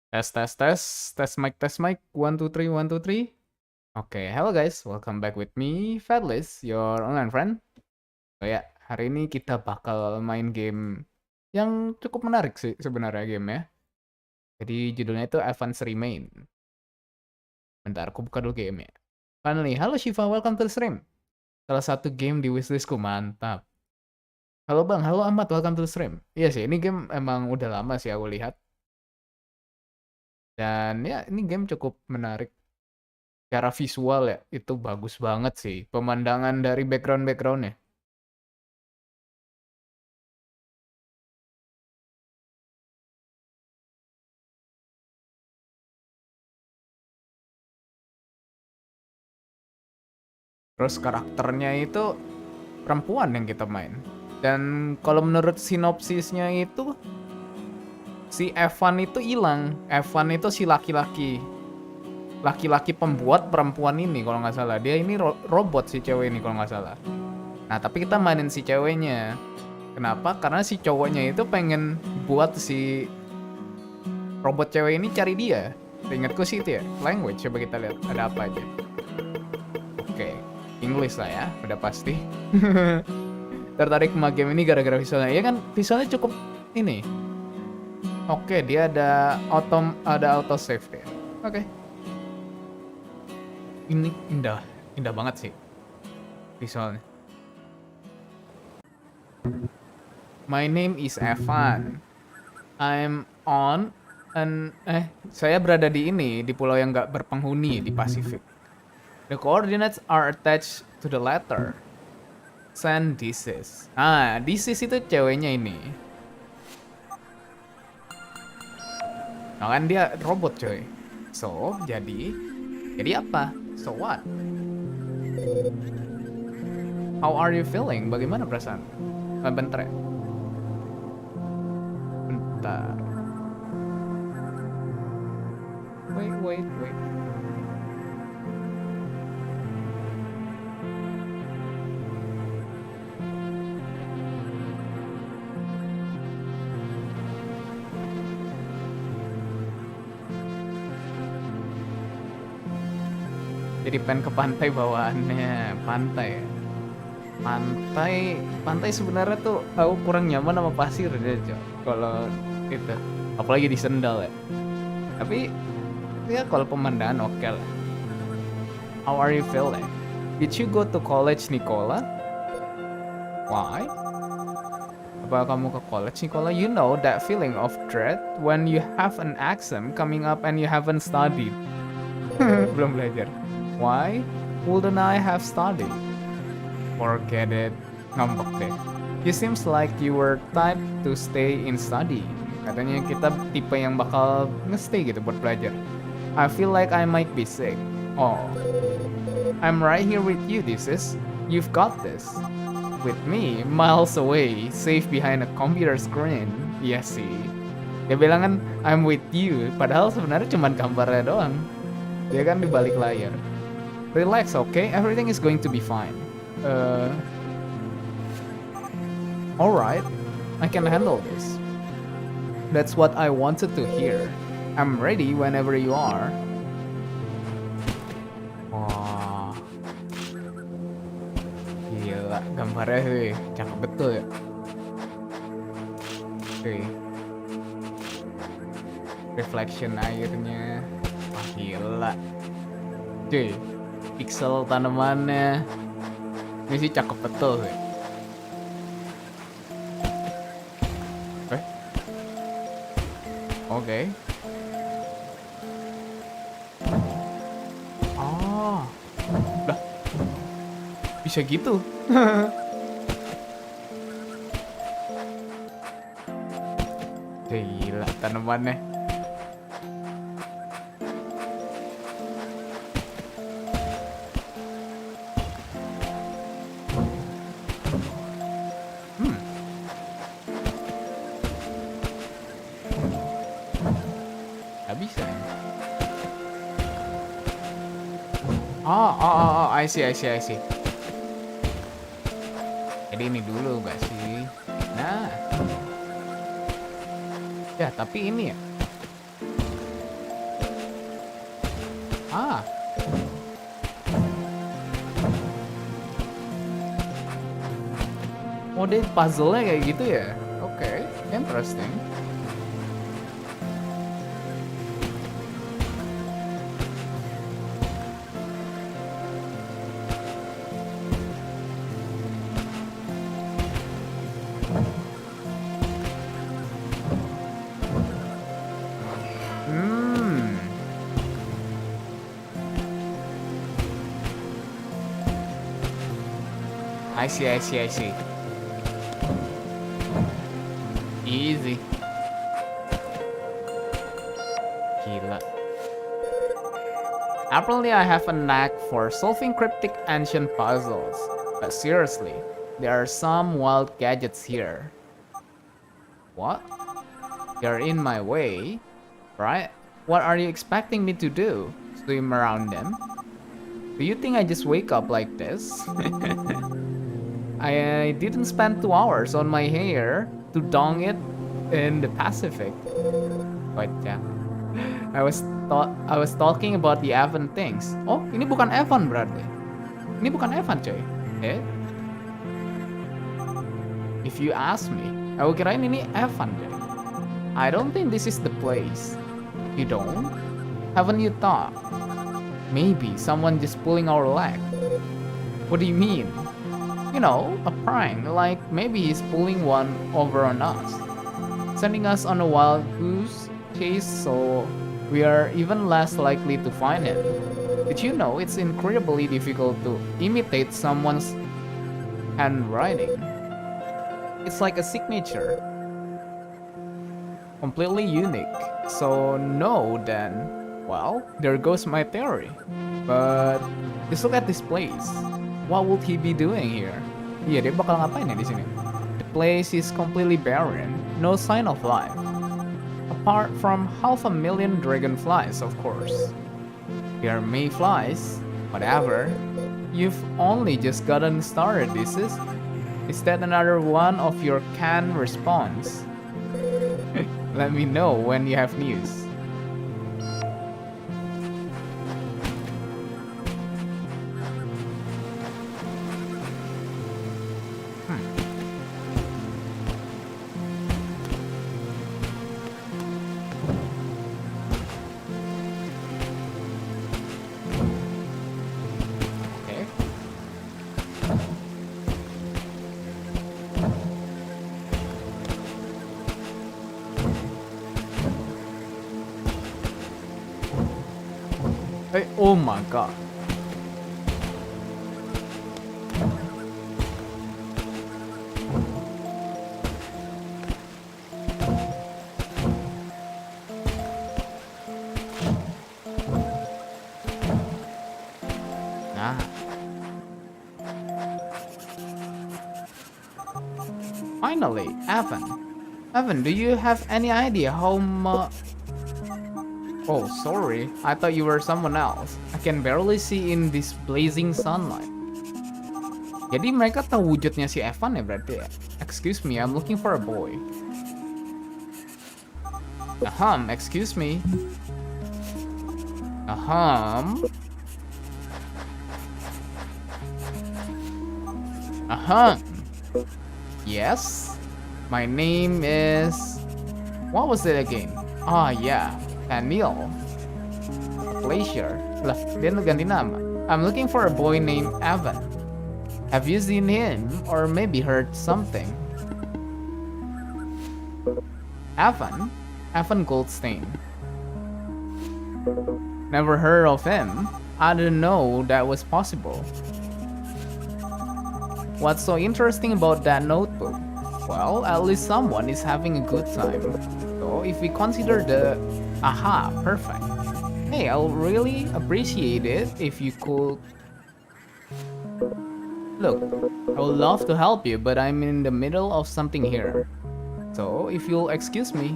Tes mic, 1 2 3 1 2 3. Oke, hello guys, welcome back with me, Fedelish, your online friend. Oh ya, hari ini kita bakal main game yang cukup menarik sih sebenarnya game ya. Jadi judulnya itu Advance Remain. Bentar, aku buka dulu game ya. Finally, halo Shiva, welcome to the stream. Salah satu game di wishlistku, mantap. Halo Bang, halo Ahmad, welcome to the stream. Iya sih, ini game emang udah lama sih aku lihat. Dan ya, ini game cukup menarik. Secara visual ya, itu bagus banget sih. Pemandangan dari background-backgroundnya. Terus karakternya itu perempuan yang kita main. Dan kalau menurut sinopsisnya itu, si Evan itu hilang. Evan itu si laki-laki. Laki-laki pembuat perempuan ini kalau nggak salah. Dia ini robot si cewek ini kalau nggak salah. Nah, tapi kita mainin si ceweknya. Kenapa? Karena si cowoknya itu pengen buat si robot cewek ini cari dia. Ingatku sih itu ya. Language, coba kita lihat ada apa aja. Oke, English lah ya, udah pasti. Tertarik sama game ini gara-gara visualnya. Iya kan, visualnya cukup ini. Oke, dia ada auto save deh. Oke. Ini indah banget sih visualnya. My name is Evan. I'm on saya berada di pulau yang nggak berpenghuni di Pasifik. The coordinates are attached to the letter. Send this is. This is itu ceweknya ini. Nah kan dia robot coy. So, jadi apa? So what? How are you feeling? Bagaimana perasaan? Bentar ya. Bentar. Wait. Jadi pengen ke pantai bawaannya. Pantai ya. Pantai sebenarnya tuh aku kurang nyaman sama pasir deh, Cok. Kalau itu, apalagi di sendal ya. Tapi ya kalau pemandangan oke lah. How are you feeling? Did you go to college, Nicola? Why? Apa kamu ke college, Nicola? You know that feeling of dread when you have an exam coming up and you haven't studied. Belum belajar. Why wouldn't I have studied? Forget it. Ngambek deh. You seems like you were type to stay in study. Katanya kita tipe yang bakal nge-stay gitu buat belajar. I feel like I might be sick. Oh. I'm right here with you, this is. You've got this. With me, miles away, safe behind a computer screen. Iya sih. Dia bilang kan, I'm with you. Padahal sebenarnya cuma gambarnya doang. Dia kan di balik layar. Relax, okay? Everything is going to be fine. Alright, I can handle this. That's what I wanted to hear. I'm ready whenever you are. Wah, gila gambarnya sih, cakep betul ya. Oke, reflection airnya, wah gila. Cuy, pixel tanamannya. Ini sih cakep betul sih. Oke. Oh. Lah. Bisa gitu. Gila tanamannya. Bisa. Oh, I see. Jadi ini dulu gak sih? Nah. Ya, tapi ini ya. Ah. Mode puzzle-nya kayak gitu ya? Oke, interesting. I see. Easy. Gila. Apparently I have a knack for solving cryptic ancient puzzles. But seriously, there are some wild gadgets here. What? You're in my way, right? What are you expecting me to do? Swim around them? Do you think I just wake up like this? I didn't spend 2 hours on my hair to dong it in the Pacific. Wait, yeah. I was talking about the Evan things. Oh, ini bukan Evan berarti. Ini bukan Evan, coy. If you ask me, aku kirain ini Evan, coy. I don't think this is the place. You don't? Haven't you thought? Maybe someone just pulling our leg. What do you mean? You know, a prank, like maybe he's pulling one over on us, sending us on a wild goose chase so we are even less likely to find him. Did you know it's incredibly difficult to imitate someone's handwriting? It's like a signature. Completely unique. So no, then, well, there goes my theory. But just look at this place. What would he be doing here? Iya, dia bakal ngapain ya di sini? The place is completely barren, no sign of life. Apart from 500,000 dragonflies, of course. They are mayflies, whatever. You've only just gotten started, this is. Is that another one of your canned response? Let me know when you have news. Hey, oh my god. Nah. Finally, Evan. Evan, do you have any idea how much... Oh, sorry. I thought you were someone else. I can barely see in this blazing sunlight. Jadi mereka tahu wujudnya si Evan ya berarti ya? Excuse me, I'm looking for a boy. Excuse me. Yes? My name is... What was it again? Yeah. Daniel. Pleasure. Lah, dia ganti nama. I'm looking for a boy named Evan. Have you seen him or maybe heard something? Evan? Evan Goldstein. Never heard of him. I didn't know that was possible. What's so interesting about that notebook? Well, at least someone is having a good time. So if we consider the... Aha, perfect. Hey, I'll really appreciate it if you could... Look, I would love to help you, but I'm in the middle of something here. So, if you'll excuse me.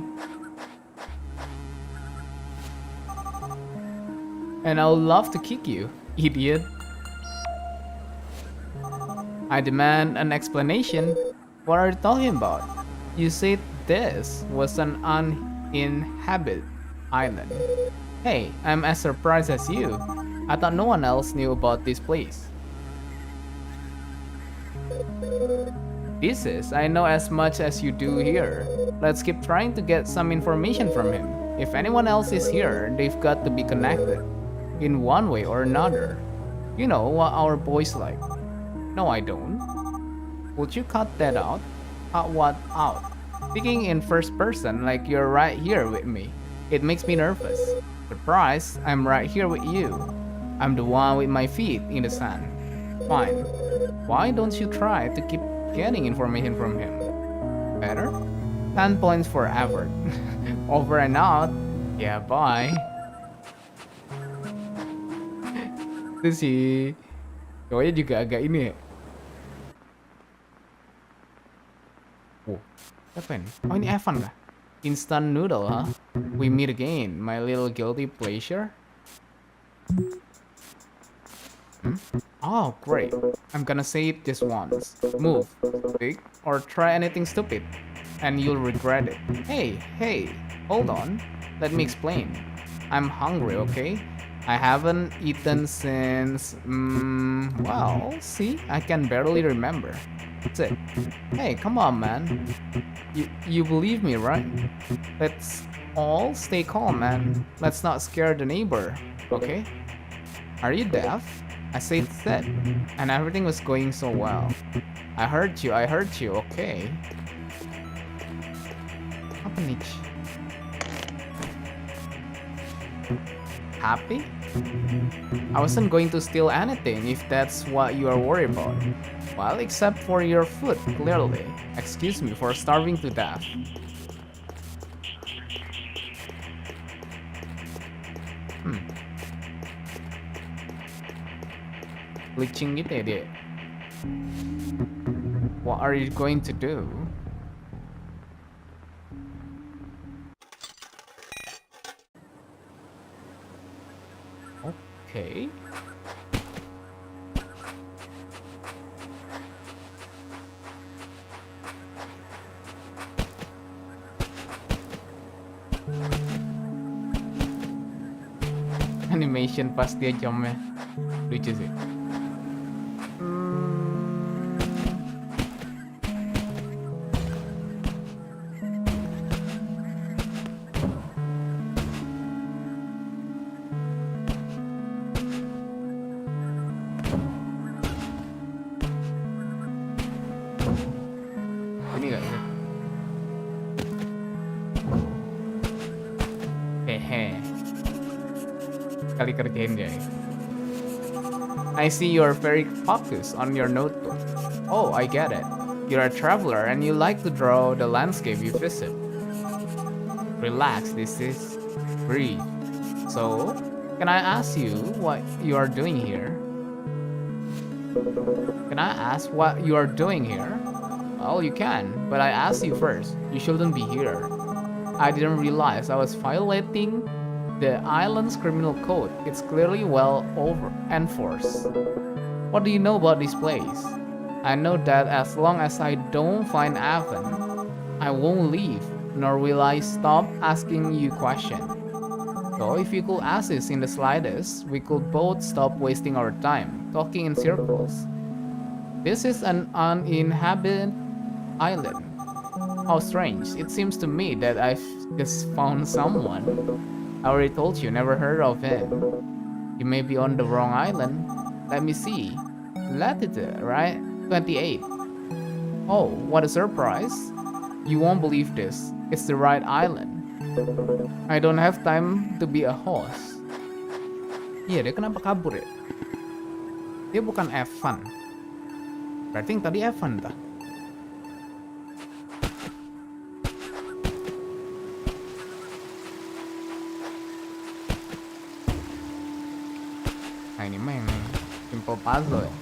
And I would love to kick you, idiot. I demand an explanation. What are you talking about? You said this was an island. Hey, I'm as surprised as you. I thought no one else knew about this place. I know as much as you do here. Let's keep trying to get some information from him. If anyone else is here, they've got to be connected in one way or another. You know what our boy's like. No, I don't. Would you cut that out? Cut what out? Speaking in first person like you're right here with me. It makes me nervous. Surprise, I'm right here with you. I'm the one with my feet in the sand. Fine. Why don't you try to keep getting information from him? Better? 10 points for effort. Over and out. Yeah, bye. Itu sih cowoknya juga agak ini ya. Oh, apa ini? Oh, ini Evan kah? Instant noodle, huh? We meet again, my little guilty pleasure. Oh, great. I'm gonna say it just once. Move, speak, or try anything stupid, and you'll regret it. Hey, hold on. Let me explain. I'm hungry, okay? I haven't eaten since... well, see? I can barely remember. That's it. Hey, come on, man. You believe me, right? Let's all stay calm, man. Let's not scare the neighbor, okay? Are you deaf? I said that, and everything was going so well. I heard you, okay? Apa nih? Happy? I wasn't going to steal anything if that's what you are worried about. Well, except for your food, clearly. Excuse me for starving to death. Glitching gitu ya dia. What are you going to do? Okay. Animation pas dia jamnya lucu sih. Ini gak sih? Hehe. Kali kerjain dia. I see you're very focused on your notebook. Oh, I get it. You're a traveler and you like to draw the landscape you visit. Relax, this is brief. So, can I ask you what you are doing here? Can I ask what you are doing here? Well, you can, but I asked you first. You shouldn't be here. I didn't realize I was violating the island's criminal code. It's clearly well enforced. What do you know about this place? I know that as long as I don't find Evan, I won't leave, nor will I stop asking you questions. So if you could assist in the slightest, we could both stop wasting our time talking in circles. This is an uninhabited island. How strange. It seems to me that I've just found someone. I already told you, never heard of him. You may be on the wrong island. Let me see. Latitude, right? 28. Oh, what a surprise. You won't believe this. It's the right island. I don't have time to be a host. Iya, dia kenapa kabur ya? Dia bukan Evan. Berarti yang tadi Evan tah? Nah ini mah yang simple puzzle ya.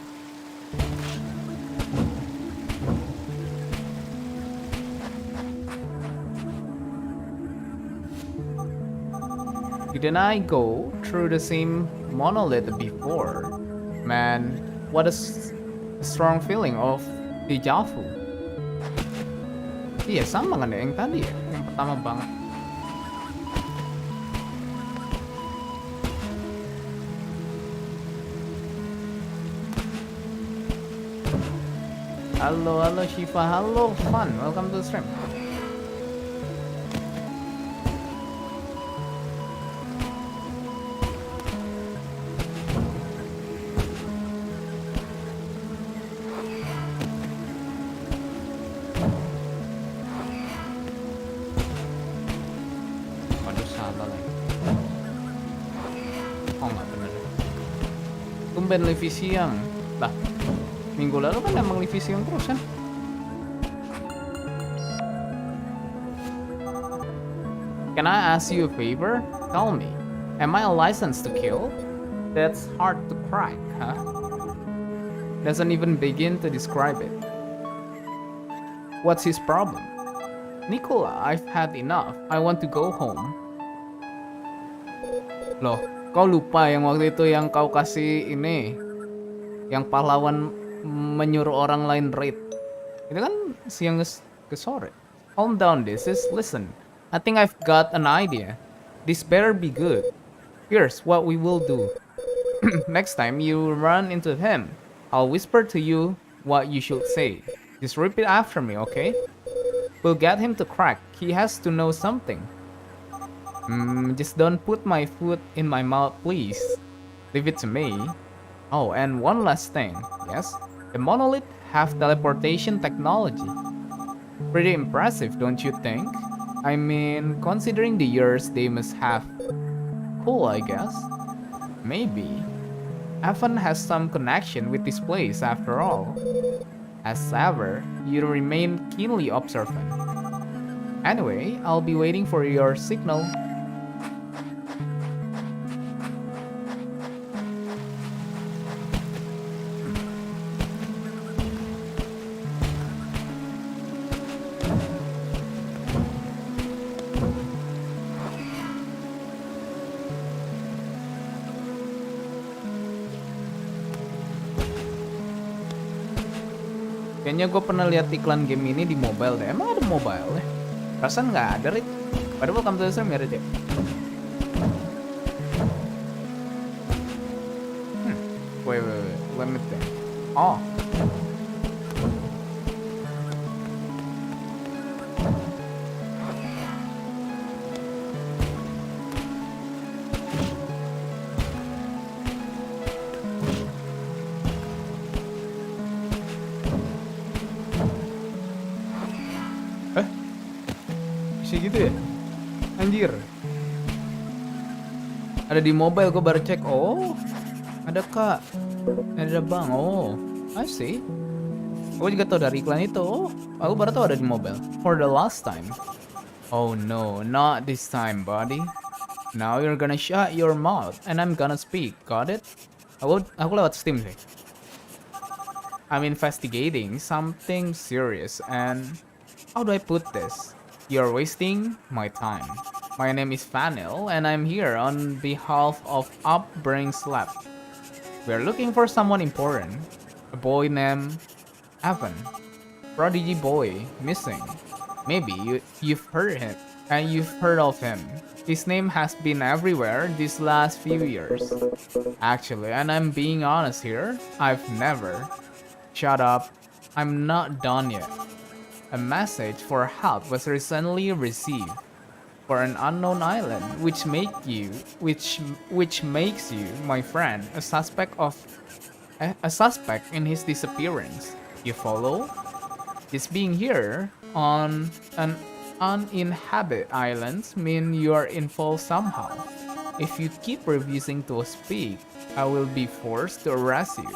Didn't I go through the same monolith before? Man, what a strong feeling of deja vu. Iya sama kan ya yang tadi ya, yang pertama banget. Halo Shiva, halo Fun, welcome to the stream. Waduh, salah lagi. Oh, nggak bener. Tumben live siang. Lah, minggu lalu kan emang live siang terus kan? Can I ask you a favor? Tell me, am I a license to kill? That's hard to crack, huh? Doesn't even begin to describe it. What's his problem? Nicola, I've had enough. I want to go home. Loh, kau lupa yang waktu itu yang kau kasih ini, yang pahlawan menyuruh orang lain raid. Itu kan siang ke sore. Calm down, listen. I think I've got an idea. This better be good. Here's what we will do. Next time you run into him, I'll whisper to you what you should say. Just repeat after me, okay? We'll get him to crack. He has to know something. Just don't put my foot in my mouth, please. Leave it to me. Oh, and one last thing. Yes? The monolith have teleportation technology. Pretty impressive, don't you think? I mean, considering the years they must have. Cool, I guess. Maybe. Evan has some connection with this place after all. As ever, you remain keenly observant. Anyway, I'll be waiting for your signal. Kayaknya gue pernah lihat iklan game ini di mobile deh. Emang ada mobile ya? Perasaan nggak ada, Rit. Padahal welcome to the stream ya, Rit ya? Wait. Let me think. Oh. Bisa gitu ya? Anjir. Ada di mobile, gue baru cek. Oh, ada kak. Ada bang. Oh, I see. Gue juga tau dari iklan itu. Oh, aku baru tau ada di mobile. For the last time. Oh no, not this time, buddy. Now you're gonna shut your mouth and I'm gonna speak. Got it? Aku lewat Steam sih. I'm investigating something serious and how do I put this? You're wasting my time. My name is Fanil and I'm here on behalf of Upbringing Slap. We're looking for someone important. A boy named Evan. Prodigy boy, missing. Maybe you've heard him and you've heard of him. His name has been everywhere these last few years. Actually, and I'm being honest here, I've never. Shut up. I'm not done yet. A message for help was recently received for an unknown island, which makes you, my friend, a suspect in his disappearance. You follow? Just being here on an uninhabited island mean you are involved somehow. If you keep refusing to speak, I will be forced to arrest you.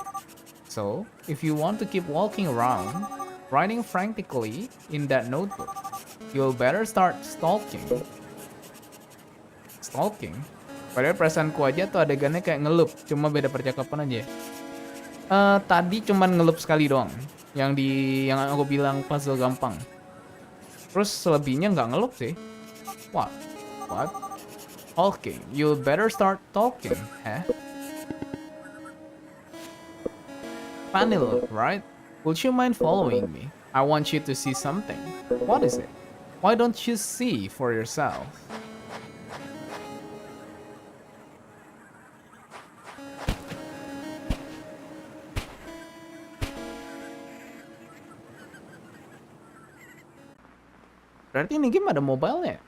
So, if you want to keep walking around, writing frantically in that notebook, you'll better start stalking. Stalking? Padahal perasaanku aja tuh adegannya kayak ngelup, cuma beda percakapan aja. Tadi cuman ngelup sekali doang, yang aku bilang puzzle gampang. Terus selebihnya nggak ngelup sih. What? Talking. You'll better start talking, huh? Vanilla, right? Would you mind following me? I want you to see something. What is it? Why don't you see for yourself? Berarti ini game ada mobile-nya.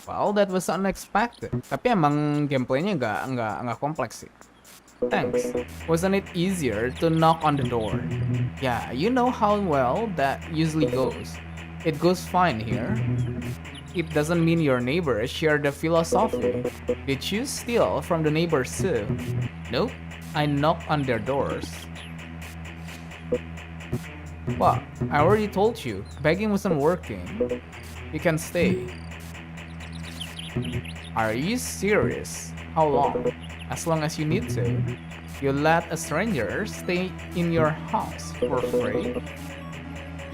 Well, that was unexpected. Tapi emang gameplaynya nggak kompleks sih. Thanks. Wasn't it easier to knock on the door? Yeah, you know how well that usually goes. It goes fine here. It doesn't mean your neighbors share the philosophy. Did you steal from the neighbors too? Nope. I knock on their doors. Well, I already told you, begging wasn't working. You can stay. Are you serious? How long? As long as you need to. You let a stranger stay in your house for free?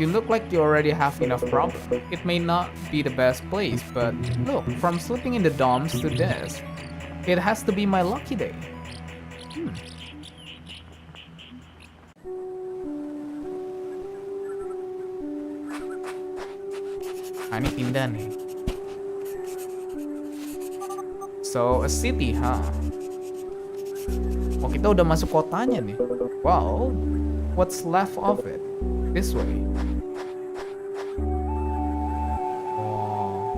You look like you already have enough problems. It may not be the best place, but look, from sleeping in the dorms to this, it has to be my lucky day. Nah, ini pindah nih. So, a city, huh? Oh, kita udah masuk kotanya nih. Wow, what's left of it? This way. Oh.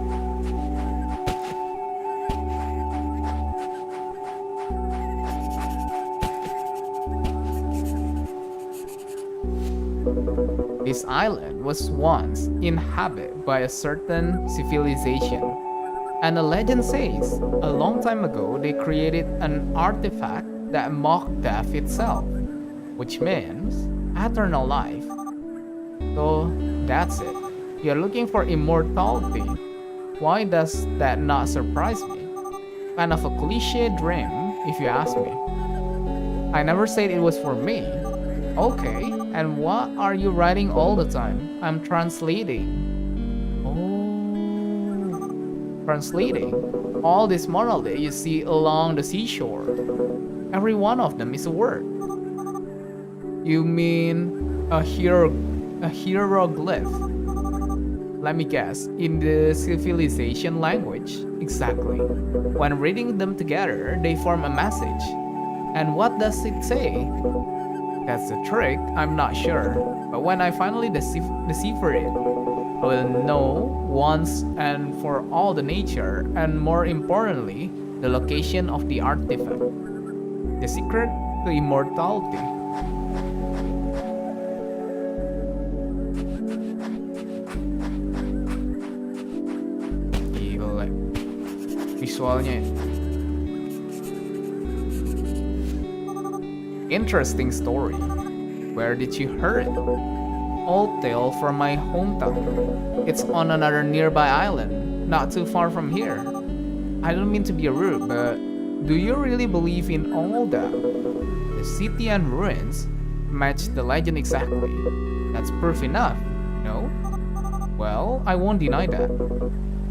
This island was once inhabited by a certain civilization. And a legend says, a long time ago they created an artifact that mocked death itself, which means eternal life. So that's it. You're looking for immortality. Why does that not surprise me? Kind of a cliche dream, if you ask me. I never said it was for me. Okay, and what are you writing all the time? I'm translating. Translating all this monolith you see along the seashore. Every one of them is a word. You mean a hieroglyph? Let me guess, in the civilization language? Exactly. When reading them together, they form a message. And what does it say? That's the trick, I'm not sure. But when I finally decipher it, I will know once and for all the nature, and more importantly, the location of the artifact. The secret to immortality. Gila. Visualnya. Interesting story. Where did you hear it? Old tale from my hometown. It's on another nearby island, not too far from here. I don't mean to be rude, but do you really believe in all that? The city and ruins match the legend exactly. That's proof enough, no? Well, I won't deny that.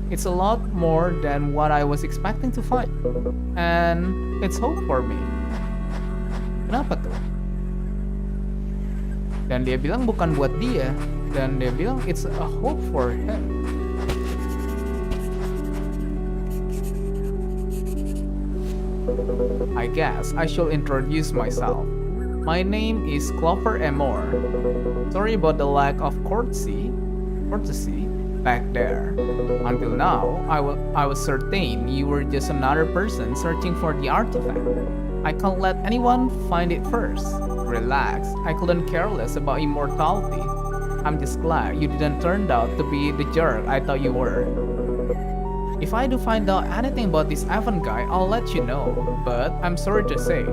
It's a lot more than what I was expecting to find. And it's hope for me. Kenapa tuh? Dan dia bilang bukan buat dia. Dan dia bilang it's a hope for him. I guess I should introduce myself. My name is Clover Amor. Sorry about the lack of courtesy back there. Until now, I was certain you were just another person searching for the artifact. I can't let anyone find it first. Relax, I couldn't care less about immortality. I'm just glad you didn't turn out to be the jerk I thought you were. If I do find out anything about this Evan guy, I'll let you know. But I'm sorry to say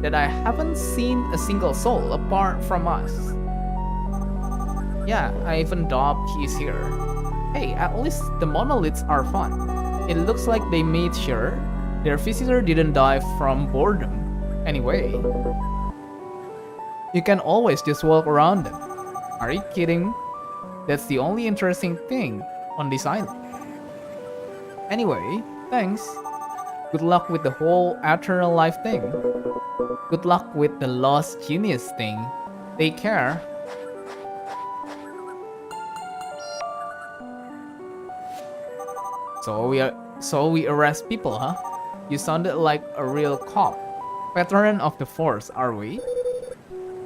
that I haven't seen a single soul apart from us. Yeah, I even doubt he's here. Hey, at least the monoliths are fun. It looks like they made sure their visitor didn't die from boredom. Anyway, you can always just walk around them. Are you kidding? That's the only interesting thing on this island. Anyway, thanks. Good luck with the whole eternal life thing. Good luck with the lost genius thing. Take care. So we arrest people, huh? You sounded like a real cop. Veteran of the force, are we?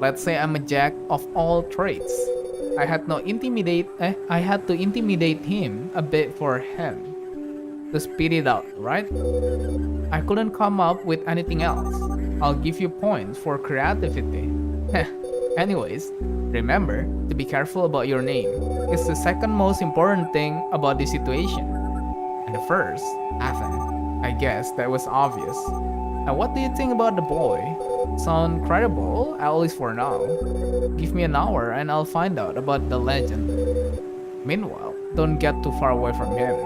Let's say I'm a jack of all trades. I had to intimidate him a bit for him to spit it out, right? I couldn't come up with anything else. I'll give you points for creativity. Anyways, remember to be careful about your name. It's the second most important thing about this situation. And the first, akan. I guess that was obvious. Now what do you think about the boy? Sound credible, at least for now. Give me an hour and I'll find out about the legend. Meanwhile, don't get too far away from him.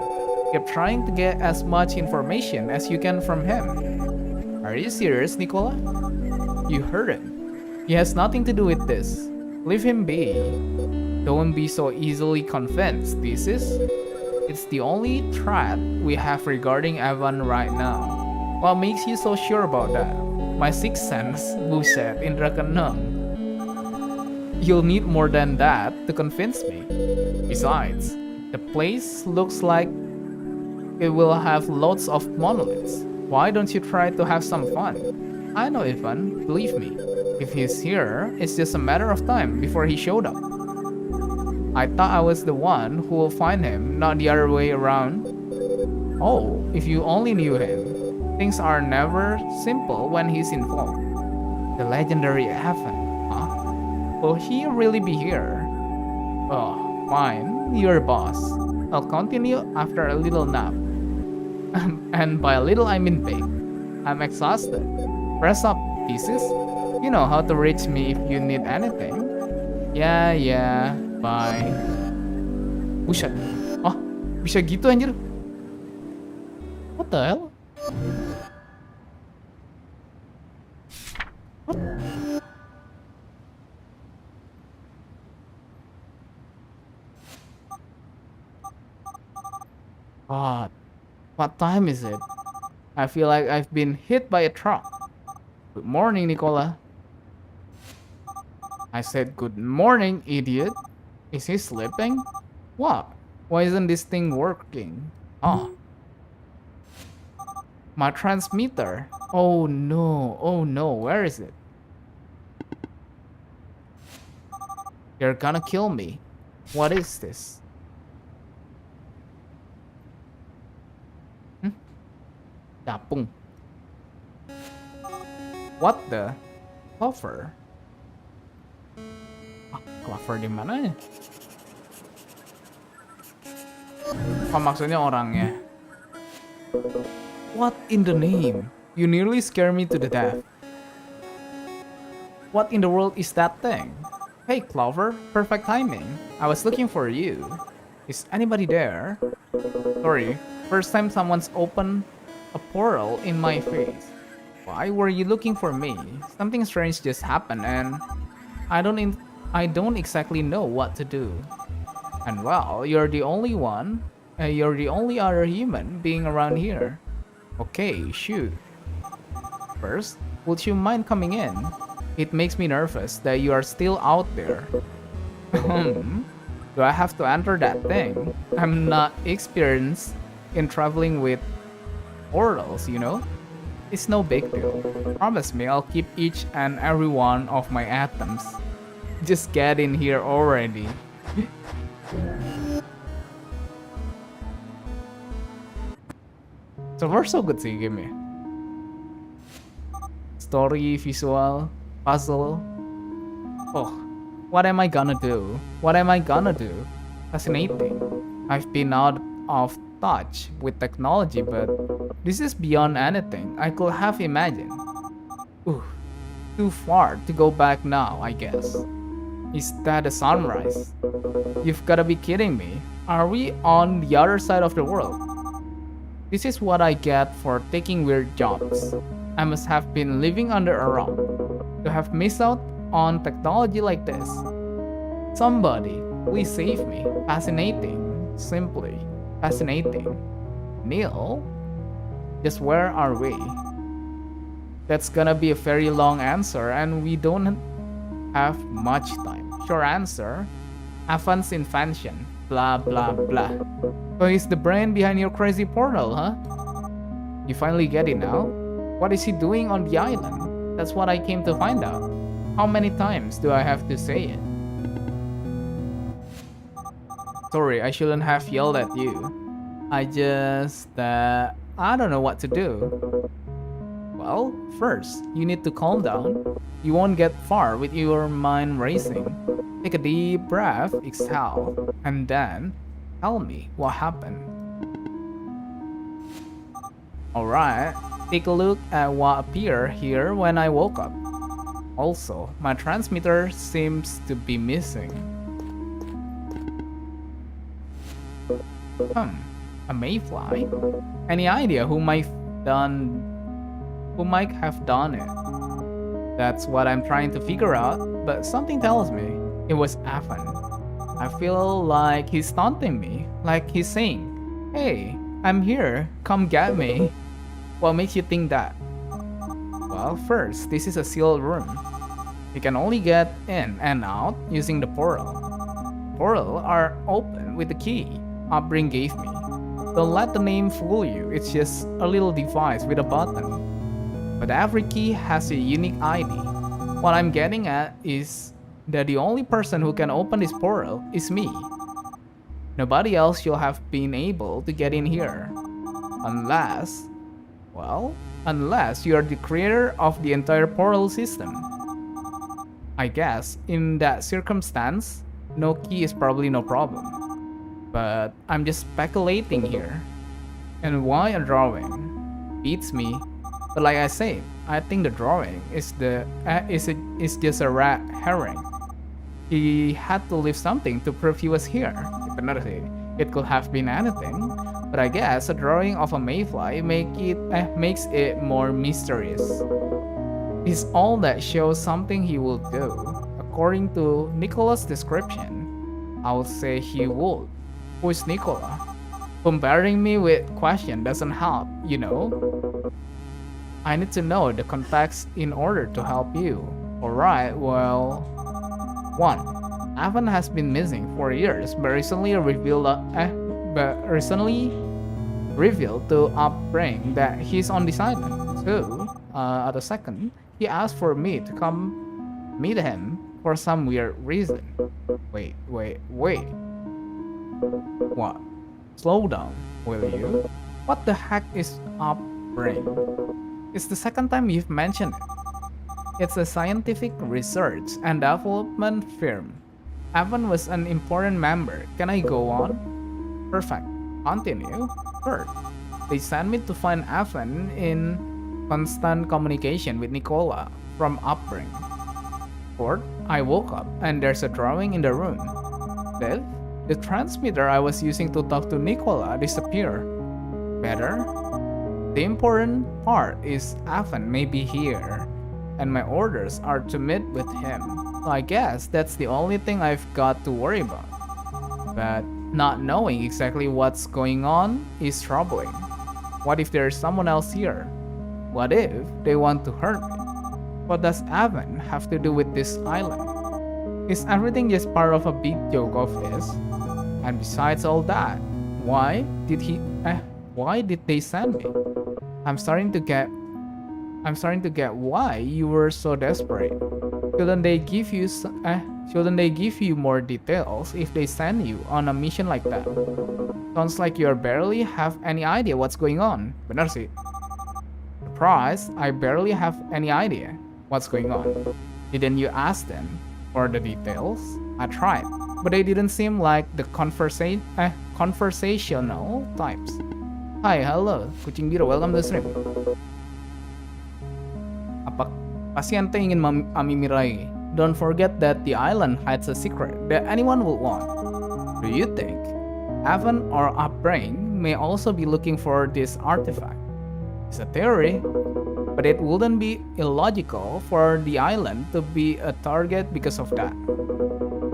Keep trying to get as much information as you can from him. Are you serious, Nicola? You heard him. He has nothing to do with this. Leave him be. Don't be so easily convinced, it's the only threat we have regarding Evan right now. What makes you so sure about that? My sixth sense, buset, indra keenam. You'll need more than that to convince me. Besides, the place looks like it will have lots of monoliths. Why don't you try to have some fun? I know Ivan, believe me. If he's here, it's just a matter of time before he showed up. I thought I was the one who will find him, not the other way around. Oh, if you only knew him. Things are never simple when he's involved. The legendary Evan, huh? Will he really be here? Oh, fine, you're boss. I'll continue after a little nap. And by a little I mean big. I'm exhausted. Press up, thesis. You know how to reach me if you need anything. Yeah, bye. Buset. Oh, bisa gitu anjir. What the hell? What? God, what time is it? I feel like I've been hit by a truck. Good morning, Nicola. I said good morning, idiot. Is he sleeping? What? Why isn't this thing working? Oh. My transmitter. Oh no, where is it? You're gonna kill me. What is this? Dapung. What the? Clover? Clover di mana ya? Oh, maksudnya orangnya. What in the name? You nearly scared me to the death. What in the world is that thing? Hey Clover, perfect timing. I was looking for you. Is anybody there? Sorry, first time someone's opened a portal in my face. Why were you looking for me? Something strange just happened and I don't exactly know what to do. And well, you're the only other human being around here. Okay, shoot. First, would you mind coming in? It makes me nervous that you are still out there. Do I have to enter that thing? I'm not experienced in traveling with portals, you know? It's no big deal. Promise me I'll keep each and every one of my atoms. Just get in here already. So far so good sih game ya. Story, visual, puzzle. Oh, what am I gonna do? Fascinating. I've been out of touch with technology, but this is beyond anything I could have imagined. Too far to go back now, I guess. Is that a sunrise? You've gotta be kidding me. Are we on the other side of the world? This is what I get for taking weird jobs. I must have been living under a rock to have missed out on technology like this. Somebody, please save me. Fascinating. Simply fascinating. Neil? Just where are we? That's gonna be a very long answer and we don't have much time. Short answer, Evan's invention. Blah blah blah. So he's the brain behind your crazy portal, huh? You finally get it now? What is he doing on the island? That's what I came to find out. How many times do I have to say it? Sorry, I shouldn't have yelled at you. I don't know what to do. Well, first, you need to calm down. You won't get far with your mind racing. Take a deep breath, exhale, and then tell me what happened. Alright, take a look at what appeared here when I woke up. Also, my transmitter seems to be missing. A mayfly? Any idea who might have done it? That's what I'm trying to figure out, but something tells me it was Akan. I feel like he's taunting me, like he's saying, "Hey, I'm here, come get me." What makes you think that? Well, first, this is a sealed room. You can only get in and out using the portal. Portals are open with the key Upbring gave me. Don't let the name fool you, it's just a little device with a button. But every key has a unique ID. What I'm getting at is that the only person who can open this portal is me. Nobody else should have been able to get in here. Unless you're the creator of the entire portal system. I guess, in that circumstance, no key is probably no problem. But I'm just speculating here. And why a drawing? Beats me. But like I said, I think the drawing is just a red herring. He had to leave something to prove he was here. Benar, it could have been anything, but I guess a drawing of a mayfly makes it more mysterious. It's all that shows something he will do. According to Nicola's description, I would say he would. Who is Nicola? Comparing me with question doesn't help, you know? I need to know the context in order to help you. Alright, well... 1. Akan has been missing for years, but recently revealed to Upbring that he's on this island. 2. At the second, he asked for me to come meet him for some weird reason. Wait. What? Slow down, will you? What the heck is Upbring? It's the second time you've mentioned it. It's a scientific research and development firm. Akan was an important member. Can I go on? Perfect. Continue. Third, they sent me to find Akan in constant communication with Nicola from Upbring. Fourth, I woke up and there's a drawing in the room. Fifth, the transmitter I was using to talk to Nicola disappeared. Better? The important part is Akan may be here, and my orders are to meet with him. So I guess that's the only thing I've got to worry about. But not knowing exactly what's going on is troubling. What if there's someone else here? What if they want to hurt me? What does Akan have to do with this island? Is everything just part of a big joke of his? And besides all that, why did they send me? I'm starting to get why you were so desperate. Shouldn't they give you more details if they send you on a mission like that? Sounds like you barely have any idea what's going on. Benar sih. Surprise, I barely have any idea what's going on. Didn't you ask them for the details? I tried, but they didn't seem like the conversational types. Hi, hello, kucing biru, welcome to the stream. Apa pasyente ingin amimirai? Don't forget that the island hides a secret that anyone will want. Do you think Akan or Upbring may also be looking for this artifact? It's a theory, but it wouldn't be illogical for the island to be a target because of that.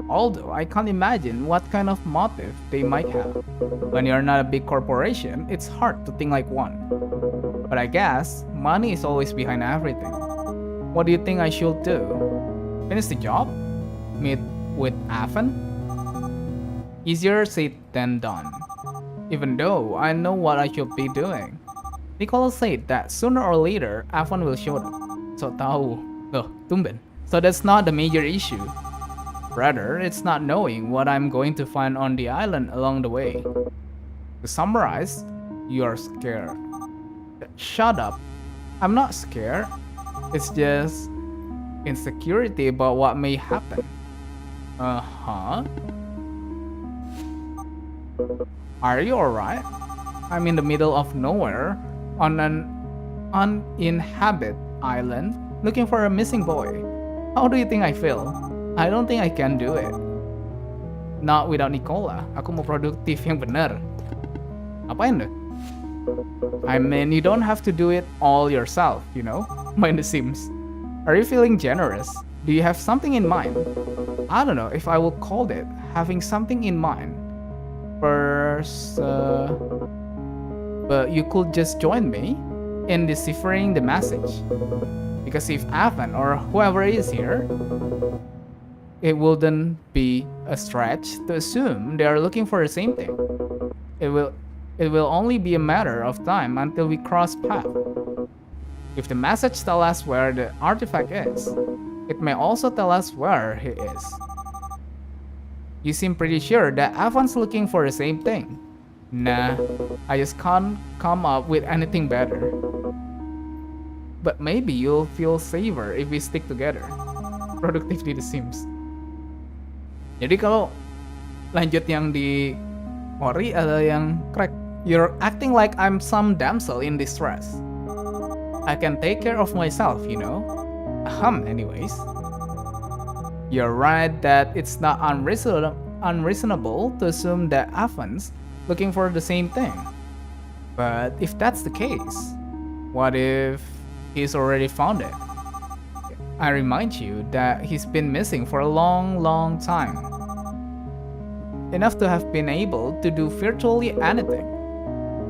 Although I can't imagine what kind of motive they might have. When you're not a big corporation, it's hard to think like one. But I guess money is always behind everything. What do you think I should do? Finish the job? Meet with Akan? Easier said than done. Even though I know what I should be doing. Nicola said that sooner or later Akan will show up. So tahu. Loh, tumben. So that's not the major issue. Rather, it's not knowing what I'm going to find on the island along the way. To summarize, you are scared. Shut up. I'm not scared. It's just insecurity about what may happen. Uh-huh. Are you alright? I'm in the middle of nowhere on an uninhabited island looking for a missing boy. How do you think I feel? I don't think I can do it. Not without Nicola. Aku mau produktif yang bener. Apain deh? I mean, you don't have to do it all yourself, you know? Mind the Sims. Are you feeling generous? Do you have something in mind? I don't know if I will call it having something in mind. First, but you could just join me in deciphering the message. Because if Avan or whoever is here, it wouldn't be a stretch to assume they are looking for the same thing. It will only be a matter of time until we cross paths. If the message tells us where the artifact is, it may also tell us where he is. You seem pretty sure that Avan's looking for the same thing. Nah, I just can't come up with anything better. But maybe you'll feel safer if we stick together. Produktif di The Sims. Jadi kalau lanjut yang di Mori ada yang crack. You're acting like I'm some damsel in distress. I can take care of myself, you know. Anyways. You're right that it's not unreasonable to assume that Avan's looking for the same thing. But if that's the case, what if he's already found it? I remind you that he's been missing for a long time. Enough to have been able to do virtually anything.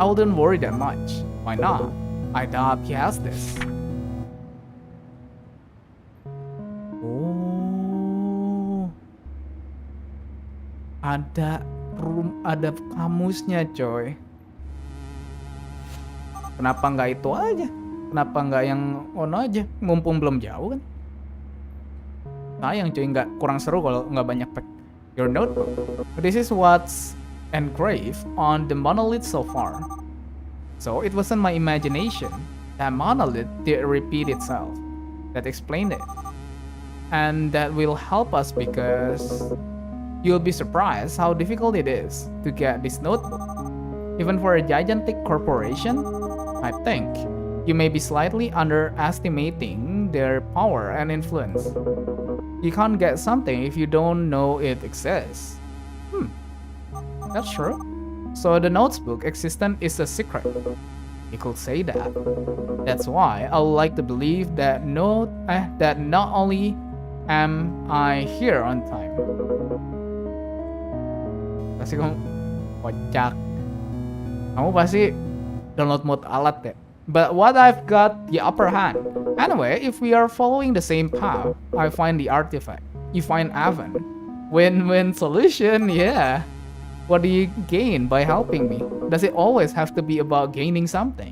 I wouldn't worry that much. Why not? I doubt he has this. Oh, ada kamusnya, coy. Kenapa nggak itu aja? Kenapa nggak yang ono aja? Mumpung belum jauh kan? Sayang cuy, nggak kurang seru kalau nggak banyak pack. Your notebook. This is what's engraved on the monolith so far. So it wasn't my imagination. That monolith did repeat itself. That explained it. And that will help us because you'll be surprised how difficult it is to get this notebook. Even for a gigantic corporation, I think you may be slightly underestimating their power and influence. You can't get something if you don't know it exists. That's true. So the notebook existence is a secret. You could say that. That's why I would like to believe that not only am I here on time. Pasti kamu kocak. Kamu pasti download mode alat ya. But what I've got the upper hand. Anyway, if we are following the same path, I find the artifact. You find Avan. Win-win solution, yeah. What do you gain by helping me? Does it always have to be about gaining something?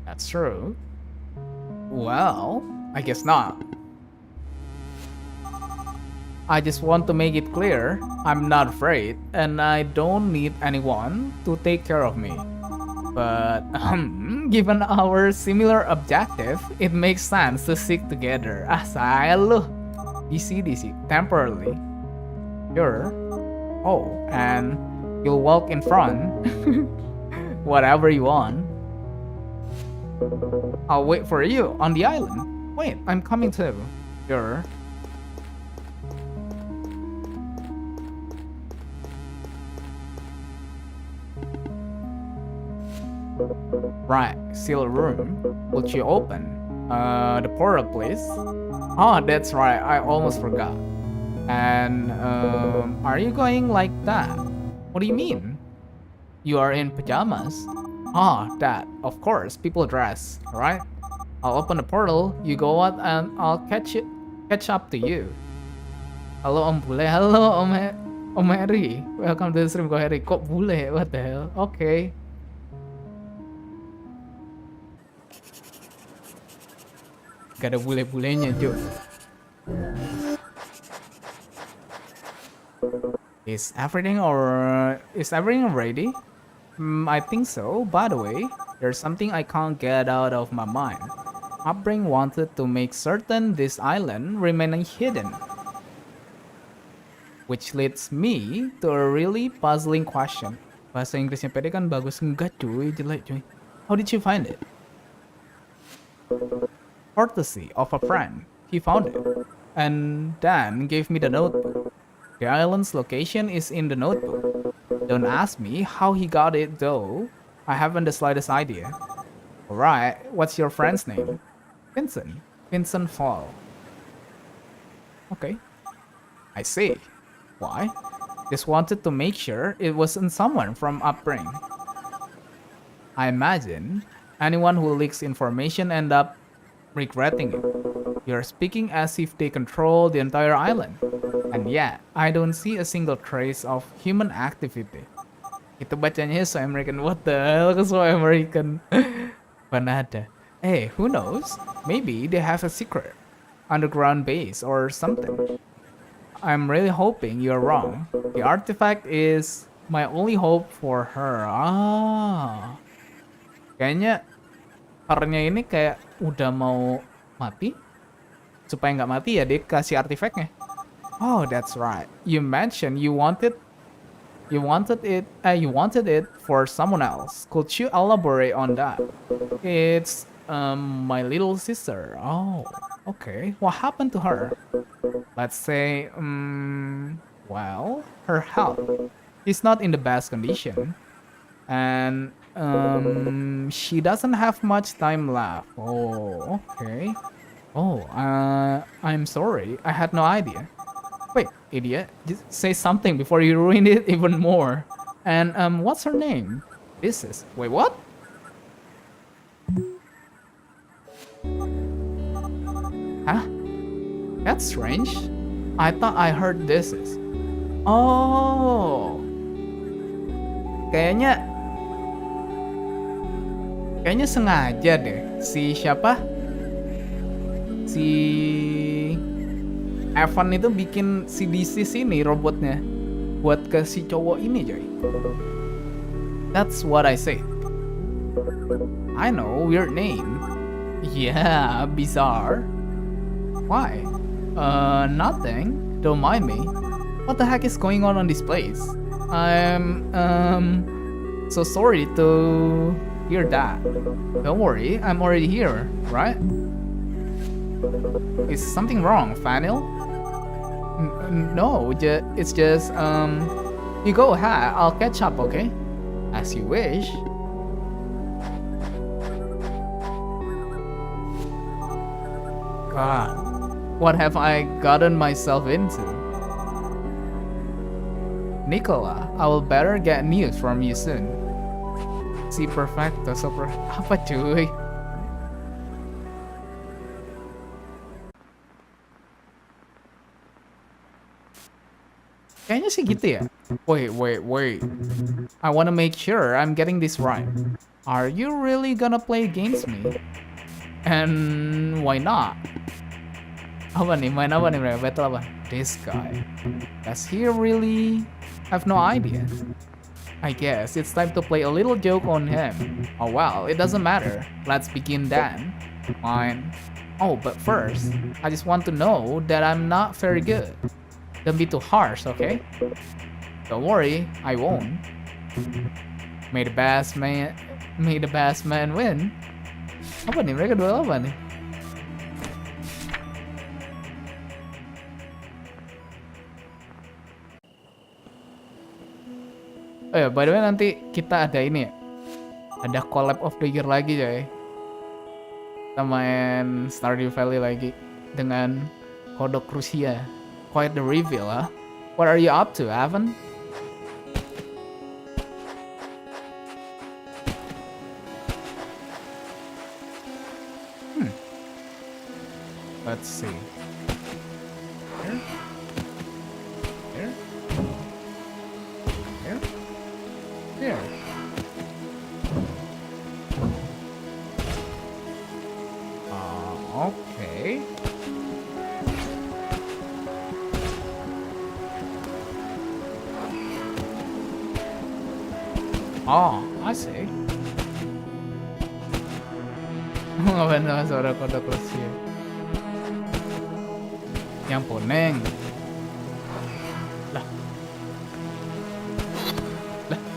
That's true. Well, I guess not. I just want to make it clear, I'm not afraid, and I don't need anyone to take care of me. But, given our similar objective, it makes sense to stick together. Saya lu. DC, temporarily. Sure. Oh, and you'll walk in front. Whatever you want. I'll wait for you on the island. Wait, I'm coming too. Sure. Right, seal room. Would you open? The portal, please. Oh, that's right. I almost forgot. And are you going like that? What do you mean? You are in pajamas? That. Of course, people dress, right? I'll open the portal. You go out, and I'll catch up to you. Halo Om Bule. Halo Om Harry. Welcome to the stream, Ko Harry. Kok bule? What the hell? Okay. Gak ada bule-bulenya, cuy. Is everything ready? I think so. By the way, there's something I can't get out of my mind. Upbring wanted to make certain this island remain hidden. Which leads me to a really puzzling question. Bahasa Inggrisnya pede kan bagus. Enggak cuy, jelek cuy. How did you find it? Courtesy of a friend. He found it. And then gave me the notebook. The island's location is in the notebook. Don't ask me how he got it though. I haven't the slightest idea. Alright, what's your friend's name? Vincent. Vincent Fall. Okay. I see. Why? Just wanted to make sure it wasn't someone from Upbring. I imagine anyone who leaks information end up regretting it. You're speaking as if they control the entire island. And yet, I don't see a single trace of human activity. Itu bacanya so American. What the hell? So American. Mana ada. Hey, who knows? Maybe they have a secret underground base or something. I'm really hoping you're wrong. The artifact is my only hope for her. Ah. Kayaknya partnya ini kayak udah mau mati. Supaya nggak mati ya dia kasih artifactnya. Oh, that's right. You mentioned you wanted it for someone else. Could you elaborate on that? It's my little sister. Oh, okay. What happened to her? Let's say, well, her health is not in the best condition, and she doesn't have much time left. Oh, okay. Oh, I'm sorry. I had no idea. Wait, idiot. Just say something before you ruin it even more. And, what's her name? This is... Wait, what? Huh? That's strange. I thought I heard this is... Oh. Kayaknya sengaja deh. Si siapa? Si Evan itu bikin si disease ini robotnya buat ke si cowok ini coy. That's what I say. I know, weird name. Yeah, bizarre. Why? Nothing. Don't mind me. What the heck is going on this place? I'm so sorry to hear that. Don't worry, I'm already here, right? Is something wrong, Fanil? No, it's just, you go ahead, I'll catch up, okay? As you wish. God, what have I gotten myself into? Nicola, I will better get news from you soon. Si perfecto, apa cuy? Kayaknya sih gitu ya. Wait. I wanna make sure I'm getting this right. Are you really gonna play against me? And why not? Apa nih? Main apa nih mereka? Battle apa? This guy. Does he really have no idea? I guess it's time to play a little joke on him. Oh well, it doesn't matter. Let's begin then. Fine. Oh, but first, I just want to know that I'm not very good. Don't be too harsh, okay? Don't worry, I won't. May the best man win. Apa nih? Mereka duel apa nih? Oh ya, by the way nanti kita ada ini ya. Ada collab of the year lagi coy. Kita main Stardew Valley lagi dengan kodok Rusia. Quite the reveal, huh? What are you up to, Evan? Let's see. Here? Here? Here? Here? Okay. Oh, I see. Ngapain sama suara kodok Rusia? Yang poneng. Lah,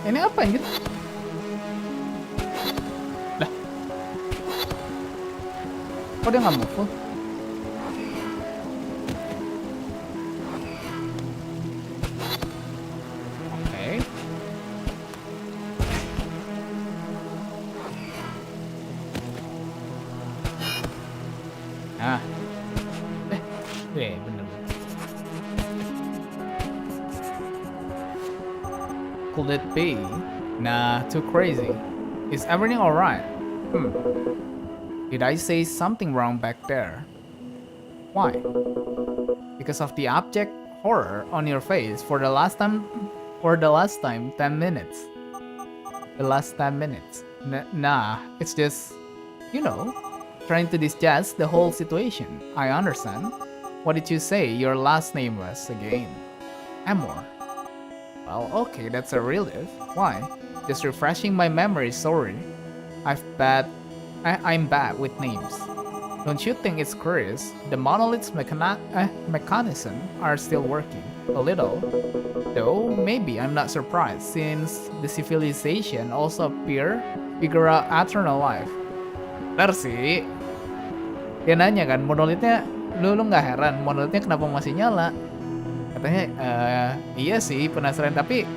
ini apa anjir? Lah, kok dia nggak move? Oke. Nah, bener. Could it be? Nah, too crazy. Is everything alright? Did I say something wrong back there? Why? Because of the abject horror on your face for the last time 10 minutes. The last 10 minutes. Nah, it's just, trying to digest the whole situation. I understand. What did you say your last name was again? Amor. Well, okay, that's a relief. Why? Just refreshing my memory, sorry. I'm bad with names. Don't you think it's curious? The monolith's mechanism are still working. A little. Though, maybe I'm not surprised, since the civilization also figure out eternal life. Benar sih. Dia nanya kan, monolithnya, lu nggak heran, monolithnya kenapa masih nyala? Katanya, iya sih, penasaran, tapi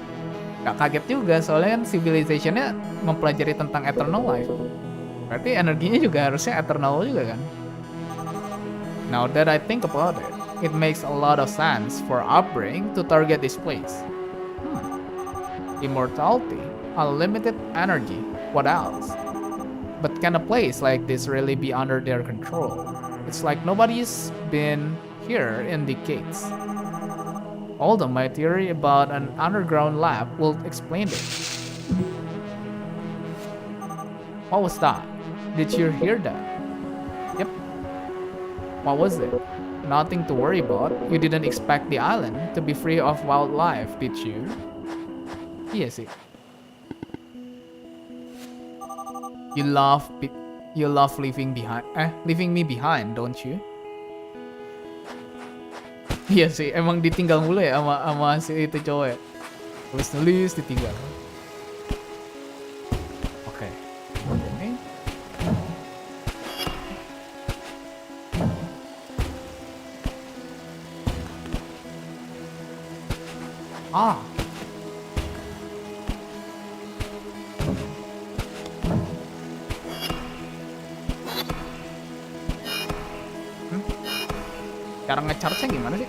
nggak kaget juga, soalnya kan civilizationnya mempelajari tentang eternal life. Berarti energinya juga harusnya eternal juga kan? Now that I think about it, it makes a lot of sense for upbringing to target this place. Immortality, unlimited energy, what else? But can a place like this really be under their control? It's like nobody's been here in decades. Although my theory about an underground lab will explain it. What was that? Did you hear that? Yep. What was it? Nothing to worry about. You didn't expect the island to be free of wildlife, did you? Iya sih. You love leaving me behind, don't you? Iya sih, emang ditinggal mulu ya sama si itu cowok ya. Tulis ditinggal. Oke. Ini. Ah. Cara nge-charge-nya gimana sih?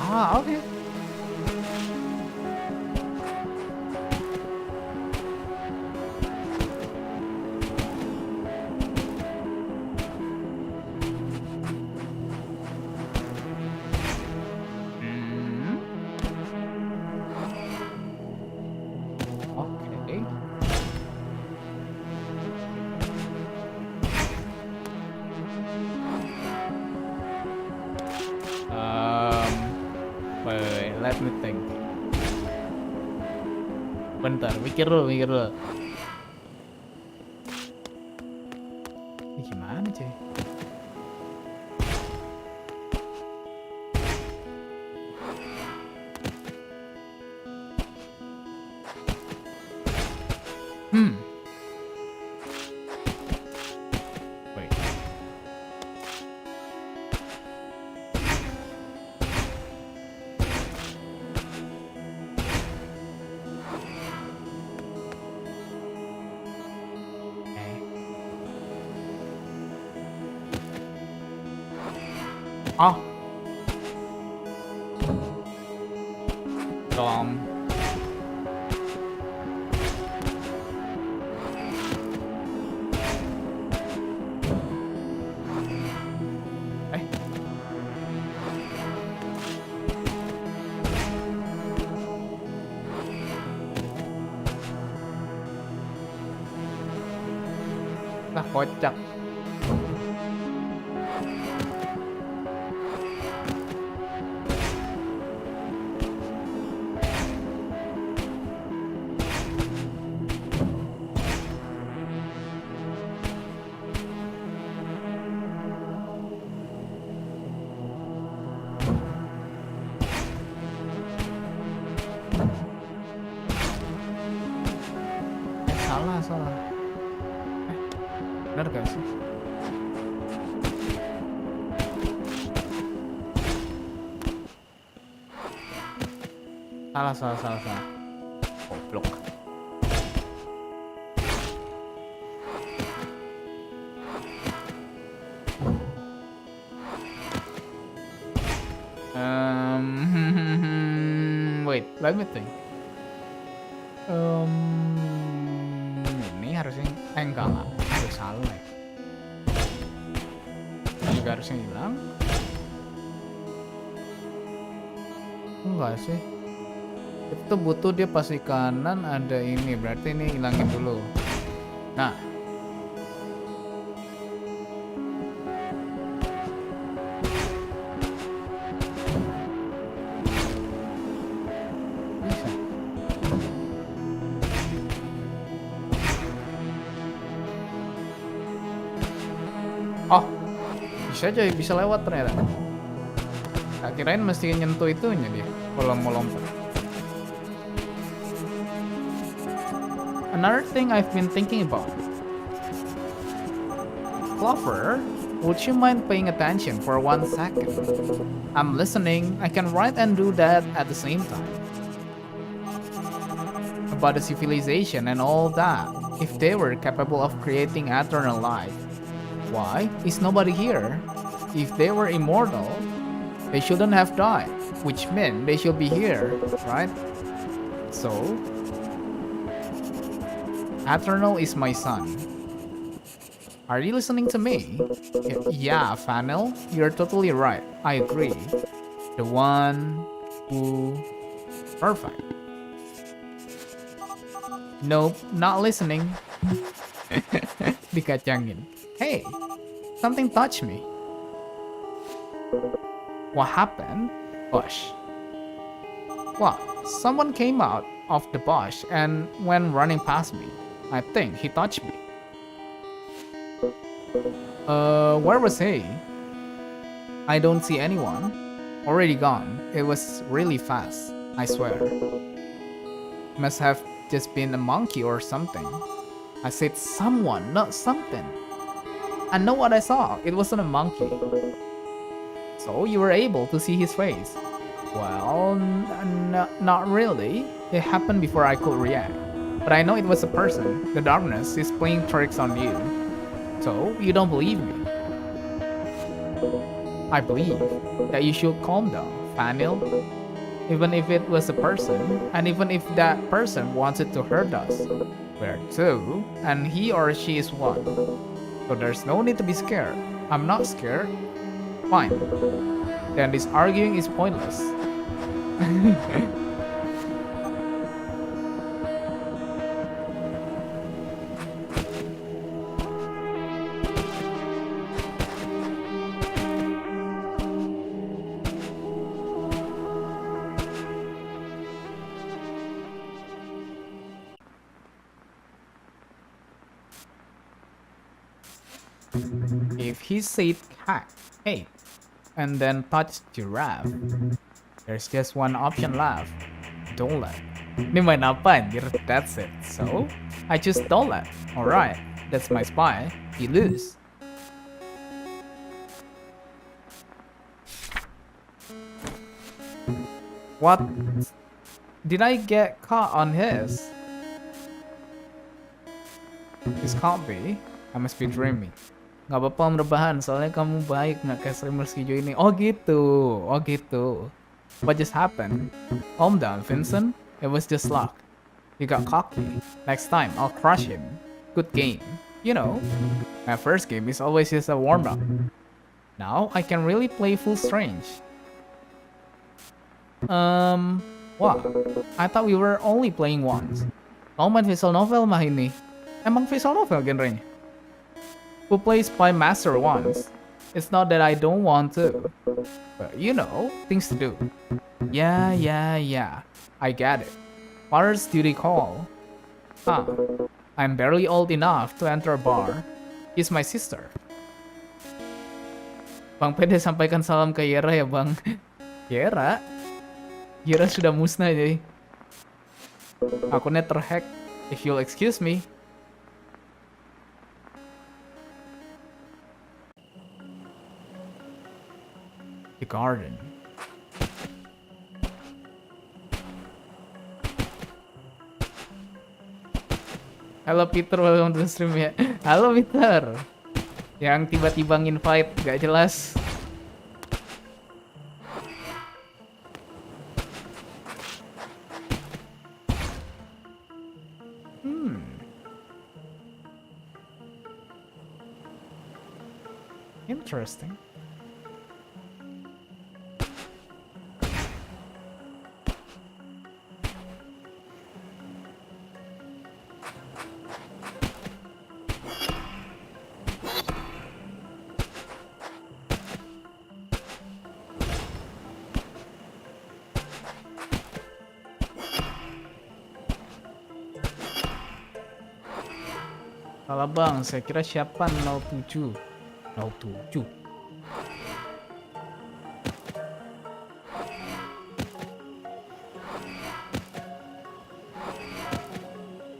Ah, oke. Oke. Wait, let me think. Bentar, mikir dulu. Ini gimana cuy? Wait. Ah. Dom. Lah kocak. Salah. Benar gak sih? Salah. Goblok. Wait, let me think. Ini harusnya enggak harus salah ya. Ini juga harusnya hilang. Enggak sih. Itu butuh dia pasti kanan ada ini, berarti ini hilangin dulu. Nah. Bisa. Oh, bisa aja bisa lewat ternyata. Tak kirain mesti nyentuh itunya dia kalau mau lompat. Another thing I've been thinking about. Clover, would you mind paying attention for 1 second? I'm listening. I can write and do that at the same time. About the civilization and all that. If they were capable of creating eternal life, why is nobody here? If they were immortal, they shouldn't have died, which meant they should be here, right? So, eternal is my son. Are you listening to me? Yeah, Fanel, you're totally right. I agree. The one who... Perfect. Nope, not listening. Dikacangin. Hey, something touched me. What happened? Bush. Well, someone came out of the bush and went running past me. I think he touched me. Where was he? I don't see anyone. Already gone. It was really fast, I swear. Must have just been a monkey or something. I said someone, not something. I know what I saw. It wasn't a monkey. So you were able to see his face? Well, not really. It happened before I could react. But I know it was a person. The darkness is playing tricks on you. So, you don't believe me? I believe that you should calm down, Fanil. Even if it was a person, and even if that person wanted to hurt us. We're two, and he or she is one. So there's no need to be scared. I'm not scared. Fine. Then this arguing is pointless. If he said cat, hey, and then touched giraffe, there's just one option left. Don't let. Ini main apa anjir? That's it. So, I choose don't let. Alright, that's my spy. You lose. What? Did I get caught on his? This can't be. I must be dreaming. Gak apa-apa merebahan, soalnya kamu baik gak kayak streamers hijau ini. Oh gitu. What just happened? Calm down, Vincent. It was just luck. You got cocky. Next time, I'll crush him. Good game. You know, my first game is always just a warm-up. Now, I can really play full strange. What? I thought we were only playing once. Kau main visual novel mah ini. Emang visual novel genrenya? who play Spy Master once. It's not that I don't want to, but you know, things to do. Yeah. I get it. Father's duty call. Huh. I'm barely old enough to enter a bar. She's my sister. Bang Pede sampaikan salam ke Yera ya Bang. Yera? Yera sudah musnah jadi. Akunnya terhack. If you'll excuse me. The garden. Halo Peter, welcome to the stream ya. Halo Peter. Yang tiba-tiba nginvite gak jelas. Interesting. Salah bang, saya kira siapa 07. 07.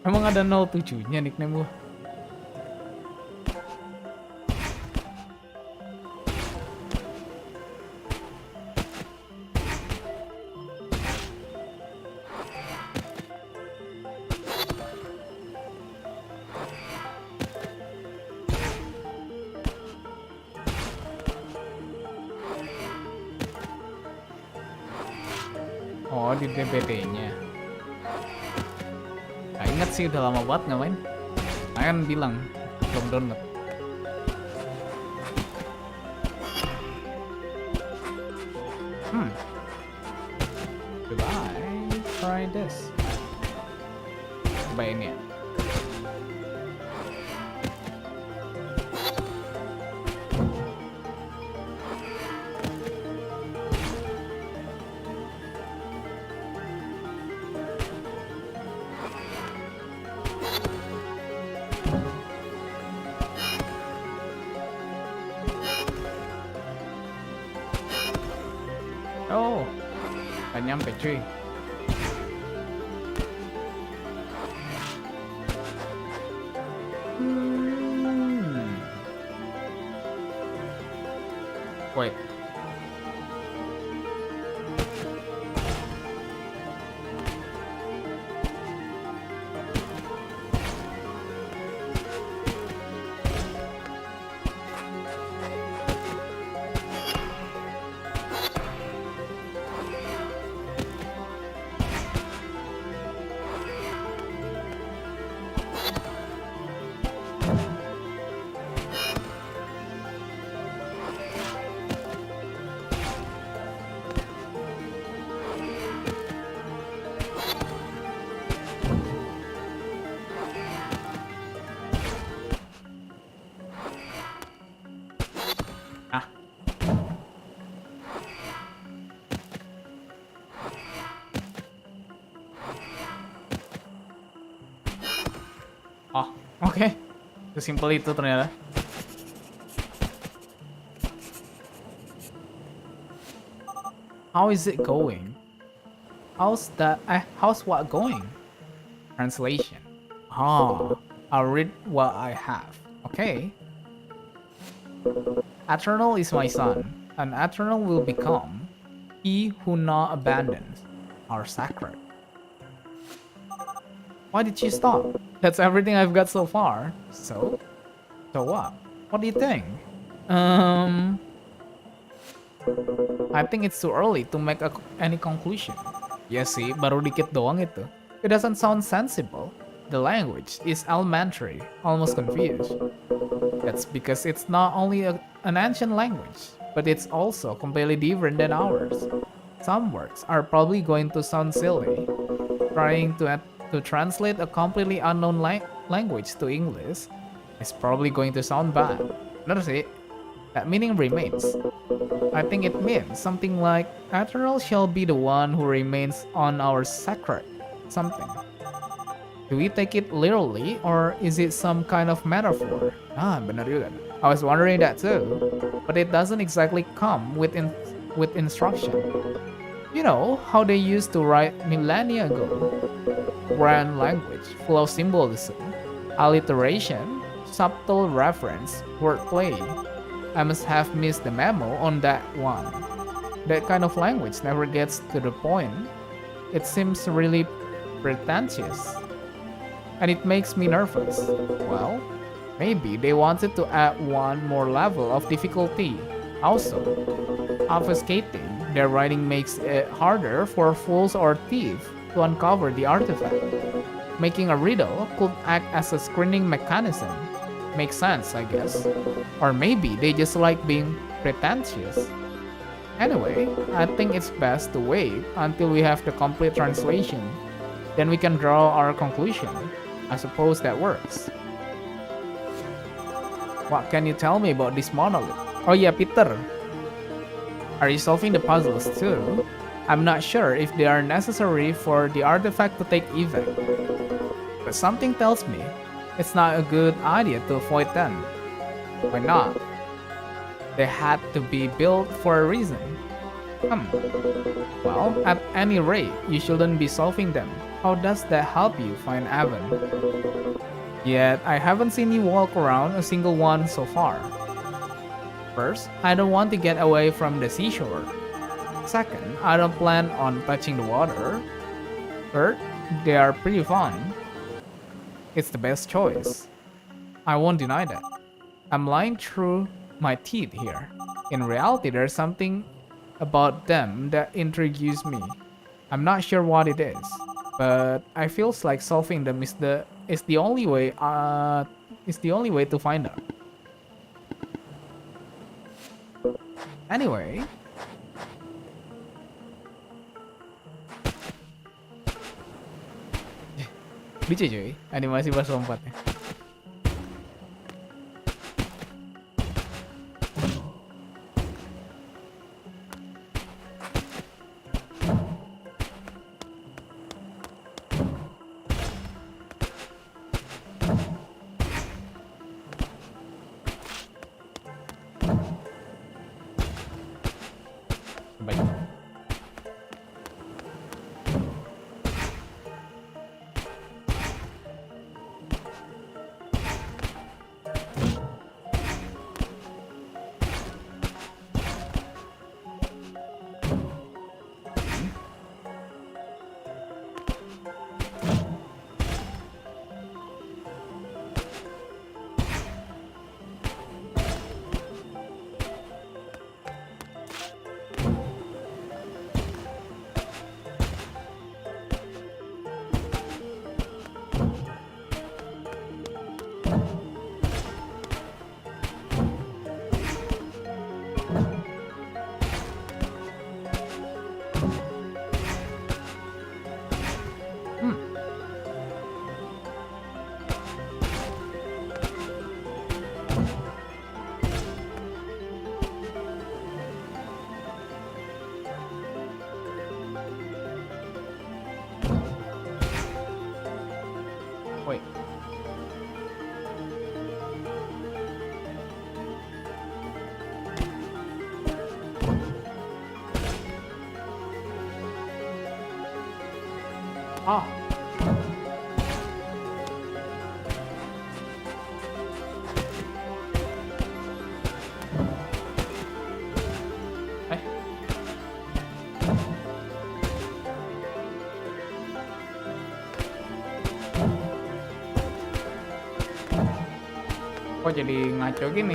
Emang ada 07-nya nickname gua? Oh, di DPT-nya. Gak inget sih, udah lama banget nggak main. Saya kan bilang belum download. Coba I try this. Coba ini ya. Oh, gak nyampe cuy. Wait. Oh, oke. Sesimpel itu ternyata. How is it going? How's what going? Translation. I'll read what I have. Okay. Eternal is my son, and eternal will become. He who not abandons are sacred. Why did you stop? That's everything I've got so far. So what? What do you think? I think it's too early to make any conclusion. Ya sih, baru dikit doang itu. It doesn't sound sensible. The language is elementary, almost confused. That's because it's not only an ancient language, but it's also completely different than ours. Some words are probably going to sound silly. Trying to translate a completely unknown language to English It's probably going to sound bad. Bener sih, that meaning remains. I think it means something like Eternal shall be the one who remains on our sacred something. Do we take it literally or is it some kind of metaphor? Ah, benar juga. I was wondering that too, but it doesn't exactly come with instruction. You know how they used to write millennia ago? Grand language, full of symbolism, alliteration, subtle reference, wordplay. I must have missed the memo on that one. That kind of language never gets to the point. It seems really pretentious. And it makes me nervous. Well, maybe they wanted to add one more level of difficulty. Also, obfuscating their writing makes it harder for fools or thieves to uncover the artifact. Making a riddle could act as a screening mechanism. Makes sense, I guess. Or maybe they just like being pretentious. Anyway, I think it's best to wait until we have the complete translation. Then we can draw our conclusion. I suppose that works. What can you tell me about this monolith? Oh yeah, Peter. Are you solving the puzzles too? I'm not sure if they are necessary for the artifact to take effect. But something tells me it's not a good idea to avoid them. Why not? They had to be built for a reason. Well, at any rate, you shouldn't be solving them. How does that help you find Evan? Yet, I haven't seen you walk around a single one so far. First, I don't want to get away from the seashore. Second, I don't plan on touching the water. Third, they are pretty fun. It's the best choice. I won't deny that. I'm lying through my teeth here. In reality, there's something about them that intrigues me. I'm not sure what it is, but I feels like solving them is the only way to find out. Anyway, lucu cuy animasi pas lompatnya. Baik. Wait. Ah. Kok jadi ngaco gini?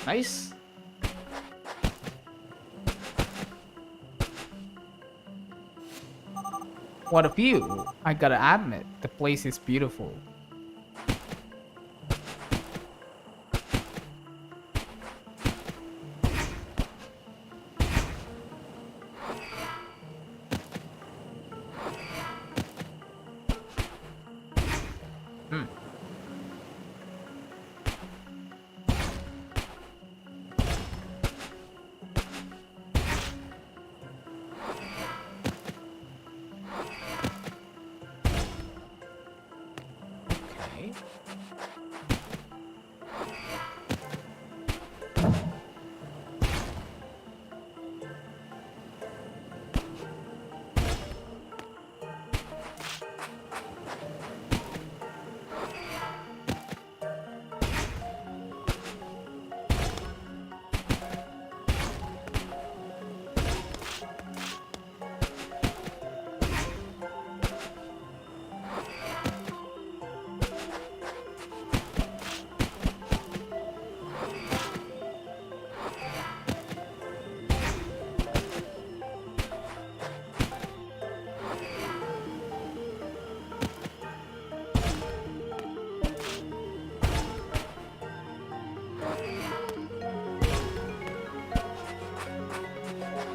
Nice. What a view. I gotta admit, the place is beautiful.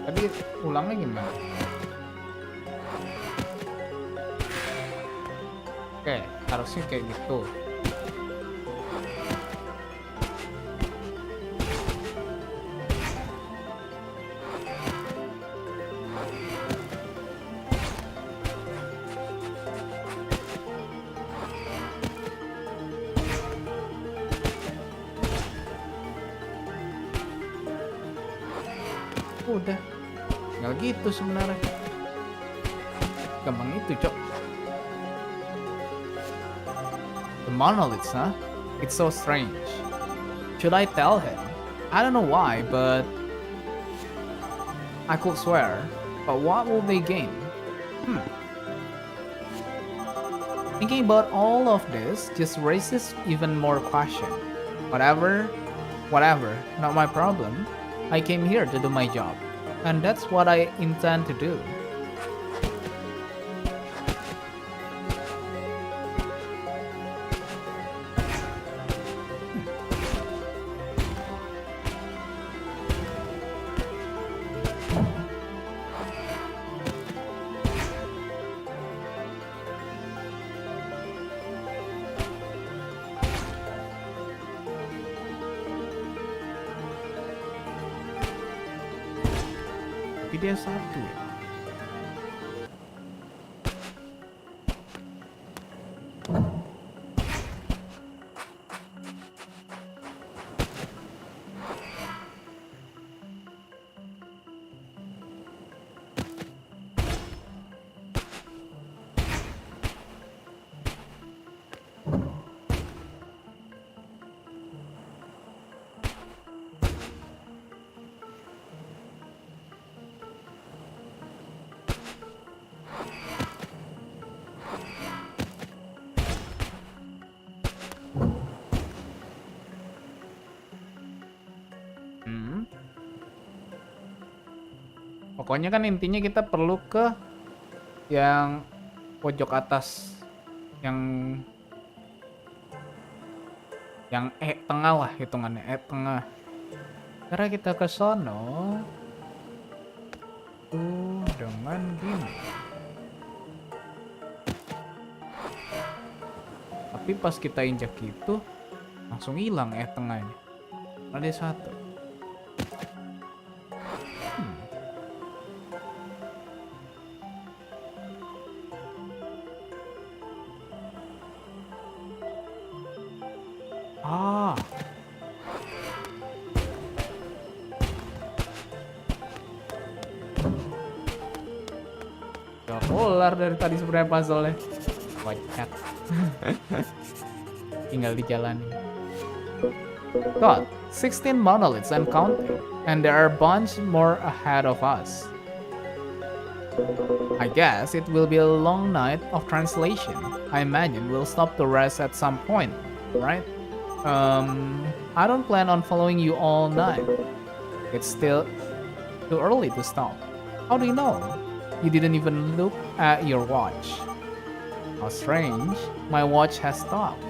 Tadi ulangnya gimana? Oke, harusnya kayak gitu. Udah, tinggal gitu sebenarnya. Gampang itu, Cok. The monoliths, huh? It's so strange. Should I tell him? I don't know why, but I could swear. But what will they gain? Thinking about all of this just raises even more question. Whatever, not my problem. I came here to do my job, and that's what I intend to do. Tapi dia satu ya. Pokoknya kan intinya kita perlu ke yang pojok atas, yang tengah lah hitungannya, tengah. Karena kita ke sono tuh dengan gini. Tapi pas kita injak itu langsung hilang tengahnya. Ada satu. Gak kelar dari tadi sebenarnya puzzle-nya. Kocak. Tinggal dijalani. God, 16 monoliths and counting. And there are a bunch more ahead of us. I guess it will be a long night of translation. I imagine we'll stop to rest at some point, right? I don't plan on following you all night. It's still too early to stop. How do you know? You didn't even look at your watch. How strange. My watch has stopped.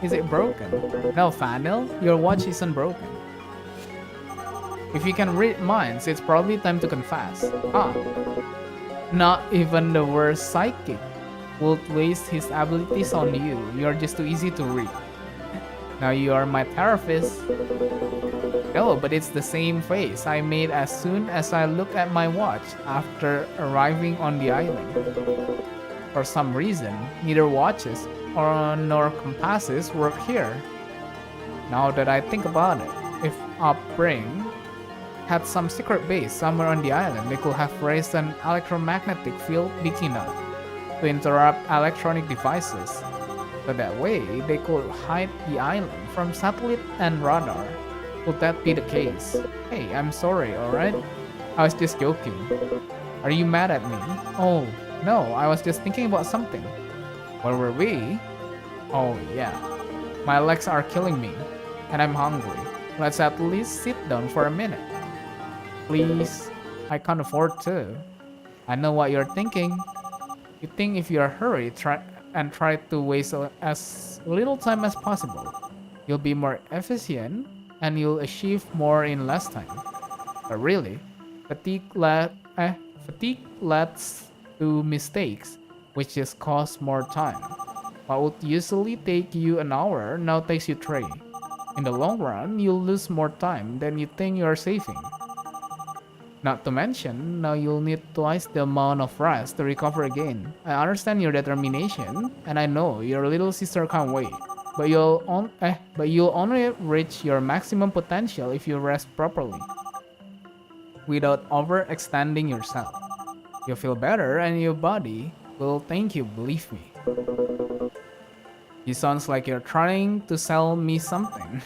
Is it broken? No, Fandel, your watch isn't broken. If you can read minds, it's probably time to confess. Ah, not even the worst psychic would waste his abilities on you. You're just too easy to read. Now you are my therapist. No, but it's the same face I made as soon as I looked at my watch after arriving on the island. For some reason, neither watches nor compasses work here. Now that I think about it, if Upbring had some secret base somewhere on the island, they could have raised an electromagnetic field big enough to interrupt electronic devices. So that way, they could hide the island from satellite and radar. Would that be the case? Hey, I'm sorry, alright? I was just joking. Are you mad at me? Oh, no, I was just thinking about something. Where were we? Oh, yeah. My legs are killing me, and I'm hungry. Let's at least sit down for a minute. Please, I can't afford to. I know what you're thinking. You think if you're hurried try to waste as little time as possible, you'll be more efficient and you'll achieve more in less time. But really, fatigue leads to mistakes, which just cost more time. What would usually take you an hour now takes you 3. In the long run, you'll lose more time than you think you're saving. Not to mention, now you'll need twice the amount of rest to recover again. I understand your determination, and I know your little sister can't wait. But you'll only reach your maximum potential if you rest properly, without overextending yourself. You'll feel better, and your body will thank you, believe me. You sounds like you're trying to sell me something.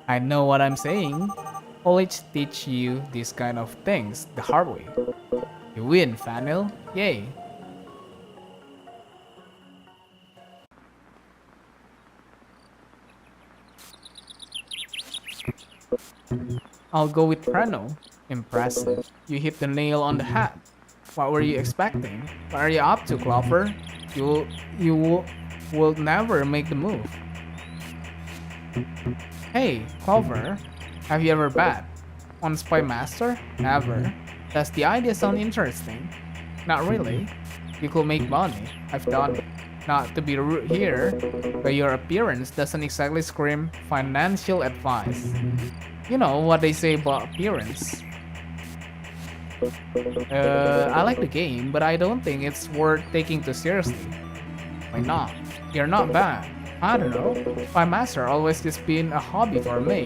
I know what I'm saying. College teach you these kind of things the hard way. You win, Fanil. Yay. I'll go with Prano. Impressive. You hit the nail on the head. What were you expecting? What are you up to, Clover? You will never make the move. Hey, Clover. Have you ever bet on Spy Master? Never. Does the idea sound interesting? Not really. You could make money. I've done it. Not to be rude here, but your appearance doesn't exactly scream financial advice. You know what they say about appearance. I like the game, but I don't think it's worth taking too seriously. Why not? You're not bad. I don't know. My master always just been a hobby for me.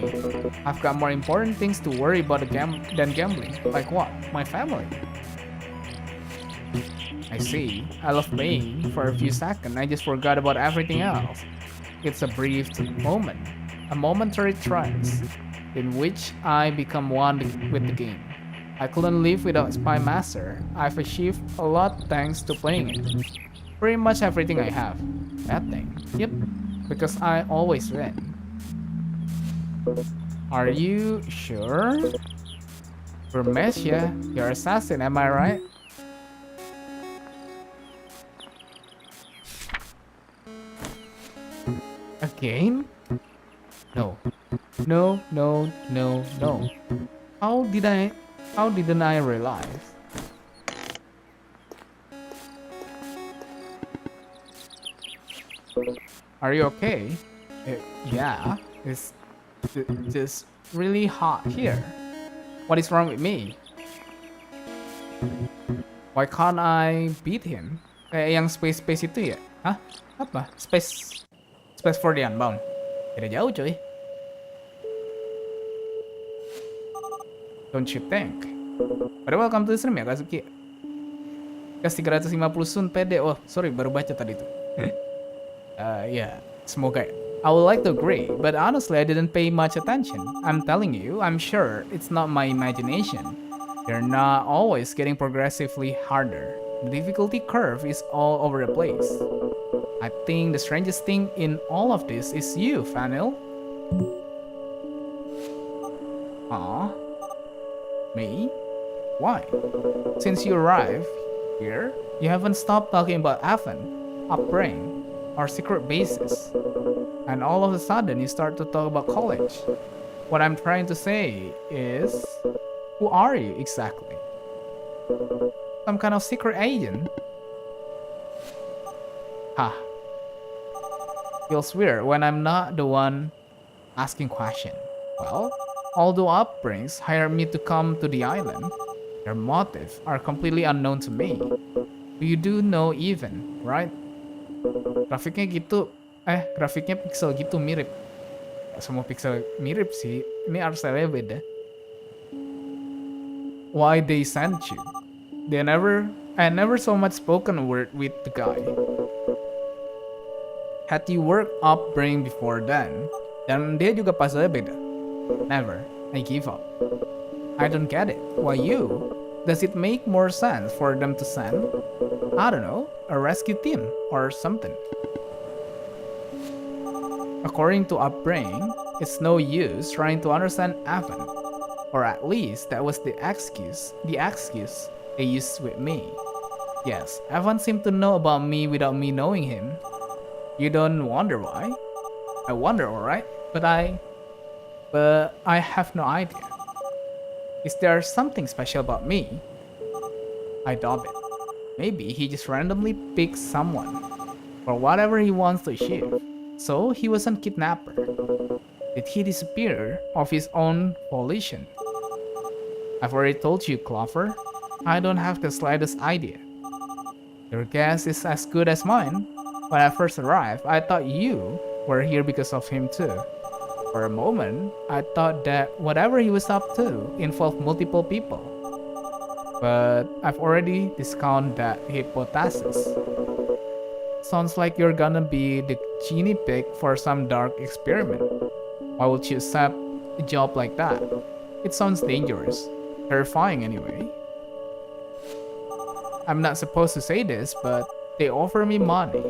I've got more important things to worry about than gambling. Like what? My family. I see. I love playing. For a few seconds, I just forgot about everything else. It's a brief moment. A momentary trance in which I become one with the game. I couldn't live without Spy Master. I've achieved a lot thanks to playing it. Pretty much everything I have. That thing. Yep. Because I always win. Are you sure? Burmesia, you're assassin, am I right? Again? No. No, no, no, no. How didn't I realize? Are you okay? Yeah, it's just really hot here. What is wrong with me? Why can't I beat him? Kayak yang space itu ya? Hah? Apa? Space for the Unbound. Beda jauh coy. Don't you think? Pada welcome to the stream ya Kazuki. Kas 350 sun PD. Oh sorry baru baca tadi tuh. Yeah, semoga. I would like to agree, but honestly I didn't pay much attention. I'm telling you, I'm sure it's not my imagination. They're not always getting progressively harder. The difficulty curve is all over the place. I think the strangest thing in all of this is you, Fanil. Aw. Me? Why? Since you arrived here, you haven't stopped talking about Avan, upbringing, our secret bases. And all of a sudden you start to talk about college. What I'm trying to say is, who are you exactly? Some kind of secret agent? Ha. Feels weird when I'm not the one asking question. Well, although upbringings hired me to come to the island, their motives are completely unknown to me. You do know even, right? Grafiknya pixel gitu mirip. Gak semua pixel mirip sih, ini art style-nya beda. Why they sent you? I never so much spoken a word with the guy. Had you worked upbringing before then? Dan dia juga puzzle-nya beda. Never. I give up. I don't get it. Why you? Does it make more sense for them to send, I don't know, a rescue team or something? According to upbringing, it's no use trying to understand Evan. Or at least that was the excuse they used with me. Yes, Evan seemed to know about me without me knowing him. You don't wonder why? I wonder, alright, but I have no idea. Is there something special about me? I doubt it. Maybe he just randomly picked someone for whatever he wants to achieve. So he wasn't kidnapper. Did he disappear of his own volition? I've already told you, Clover. I don't have the slightest idea. Your guess is as good as mine. When I first arrived, I thought you were here because of him too. For a moment, I thought that whatever he was up to involved multiple people. But I've already discounted that hypothesis. Sounds like you're gonna be the guinea pig for some dark experiment. Why would you accept a job like that? It sounds dangerous. Terrifying anyway. I'm not supposed to say this, but they offer me money.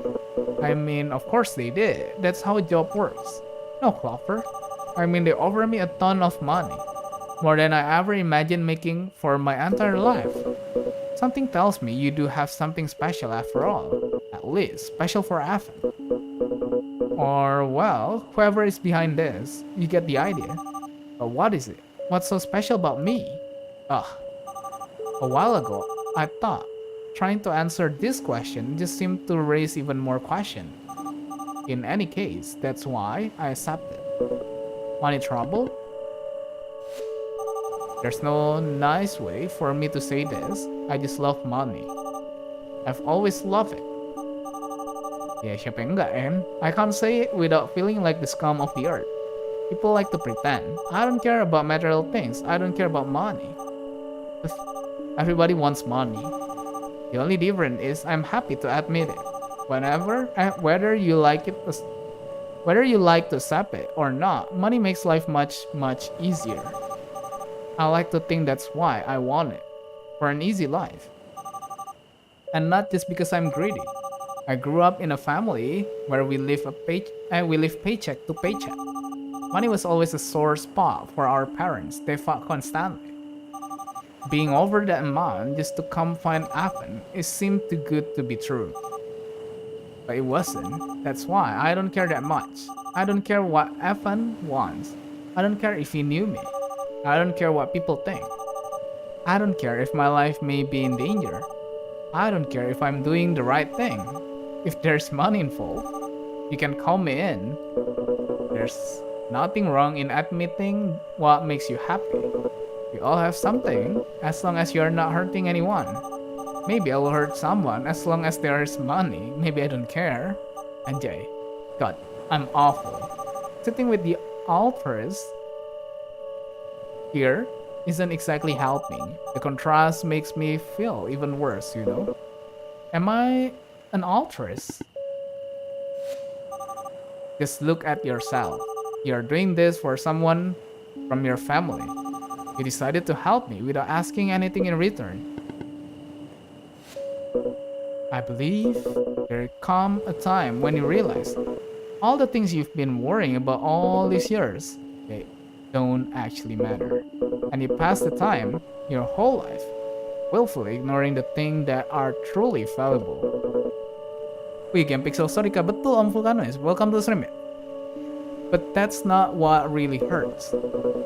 I mean, of course they did. That's how a job works. No, Clover. I mean, they offer me a ton of money. More than I ever imagined making for my entire life. Something tells me you do have something special after all. At least, special for Evan. Or, well, whoever is behind this, you get the idea. But what is it? What's so special about me? Ugh. A while ago, I thought trying to answer this question just seemed to raise even more questions. In any case, that's why I accepted. Money trouble? There's no nice way for me to say this. I just love money. I've always loved it. Ya siapa yang enggak, Em? I can't say it without feeling like the scum of the earth. People like to pretend. I don't care about material things. I don't care about money. Everybody wants money. The only difference is I'm happy to admit it. Whether you like to accept it or not, money makes life much easier. I like to think that's why I want it, for an easy life. And not just because I'm greedy. I grew up in a family where we live paycheck to paycheck. Money was always a sore spot for our parents. They fought constantly. Being over that amount just to come find Evan, it seemed too good to be true. But it wasn't. That's why I don't care that much. I don't care what Evan wants. I don't care if he knew me. I don't care what people think. I don't care if my life may be in danger. I don't care if I'm doing the right thing. If there's money involved, you can call me in. There's nothing wrong in admitting what makes you happy. We all have something, as long as you're not hurting anyone. Maybe I will hurt someone as long as there's money. Maybe I don't care. Anjay. God, I'm awful. Sitting with the altruist here isn't exactly helping. The contrast makes me feel even worse, you know? Am I an altruist? Just look at yourself. You're doing this for someone from your family. You decided to help me without asking anything in return. I believe there come a time when you realize all the things you've been worrying about all these years, they don't actually matter. And you pass the time, your whole life, willfully ignoring the things that are truly valuable. Wih, game Pixel Story kah? Betul Om Vulcanois, welcome to the stream ya. But that's not what really hurts.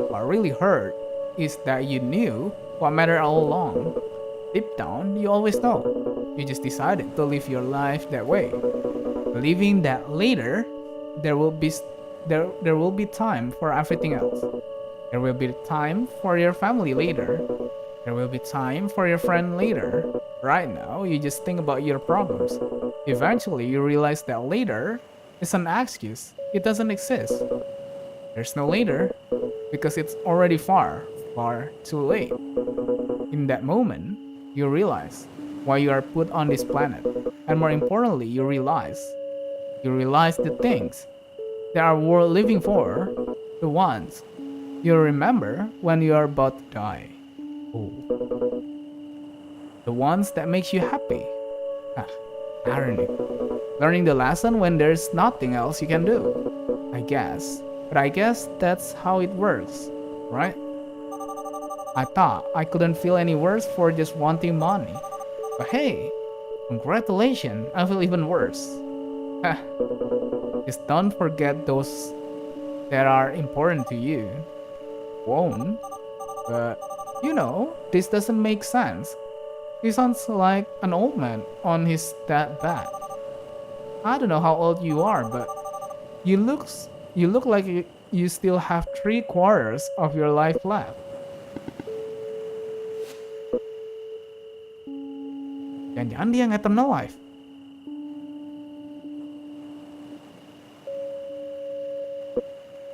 What really hurt is that you knew what mattered all along. Deep down, you always know. You just decided to live your life that way, believing that later there will be time for everything else. There will be time for your family later. There will be time for your friend later. Right now, you just think about your problems. Eventually, you realize that later is an excuse. It doesn't exist. There's no later because it's already far, far too late. In that moment, you realize why you are put on this planet. And more importantly, you realize the things that are worth living for, the ones you remember when you are about to die. Ooh. The ones that makes you happy. Irony. Learning the lesson when there's nothing else you can do. I guess. But I guess that's how it works, right? I thought I couldn't feel any worse for just wanting money. But hey, congratulations, I feel even worse. Just don't forget those that are important to you. Won't. But, this doesn't make sense. He sounds like an old man on his deathbed. I don't know how old you are, but you look like you still have 3/4 of your life left. Jangan-jangan dia yang eternal life.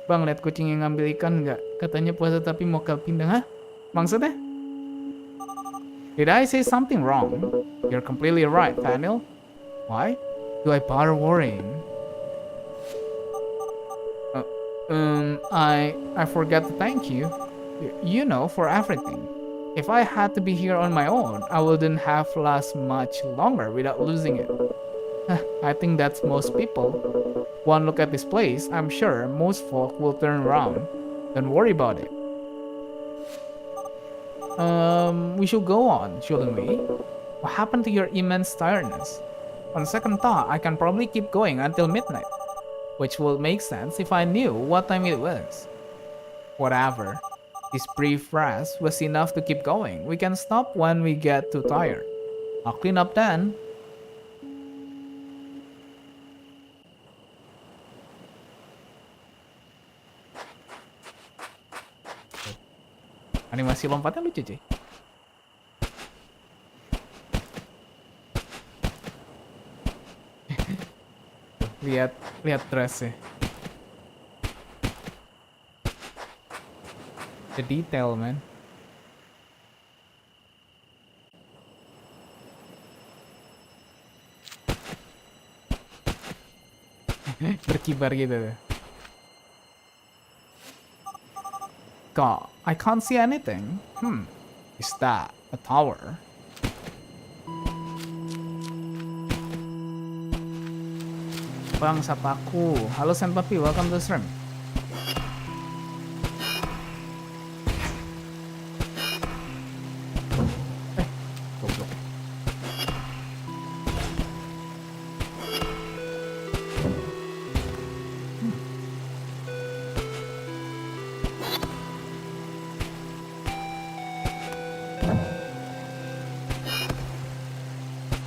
Bang, lihat kucing yang ngambil ikan nggak? Katanya puasa tapi mau pindah. Hah? Maksudnya? Did I say something wrong? You're completely right, Daniel. Why do I bother worrying? I forgot to thank you. For everything. If I had to be here on my own, I wouldn't have last much longer without losing it. I think that's most people. One look at this place, I'm sure most folk will turn around. Don't worry about it. We should go on, shouldn't we? What happened to your immense tiredness? On second thought, I can probably keep going until midnight, which will make sense if I knew what time it was. Whatever. This brief rest was enough to keep going. We can stop when we get too tired. I'll clean up then. Animasi lompatnya lucu cuy. lihat dressnya. The detail, man. Berkibar gitu. God, I can't see anything. Is that a tower? Bang, sapaku. Halo Senpapi, welcome to the stream. Goblok.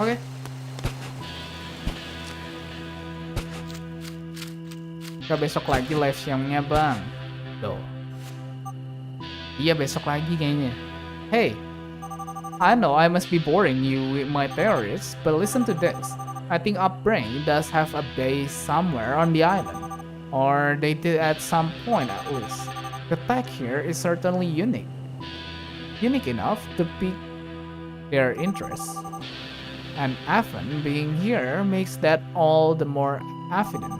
Oke. Kita besok lagi live streamnya bang. Tuh. Iya besok lagi kayaknya. Hey, I know I must be boring you with my theories, but listen to this. I think Upbrain does have a base somewhere on the island. Or they did at some point at least. The tech here is certainly unique. Unique enough to pique their interest. And Evan being here makes that all the more evident.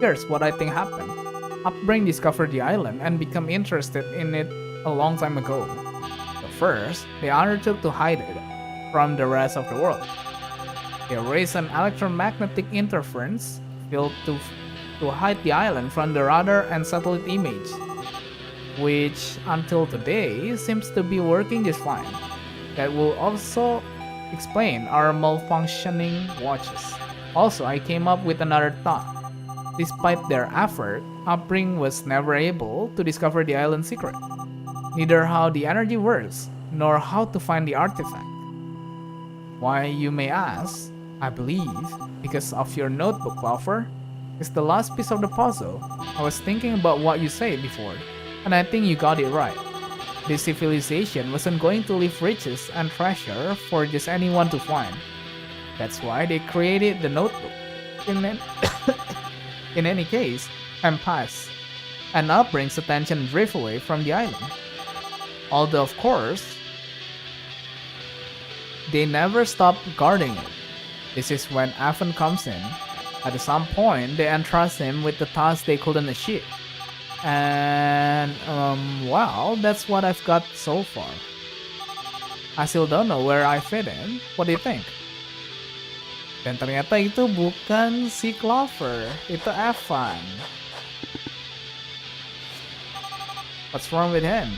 Here's what I think happened. Upbrain discovered the island and became interested in it a long time ago. But first, they undertook to hide it from the rest of the world. They raised an electromagnetic interference field to hide the island from the radar and satellite image, which until today seems to be working just fine. That will also explain our malfunctioning watches. Also, I came up with another thought. Despite their effort, Upbring was never able to discover the island's secret, neither how the energy works, nor how to find the artifact. Why, you may ask? I believe because of your notebook, Clover. It's the last piece of the puzzle. I was thinking about what you said before, and I think you got it right. This civilization wasn't going to leave riches and treasure for just anyone to find. That's why they created the notebook. In any case, time passed, and now brings attention drift away from the island. Although, of course, they never stop guarding it. This is when Akan comes in. At some point, they entrust him with the task they couldn't achieve. And, well, that's what I've got so far. I still don't know where I fit in. What do you think? Dan ternyata itu bukan si Clover, itu Akan. What's wrong with him?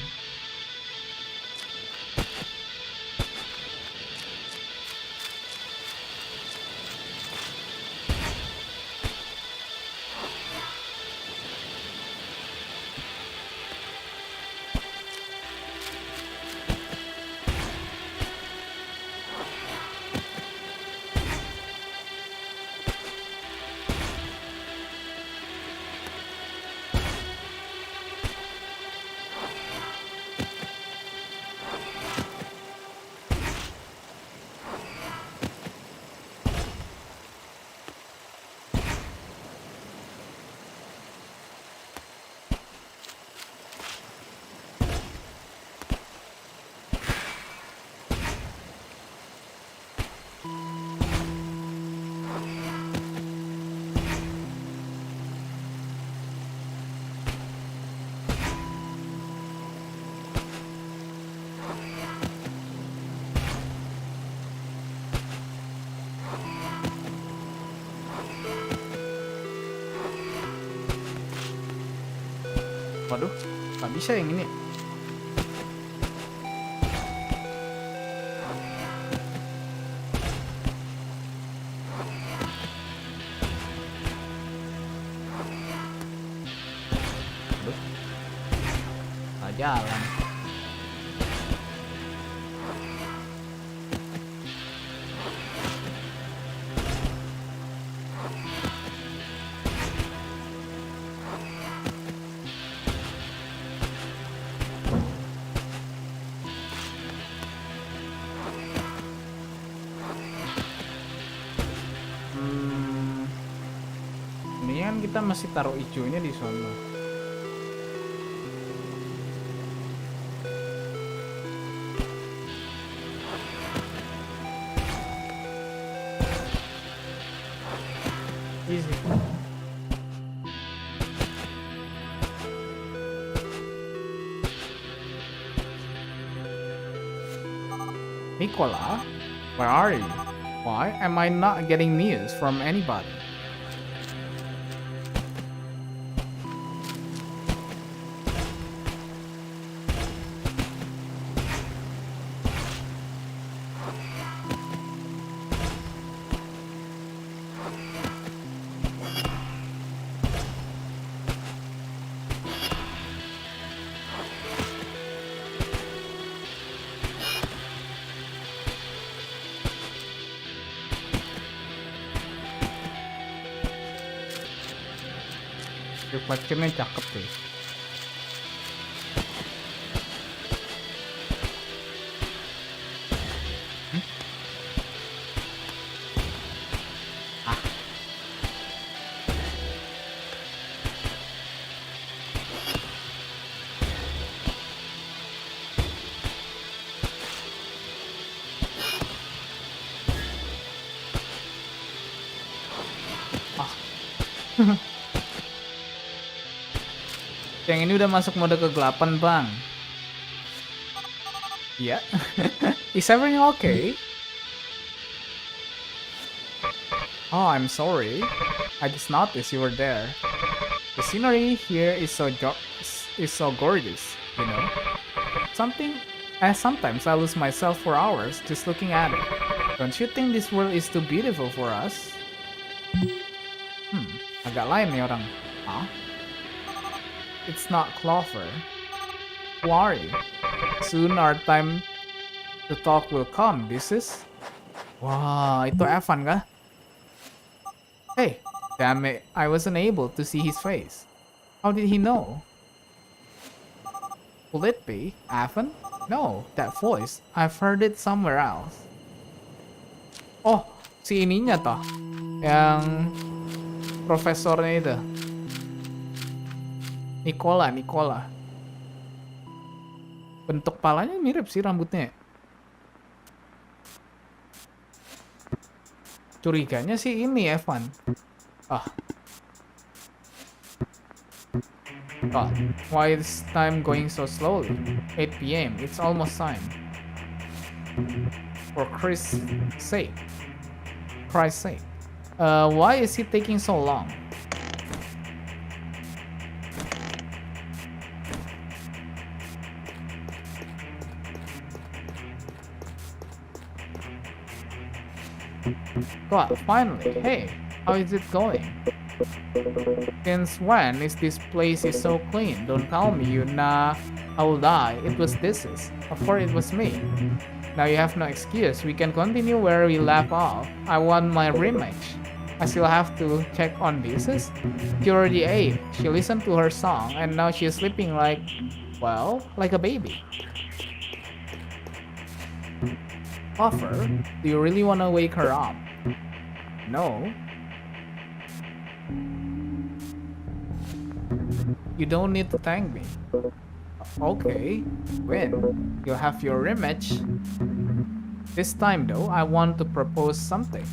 Waduh, nggak bisa yang ini. Aduh, nggak jalan. Kita masih taruh hijaunya di sana. Easy. Nicola, where are you? Why am I not getting news from anybody? Reflectionnya cakep tuh. Yang ini udah masuk mode kegelapan, Bang. Iya. Is everything okay? Oh, I'm sorry. I just noticed you were there. The scenery here is so gorgeous, you know. Sometimes I lose myself for hours just looking at it. Don't you think this world is too beautiful for us? Agak lain nih orang. Huh? It's not Clover. Who are you? Soon our time to talk will come. This is... Wah, itu Evan kah? Hey, damn it, I wasn't able to see his face. How did he know? Could it be Evan? No, that voice. I've heard it somewhere else. Oh, si ininya toh. Yang profesornya itu. Nicola. Bentuk palanya mirip sih rambutnya. Curiganya sih ini Evan. Oh, why is time going so slowly? 8 p.m. It's almost time. For Christ's sake. Why is it taking so long? God, finally. Hey, how is it going? Since when is this place is so clean? Don't call me you. Nah, I will die. It was dishes. Of course it was me. Now you have no excuse. We can continue where we left off. I want my rematch. I still have to check on dishes. She already ate. She listened to her song and now she's sleeping like a baby. Offer, do you really want to wake her up? No. You don't need to thank me. Okay, win. You'll have your rematch. This time though, I want to propose something.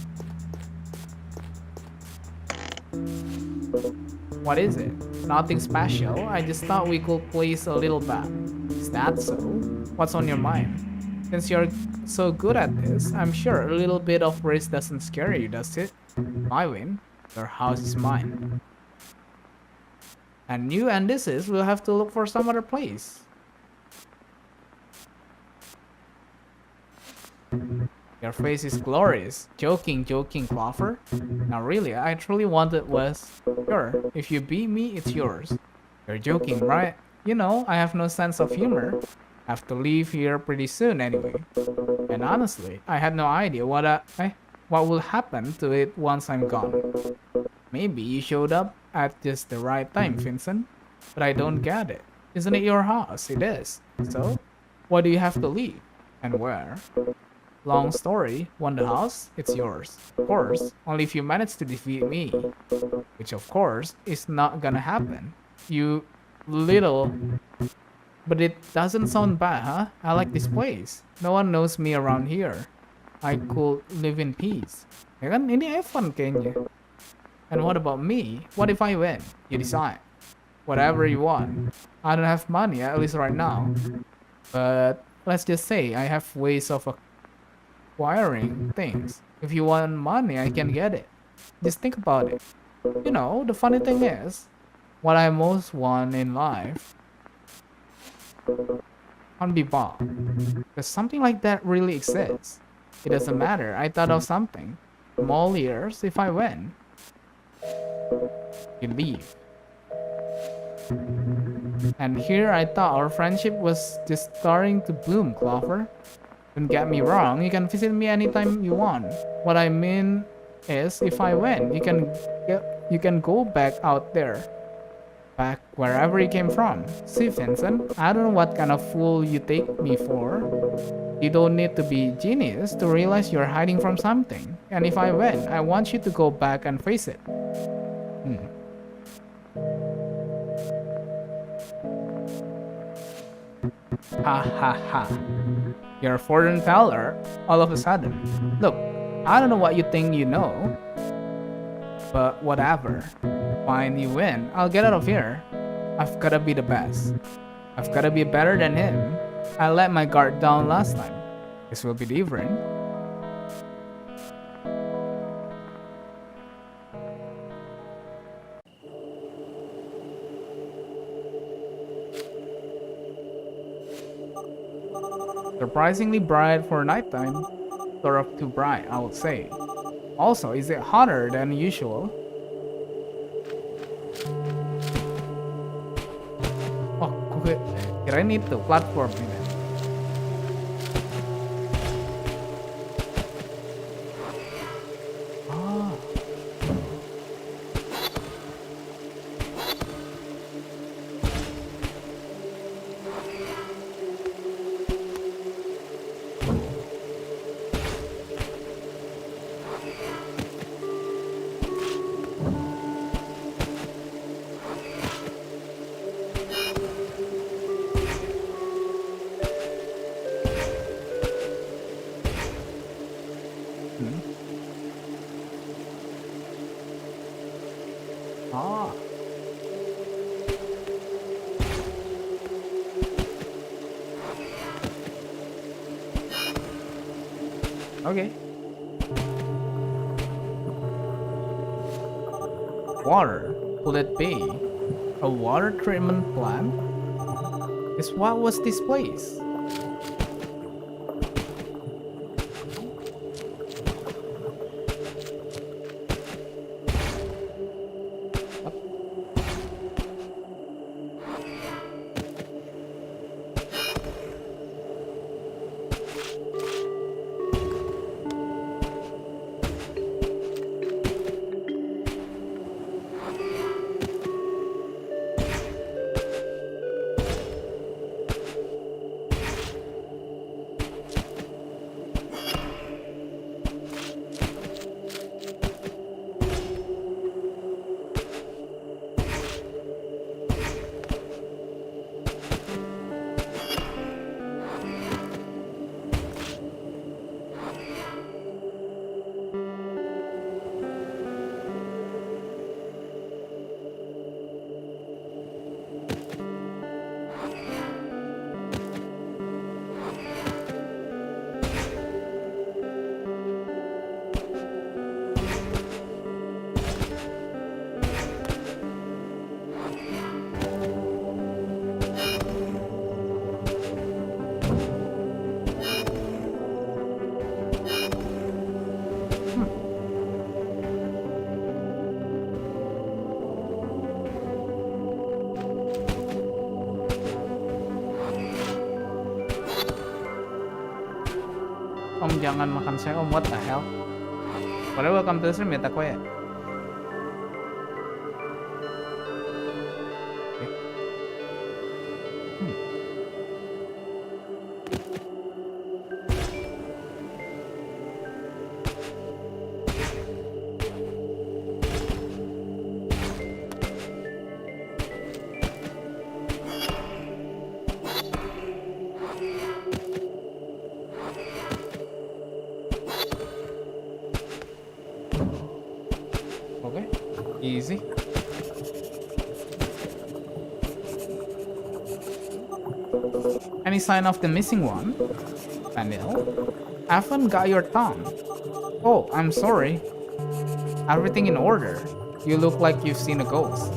What is it? Nothing special. I just thought we could place a little bet. Is that so? What's on your mind? Since you're so good at this, I'm sure a little bit of risk doesn't scare you, does it? I win. Your house is mine. And you and this will have to look for some other place. Your face is glorious. Joking, Clover. Now really, I truly wanted was, sure, if you beat me, it's yours. You're joking, right? You know, I have no sense of humor. I have to leave here pretty soon anyway. And honestly, I had no idea what will happen to it once I'm gone. Maybe you showed up at just the right time, Vincent. But I don't get it. Isn't it your house? It is. So, why do you have to leave? And where? Long story, won the house, it's yours. Of course, only if you manage to defeat me. Which of course, is not gonna happen. You little... But it doesn't sound bad, huh? I like this place. No one knows me around here. I could live in peace. Ya kan, ini Evan kayaknya. And what about me? What if I win? You decide. Whatever you want. I don't have money, at least right now. But let's just say I have ways of acquiring things. If you want money, I can get it. Just think about it. You know, the funny thing is, what I most want in life can't be bought. Because something like that really exists. It doesn't matter. I thought of something. From all ears, if I win, you leave. And here I thought our friendship was just starting to bloom, Clover. Don't get me wrong, you can visit me anytime you want. What I mean is, if I win, you can go back out there. Back wherever you came from. See, Vincent, I don't know what kind of fool you take me for. You don't need to be genius to realize you're hiding from something. And if I win, I want you to go back and face it. Ha ha ha. You're a fortune teller all of a sudden. Look, I don't know what you think you know. But whatever. Fine, you win. I'll get out of here. I've gotta be the best. I've gotta be better than him. I let my guard down last time. This will be different. Surprisingly bright for nighttime. Sort of too bright, I would say. Also, is it hotter than usual? Oh, gue kirain itu platform ini. Ah. Hmm. Ah. Okay. Water. Could it be a water treatment plant? Is what was this place? Om jangan makan saya om, what the hell? Padahal welcome to the stream ya tako ya. Okay, easy. Any sign of the missing one? Vanille? I haven't got your tongue. Oh, I'm sorry. Everything in order. You look like you've seen a ghost.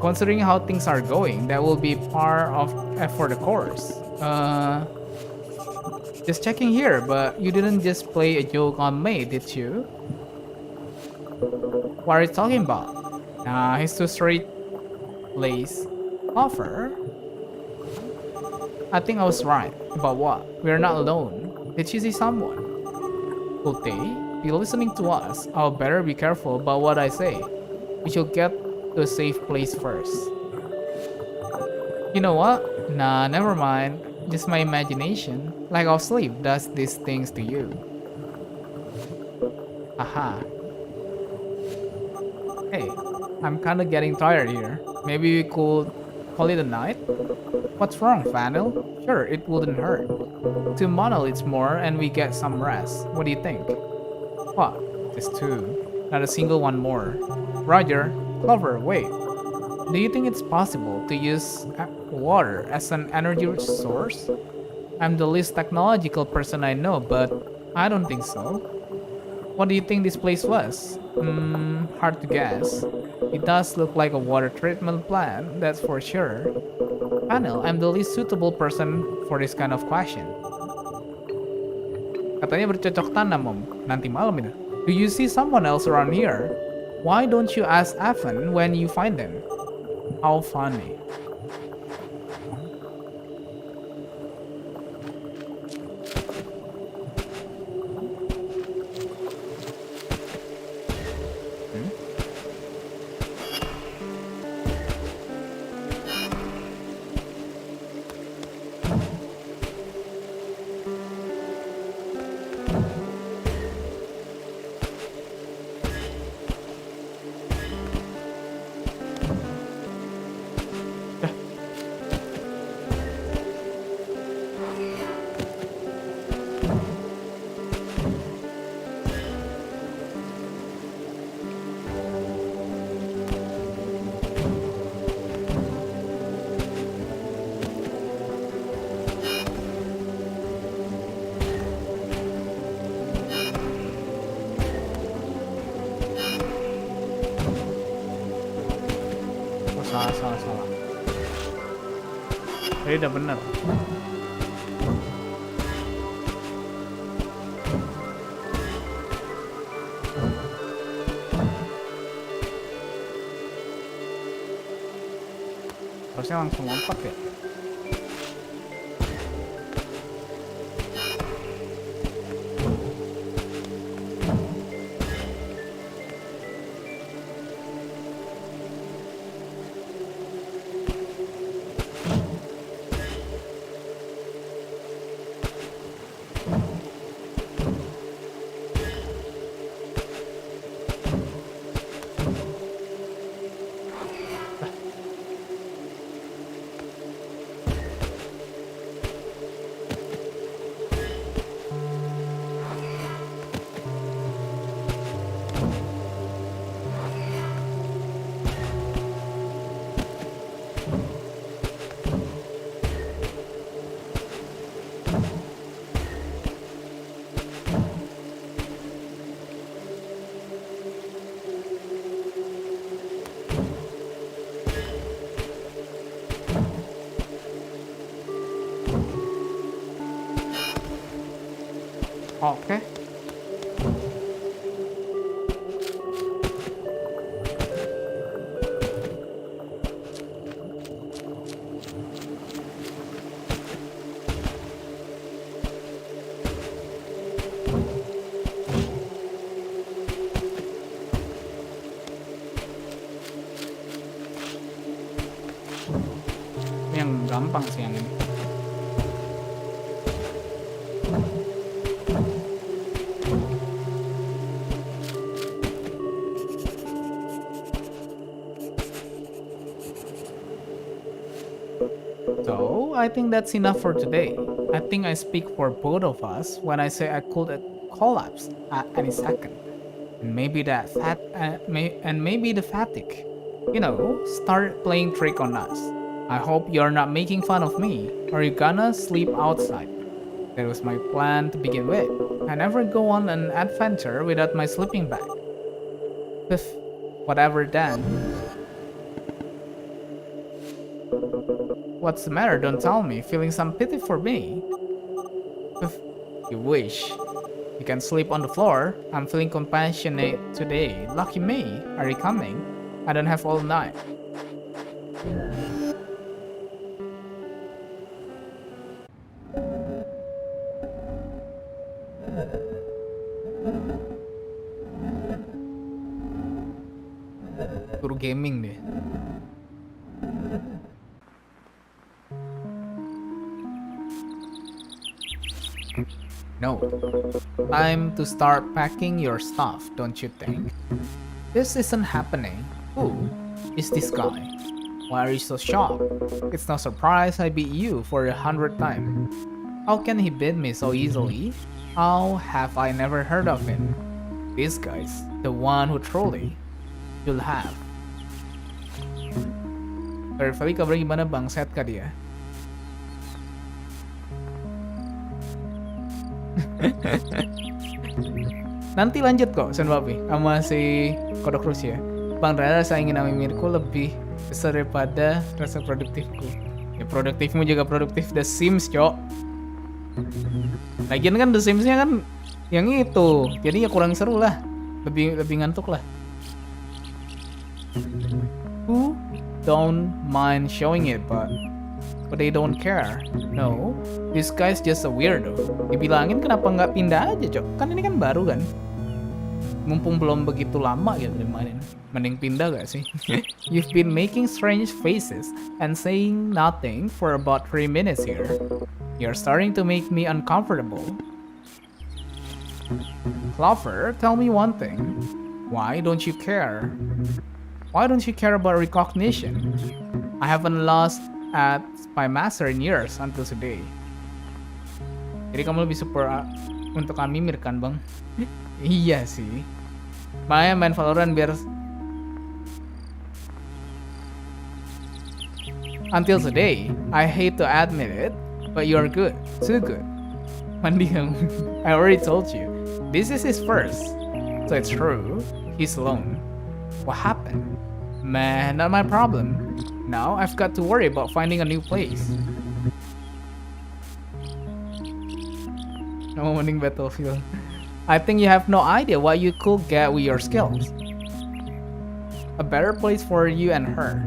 Considering how things are going, that will be par of for the course. Just checking here, but you didn't just play a joke on me, did you? What are you talking about? He's too straight laced. Offer? I think I was right. About what? We're not alone. Did you see someone? Could they be listening to us? I'll better be careful about what I say. We should get to a safe place first. You know what? Nah, never mind. Just my imagination. Like our sleep does these things to you. Aha. Hey, I'm kinda getting tired here. Maybe we could call it a night? What's wrong, Fanel? Sure, it wouldn't hurt. 2 monoliths more and we get some rest. What do you think? What? Just 2. Not a single one more. Roger. Clover, wait. Do you think it's possible to use water as an energy source? I'm the least technological person I know, but I don't think so. What do you think this place was? Hard to guess. It does look like a water treatment plant, that's for sure. Panel, I'm the least suitable person for this kind of question. Katanya bercocok tanam, Om. Nanti malam itu. Do you see someone else around here? Why don't you ask Evan when you find them? How funny. Salah. Ini udah bener. Harusnya langsung lompat ya. Oke. Ini yang gampang sih yang ini. So, I think that's enough for today. I think I speak for both of us when I say I could collapse at any second. And maybe maybe the fatigue, start playing trick on us. I hope you're not making fun of me, or you're gonna sleep outside. That was my plan to begin with. I never go on an adventure without my sleeping bag. Whatever then. What's the matter? Don't tell me. Feeling some pity for me? You wish. You can sleep on the floor. I'm feeling compassionate today. Lucky me. Are you coming? I don't have all night. Suruh gaming deh. No. Time to start packing your stuff, don't you think? This isn't happening. Who is this guy? Why are you so shocked? It's no surprise I beat you for the 100th time. How can he beat me so easily? How have I never heard of him? This guy's the one who truly you'll have. Feli, kabar gimana bang? Sehat kah dia? Nanti lanjut kok Sen Papi sama si Kodok Rusia. Bang Rara, saya ingin Mirku lebih besar daripada rasa produktifku. Ya produktifmu juga produktif The Sims, cok. Lagian kan The Sims-nya kan yang itu, jadinya kurang seru lah, lebih ngantuk lah. Who don't mind showing it, but they don't care. No, this guy's just a weirdo. Dibilangin kenapa nggak pindah aja, Cok? Kan ini kan baru kan. Mumpung belum begitu lama gitu dimainin. Mending pindah gak sih? You've been making strange faces and saying nothing for about 3 minutes here. You're starting to make me uncomfortable. Clover, tell me one thing. Why don't you care? Why don't you care about recognition? I haven't lost at Spy Master in years until today. Jadi kamu lebih support untuk Amimir kan, Bang? Iya sih. Makanya main Valorant biar until today, I hate to admit it, but you're good, too good. Mending, I already told you, this is his first, so it's true, he's alone. What happened? Man, not my problem. Now I've got to worry about finding a new place. No winning Battlefield. I think you have no idea what you could get with your skills. A better place for you and her.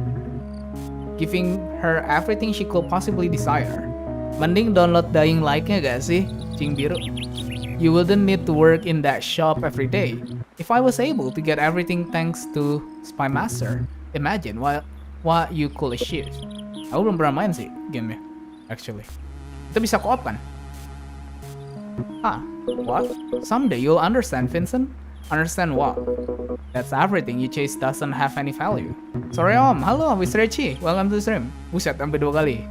Giving her everything she could possibly desire. Mending download Dying Light-nya gak sih, Cing Biru? You wouldn't need to work in that shop every day. If I was able to get everything thanks to Spy Master, imagine what you could achieve. Aku belum pernah main sih gamenya, actually. Itu bisa co-op kan? What? Someday you'll understand, Vincent. Understand what? That's everything you chase doesn't have any value. Sorry Om, halo Mr. Richie, welcome to the stream. Buset, sampai 2 kali.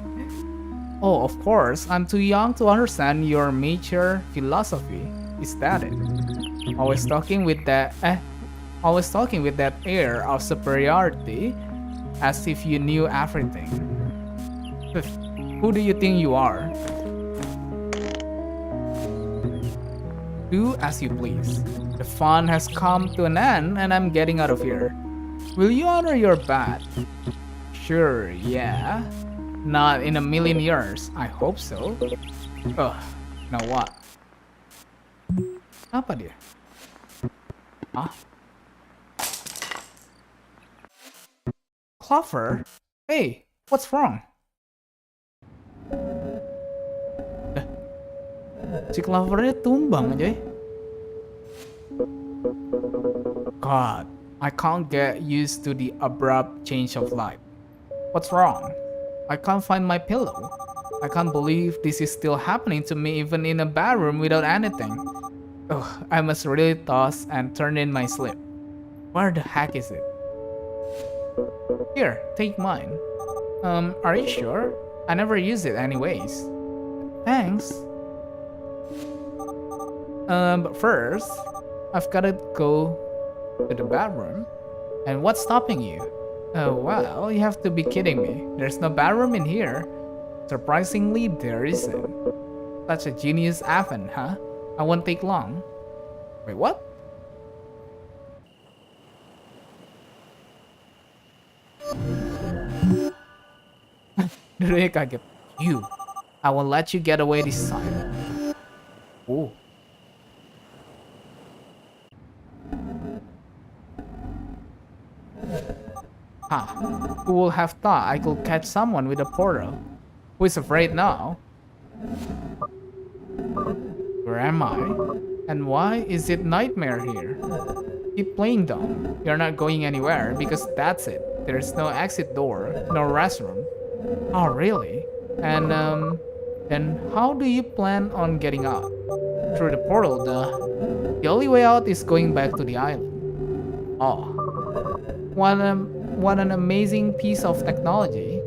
Oh, of course, I'm too young to understand your major philosophy. Is that it? Always talking with that air of superiority, as if you knew everything. Who do you think you are? Do as you please. The fun has come to an end and I'm getting out of here. Will you honor your bet? Sure, yeah. Not in a million years. I hope so. Ugh, now what? Apa dia? Hah? Clover? Hey, what's wrong? Si Clovernya tumbang aja. God, I can't get used to the abrupt change of life. What's wrong? I can't find my pillow. I can't believe this is still happening to me even in a bedroom without anything. Ugh, I must really toss and turn in my sleep. Where the heck is it? Here, take mine. Are you sure? I never use it anyways. Thanks. But first, I've gotta go to the bathroom. And what's stopping you? Oh, well, you have to be kidding me. There's no bathroom in here. Surprisingly, there isn't. Such a genius akan, huh? I won't take long. Wait, what? Dia kaget. You. I will let you get away this time. Oh. Who would have thought I could catch someone with a portal? Who is afraid now? Where am I? And why is it nightmare here? Keep playing dumb. You're not going anywhere because that's it. There's no exit door, no restroom. Oh, really? And, then how do you plan on getting out? Through the portal, duh. The only way out is going back to the island. Oh. What an amazing piece of technology.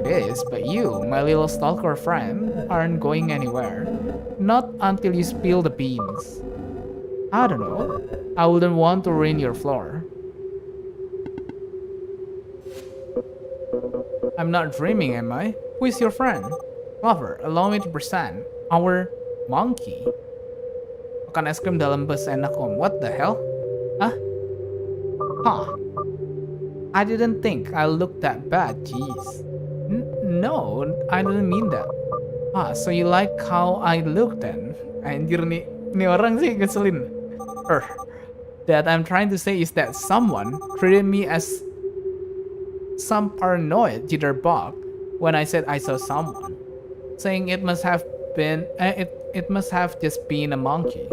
It is, but you, my little stalker friend, aren't going anywhere. Not until you spill the beans. I don't know. I wouldn't want to ruin your floor. I'm not dreaming, am I? Who is your friend? Clover, allow me to present our monkey. Makan es krim dalam bus enak om. What the hell? Huh? I didn't think I looked that bad, jeez. No, I didn't mean that. Ah, so you like how I look then? Anjir nih orang sih ngeselin. Er, that I'm trying to say is that someone treated me as some paranoid jitterbug when I said I saw someone, saying it must have been it must have just been a monkey.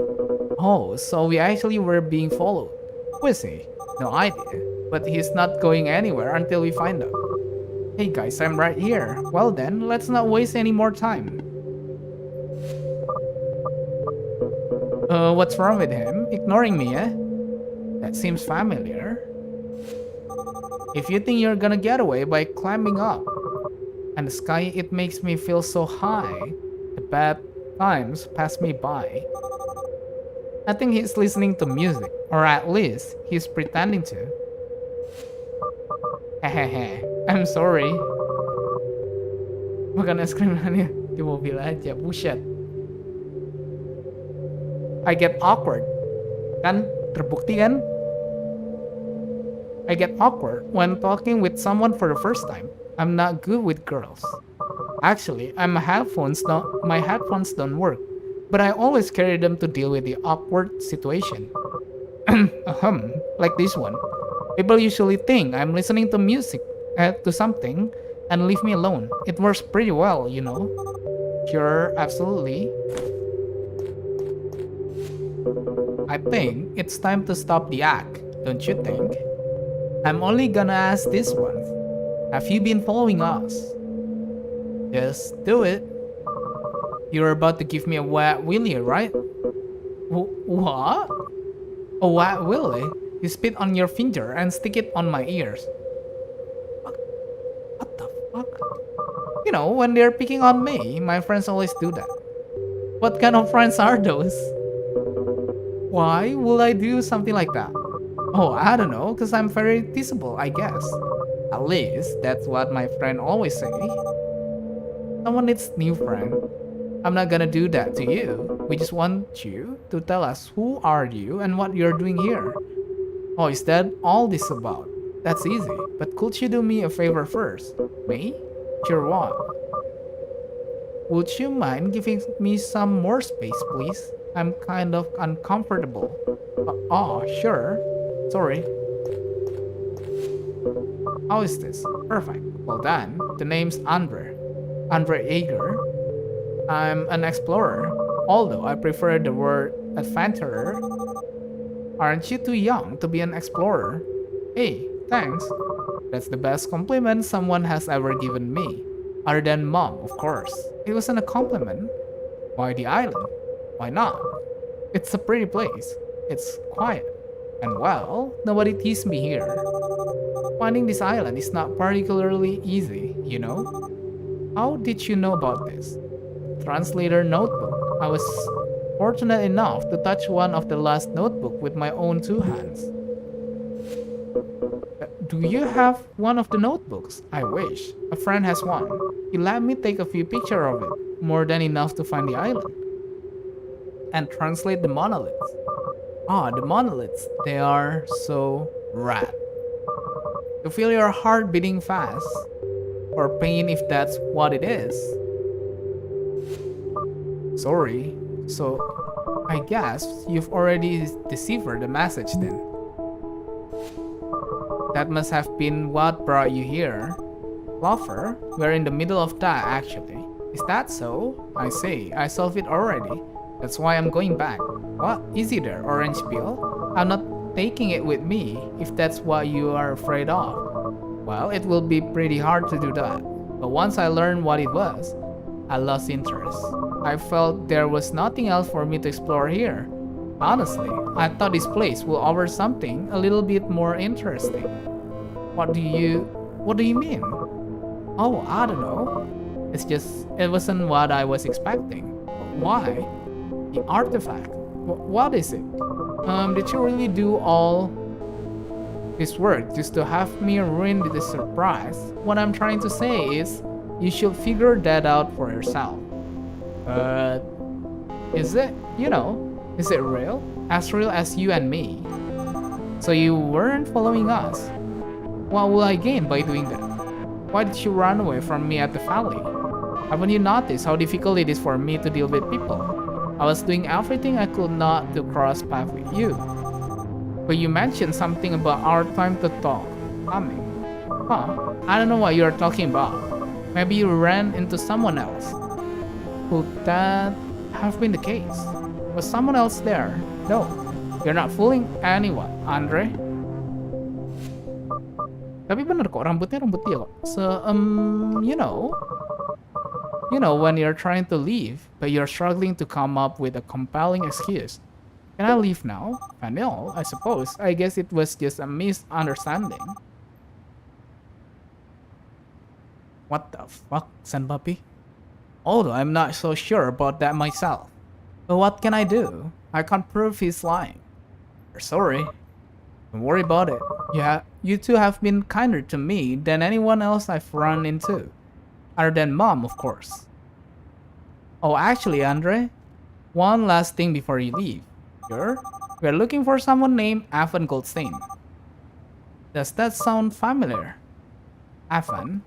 Oh, so we actually were being followed. Who is he? No idea, but he's not going anywhere until we find out. Hey guys, I'm right here. Well then, let's not waste any more time. What's wrong with him? Ignoring me, eh? That seems familiar. If you think you're gonna get away by climbing up, and the sky, it makes me feel so high. The bad times pass me by. I think he's listening to music, or at least he's pretending to. Hehehe, I'm sorry. Makan es krim di mobil aja, buset. I get awkward. Kan, terbukti kan? I get awkward when talking with someone for the first time. I'm not good with girls. Actually, my headphones don't work, but I always carry them to deal with the awkward situation. Like this one. People usually think I'm listening to music, to something, and leave me alone. It works pretty well, you know. Sure, absolutely. I think it's time to stop the act, don't you think? I'm only gonna ask this once. Have you been following us? Just do it. You're about to give me a wet willy, right? What? A wet willy? You spit on your finger and stick it on my ears. What the fuck? You know, when they're picking on me, my friends always do that. What kind of friends are those? Why will I do something like that? Oh, I don't know, because I'm very teasable, I guess. At least, that's what my friend always say. Someone needs new friend. I'm not gonna do that to you. We just want you to tell us who are you and what you're doing here. Oh, is that all this about? That's easy, but could you do me a favor first? Me? Sure, what? Would you mind giving me some more space, please? I'm kind of uncomfortable. Oh, sure. Sorry. How is this? Perfect. Well done. The name's Andre. Andre Yeager. I'm an explorer, although I prefer the word adventurer. Aren't you too young to be an explorer? Hey, thanks. That's the best compliment someone has ever given me. Other than mom, of course. It wasn't a compliment. Why the island? Why not? It's a pretty place. It's quiet. And well, nobody teased me here. Finding this island is not particularly easy, you know? How did you know about this? Translator notebook. I was fortunate enough to touch one of the last notebook with my own two hands. Do you have one of the notebooks? I wish. A friend has one. He let me take a few pictures of it, more than enough to find the island. And translate the monoliths. Ah, the monoliths. They are so rad. You feel your heart beating fast. Or pain if that's what it is. Sorry. So, I guess you've already deciphered the message then. That must have been what brought you here. Clover, we're in the middle of that actually. Is that so? I see, I solved it already. That's why I'm going back. What? Easy there, orange peel? I'm not taking it with me, if that's what you are afraid of. Well, it will be pretty hard to do that. But once I learned what it was, I lost interest. I felt there was nothing else for me to explore here. Honestly, I thought this place will offer something a little bit more interesting. What do you mean? Oh, I don't know. It wasn't what I was expecting. Why? The artifact. What is it? Did you really do all this work just to have me ruin the surprise? What I'm trying to say is, you should figure that out for yourself. Is it? You know, is it real? As real as you and me? So you weren't following us? What will I gain by doing that? Why did you run away from me at the valley? Haven't you noticed how difficult it is for me to deal with people? I was doing everything I could not to cross paths with you. But you mentioned something about our time to talk coming. Huh? I don't know what you're talking about. Maybe you ran into someone else. Could that have been the case? Was someone else there? No. You're not fooling anyone, Andre. Tapi bener kok, rambutnya rambut dia kok. So, you know when you're trying to leave, but you're struggling to come up with a compelling excuse. Can I leave now? No, I suppose. I guess it was just a misunderstanding. What the fuck, Senpapi? Although I'm not so sure about that myself. But what can I do? I can't prove he's lying. Sorry. Don't worry about it. You two have been kinder to me than anyone else I've run into. Other than Mom, of course. Oh, actually, Andre, one last thing before you leave. Sure? We're looking for someone named Evan Goldstein. Does that sound familiar? Evan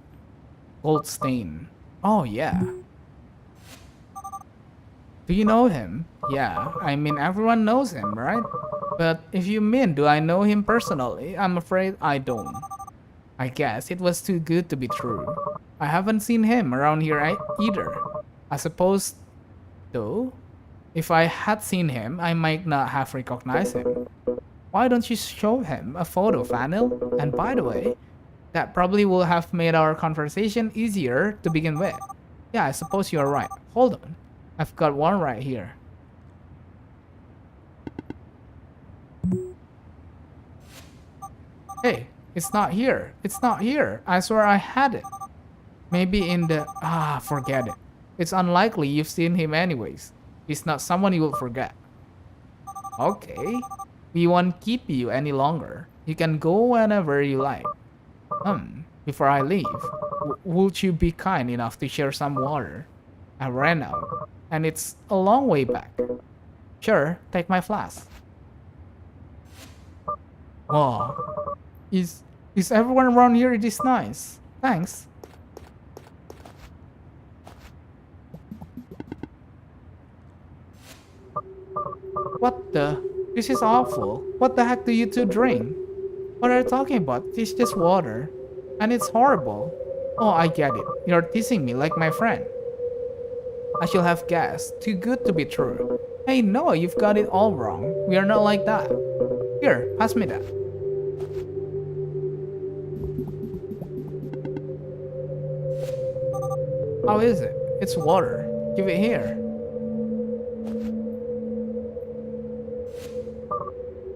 Goldstein. Oh, yeah. Do you know him? Yeah, I mean everyone knows him, right? But if you mean do I know him personally, I'm afraid I don't. I guess it was too good to be true. I haven't seen him around here either. I suppose, though, if I had seen him, I might not have recognized him. Why don't you show him a photo, Vanil? And by the way, that probably will have made our conversation easier to begin with. Yeah, I suppose you're right. Hold on. I've got one right here. Hey, it's not here. It's not here. I swear I had it. Maybe in the... forget it. It's unlikely you've seen him anyways. He's not someone you will forget. Okay. We won't keep you any longer. You can go whenever you like. Before I leave, would you be kind enough to share some water? I ran out, and it's a long way back. Sure, take my flask. Wow. Is everyone around here this nice? Thanks. What the? This is awful. What the heck do you two drink? What are you talking about? It's just water. And it's horrible. Oh, I get it. You're teasing me like my friend. I should have guessed. Too good to be true. Hey, no, you've got it all wrong. We are not like that. Here, pass me that. How is it? It's water. Give it here.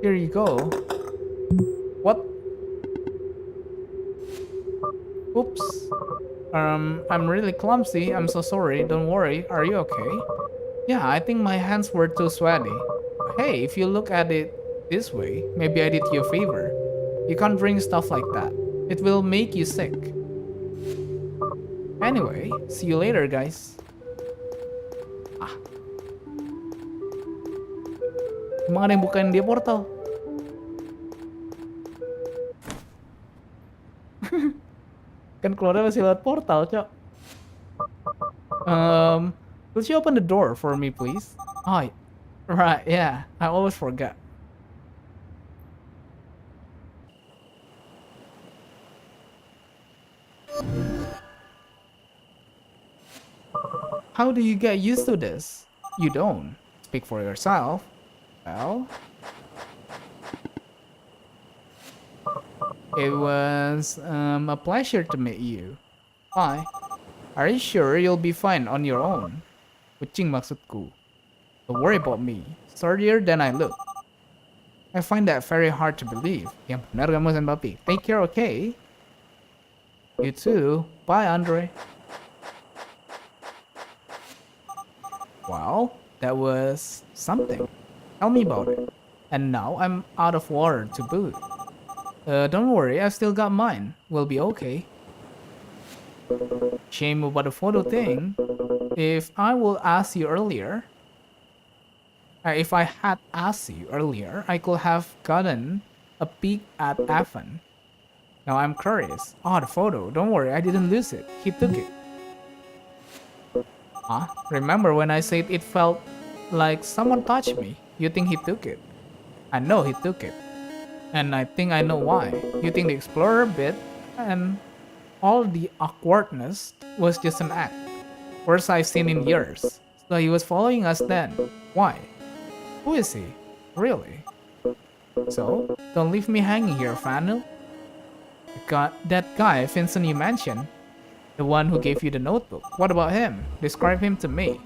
Here you go. What? Oops. I'm really clumsy. I'm so sorry. Don't worry. Are you okay? Yeah, I think my hands were too sweaty. Hey, if you look at it this way, maybe I did you a favor. You can't drink stuff like that. It will make you sick. Anyway, see you later, guys. Emang ada yang bukain dia portal? Kan keluarnya masih lewat portal, Cok. Could you open the door for me, please? Oh, right, yeah. I always forget. How do you get used to this? You don't. Speak for yourself. Well, it was a pleasure to meet you. Bye. Are you sure you'll be fine on your own? Kucing maksudku. Don't worry about me. Sturdier than I look. I find that very hard to believe. Yang benar kamu, Senpapi. Take care, okay? You too. Bye, Andre. Wow, that was something. Tell me about it. And now I'm out of water to boot. Don't worry, I've still got mine. We'll be okay. Shame about the photo thing. If I had asked you earlier, I could have gotten a peek at Evan. Now I'm curious. Oh, the photo. Don't worry, I didn't lose it. He took it. Huh? Remember when I said it felt like someone touched me? You think he took it? I know he took it. And I think I know why. You think the explorer bit and all the awkwardness was just an act. Worst I've seen in years. So he was following us then. Why? Who is he? Really? So, don't leave me hanging here, Fanel. That guy, Vincent you mentioned, the one who gave you the notebook. What about him? Describe him to me.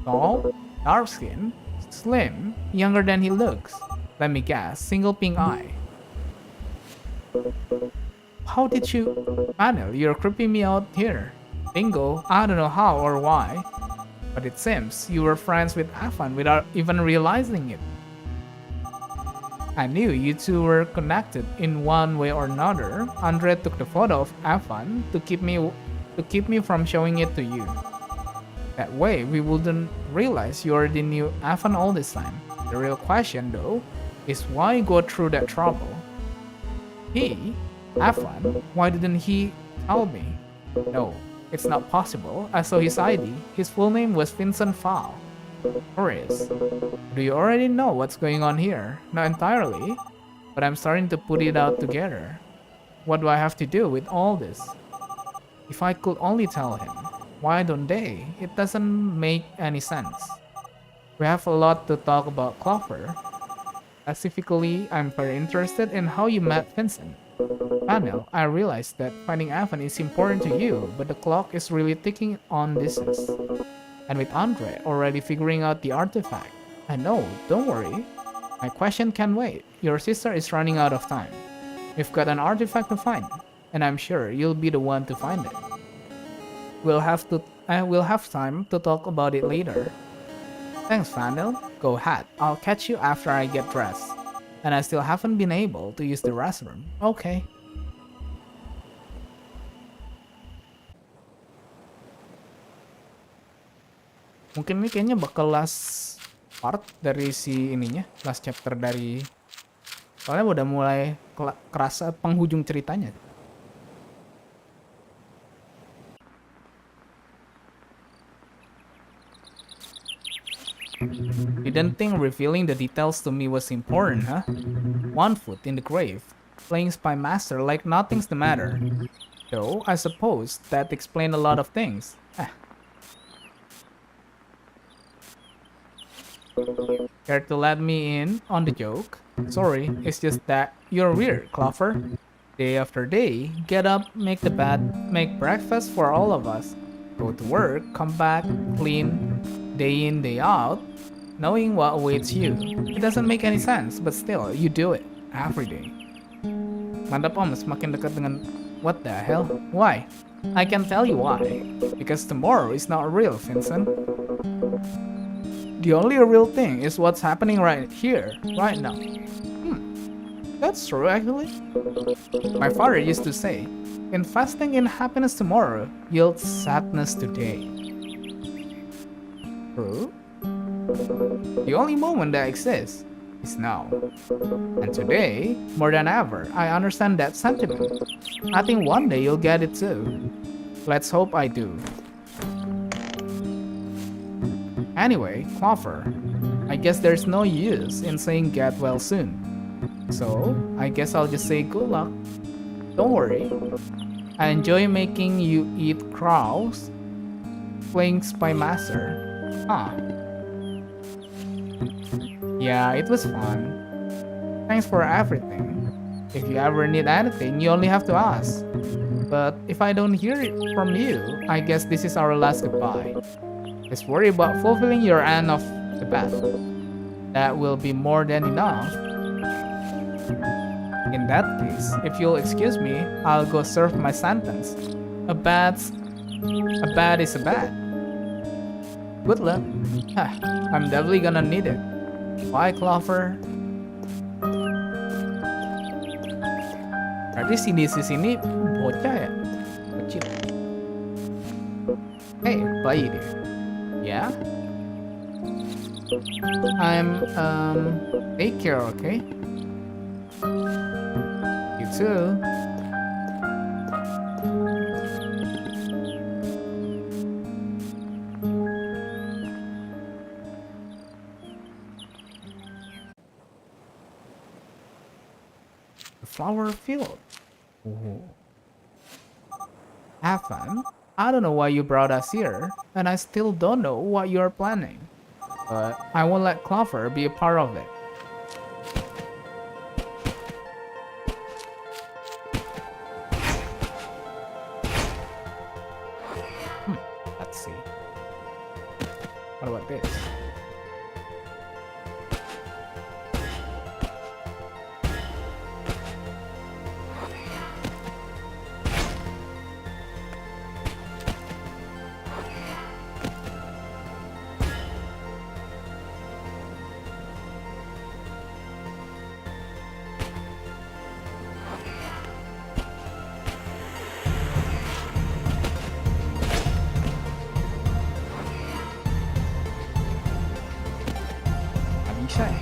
Tall, dark skin, slim, younger than he looks. Let me guess, single pink eye. How did you... Fanel, you're creeping me out here. Bingo, I don't know how or why, but it seems you were friends with Afan without even realizing it. I knew you two were connected in one way or another. Andre took the photo of Afan to keep me from showing it to you. That way, we wouldn't realize you already knew Afan all this time. The real question, though, is why go through that trouble? Afan, why didn't he tell me? No, it's not possible. I saw his ID. His full name was Vincent Fowl. Chris, do you already know what's going on here? Not entirely, but I'm starting to put it out together. What do I have to do with all this? If I could only tell him, why don't they? It doesn't make any sense. We have a lot to talk about, Clover. Specifically, I'm very interested in how you met Vincent. Panel, I realize that finding Evan is important to you, but the clock is really ticking on distance. And with Andre already figuring out the artifact. I know, don't worry. My question can wait. Your sister is running out of time. We've got an artifact to find, and I'm sure you'll be the one to find it. We'll have time to talk about it later. Thanks, Fandel. Go ahead. I'll catch you after I get dressed. And I still haven't been able to use the restroom. Okay. Mungkin ini kayaknya bakal last part dari si ininya, last chapter dari, soalnya udah mulai kerasa penghujung ceritanya. Didn't think revealing the details to me was important, huh? One foot in the grave, playing spy master like nothing's the matter. Though, I suppose that explained a lot of things. Care to let me in on the joke? Sorry, it's just that you're weird, Clover. Day after day, get up, make the bed, make breakfast for all of us. Go to work, come back, clean, day in, day out, knowing what awaits you. It doesn't make any sense, but still, you do it, every day. Mantap om, semakin dekat dengan... What the hell? Why? I can tell you why. Because tomorrow is not real, Vincent. The only real thing is what's happening right here, right now. That's true actually. My father used to say, investing in happiness tomorrow yields sadness today. True? The only moment that exists is now. And today, more than ever, I understand that sentiment. I think one day you'll get it too. Let's hope I do. Anyway, Clover, I guess there's no use in saying get well soon. So, I guess I'll just say good luck. Don't worry. I enjoy making you eat crows, playing Spy Master. Yeah, it was fun. Thanks for everything. If you ever need anything, you only have to ask. But if I don't hear it from you, I guess this is our last goodbye. Just worry about fulfilling your end of the bet. That will be more than enough. In that case, if you'll excuse me, I'll go serve my sentence. A bad is a bad. Good luck. I'm definitely gonna need it. Bye, Clover. Berarti si sini bocah ya? Kecil. Hey, bayi dia. Yeah? I'm, take care, okay? You too. flower field. Ooh. Akan, I don't know why you brought us here, and I still don't know what you're planning. But I won't let Clover be a part of it. Let's see. What about this? Bisa ya?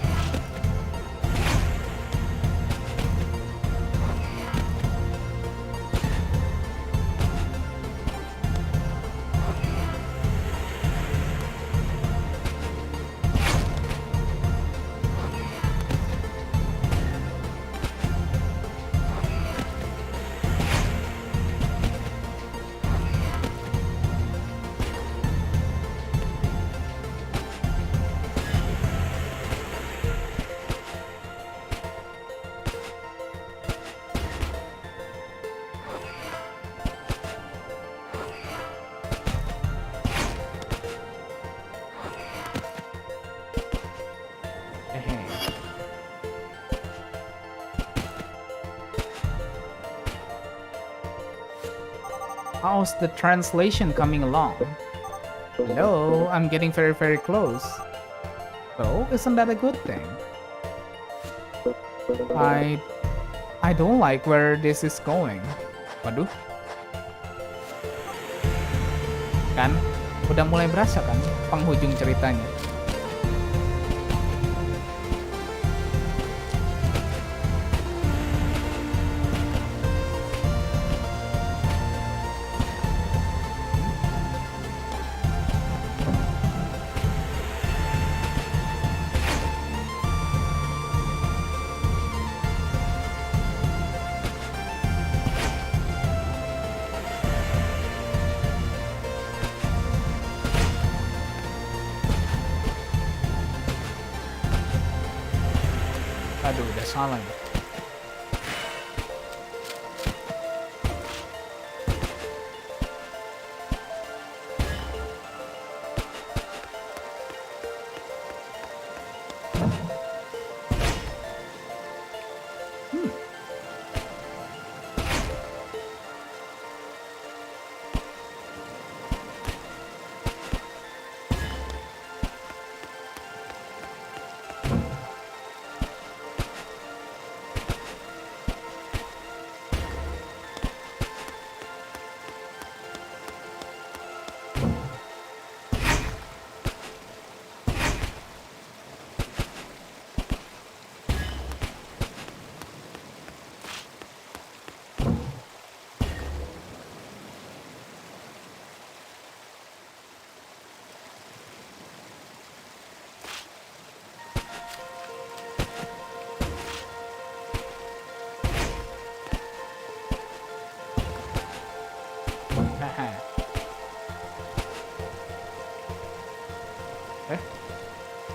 How's the translation coming along? Hello, I'm getting very, very close. So, isn't that a good thing? I don't like where this is going. Waduh. Kan, udah mulai berasa kan penghujung ceritanya. Aduh, udah salah ya.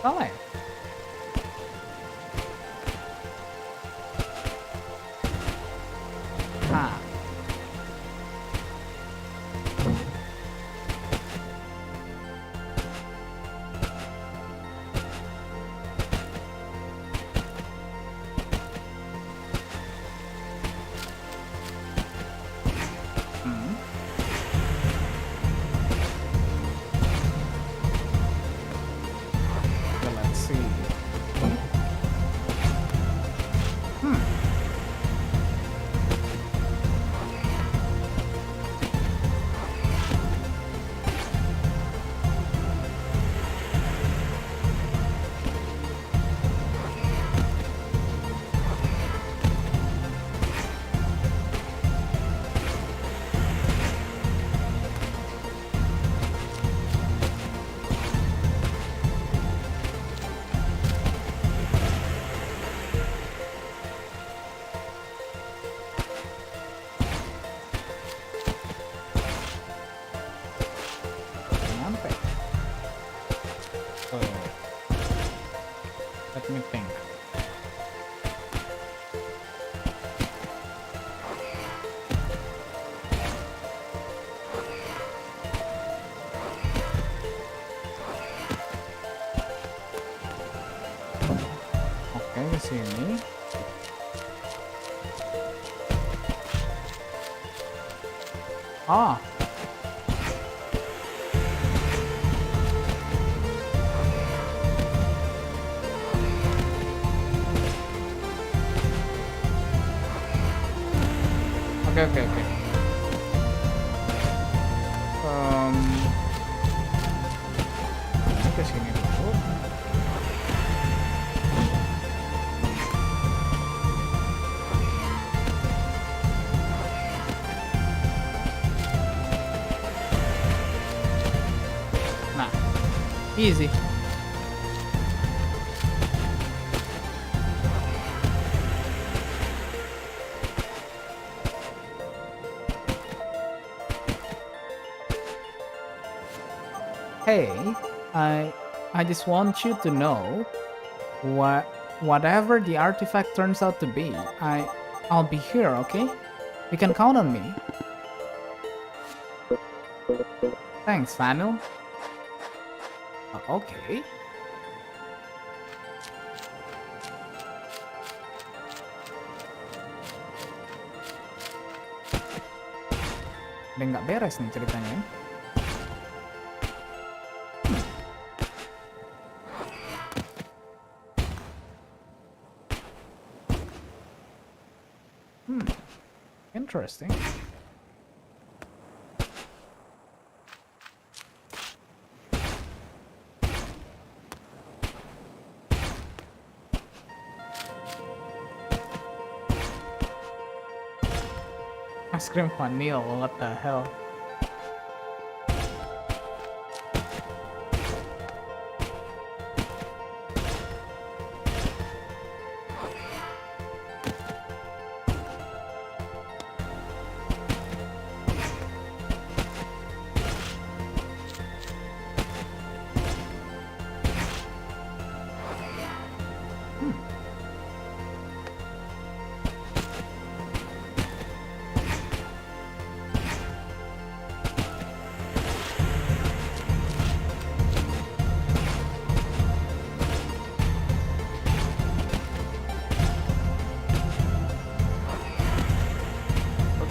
Salah ya? Ah. Ah. Oke. Ini ke sini dulu. Nah, easy. Hey, I just want you to know whatever the artifact turns out to be, I'll be here, okay? You can count on me. Thanks, Fanil. Okay. Udah nggak beres nih ceritanya. Interesting. Ice cream vanilla, what the hell?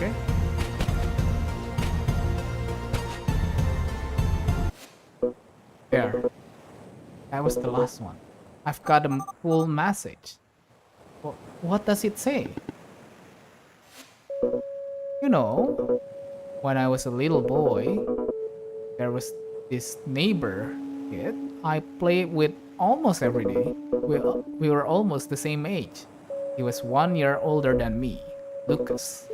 Okay. There. That was the last one. I've got a full message. What does it say? You know, when I was a little boy, there was this neighbor kid I played with almost every day. We were almost the same age. He was 1 year older than me, Lucas.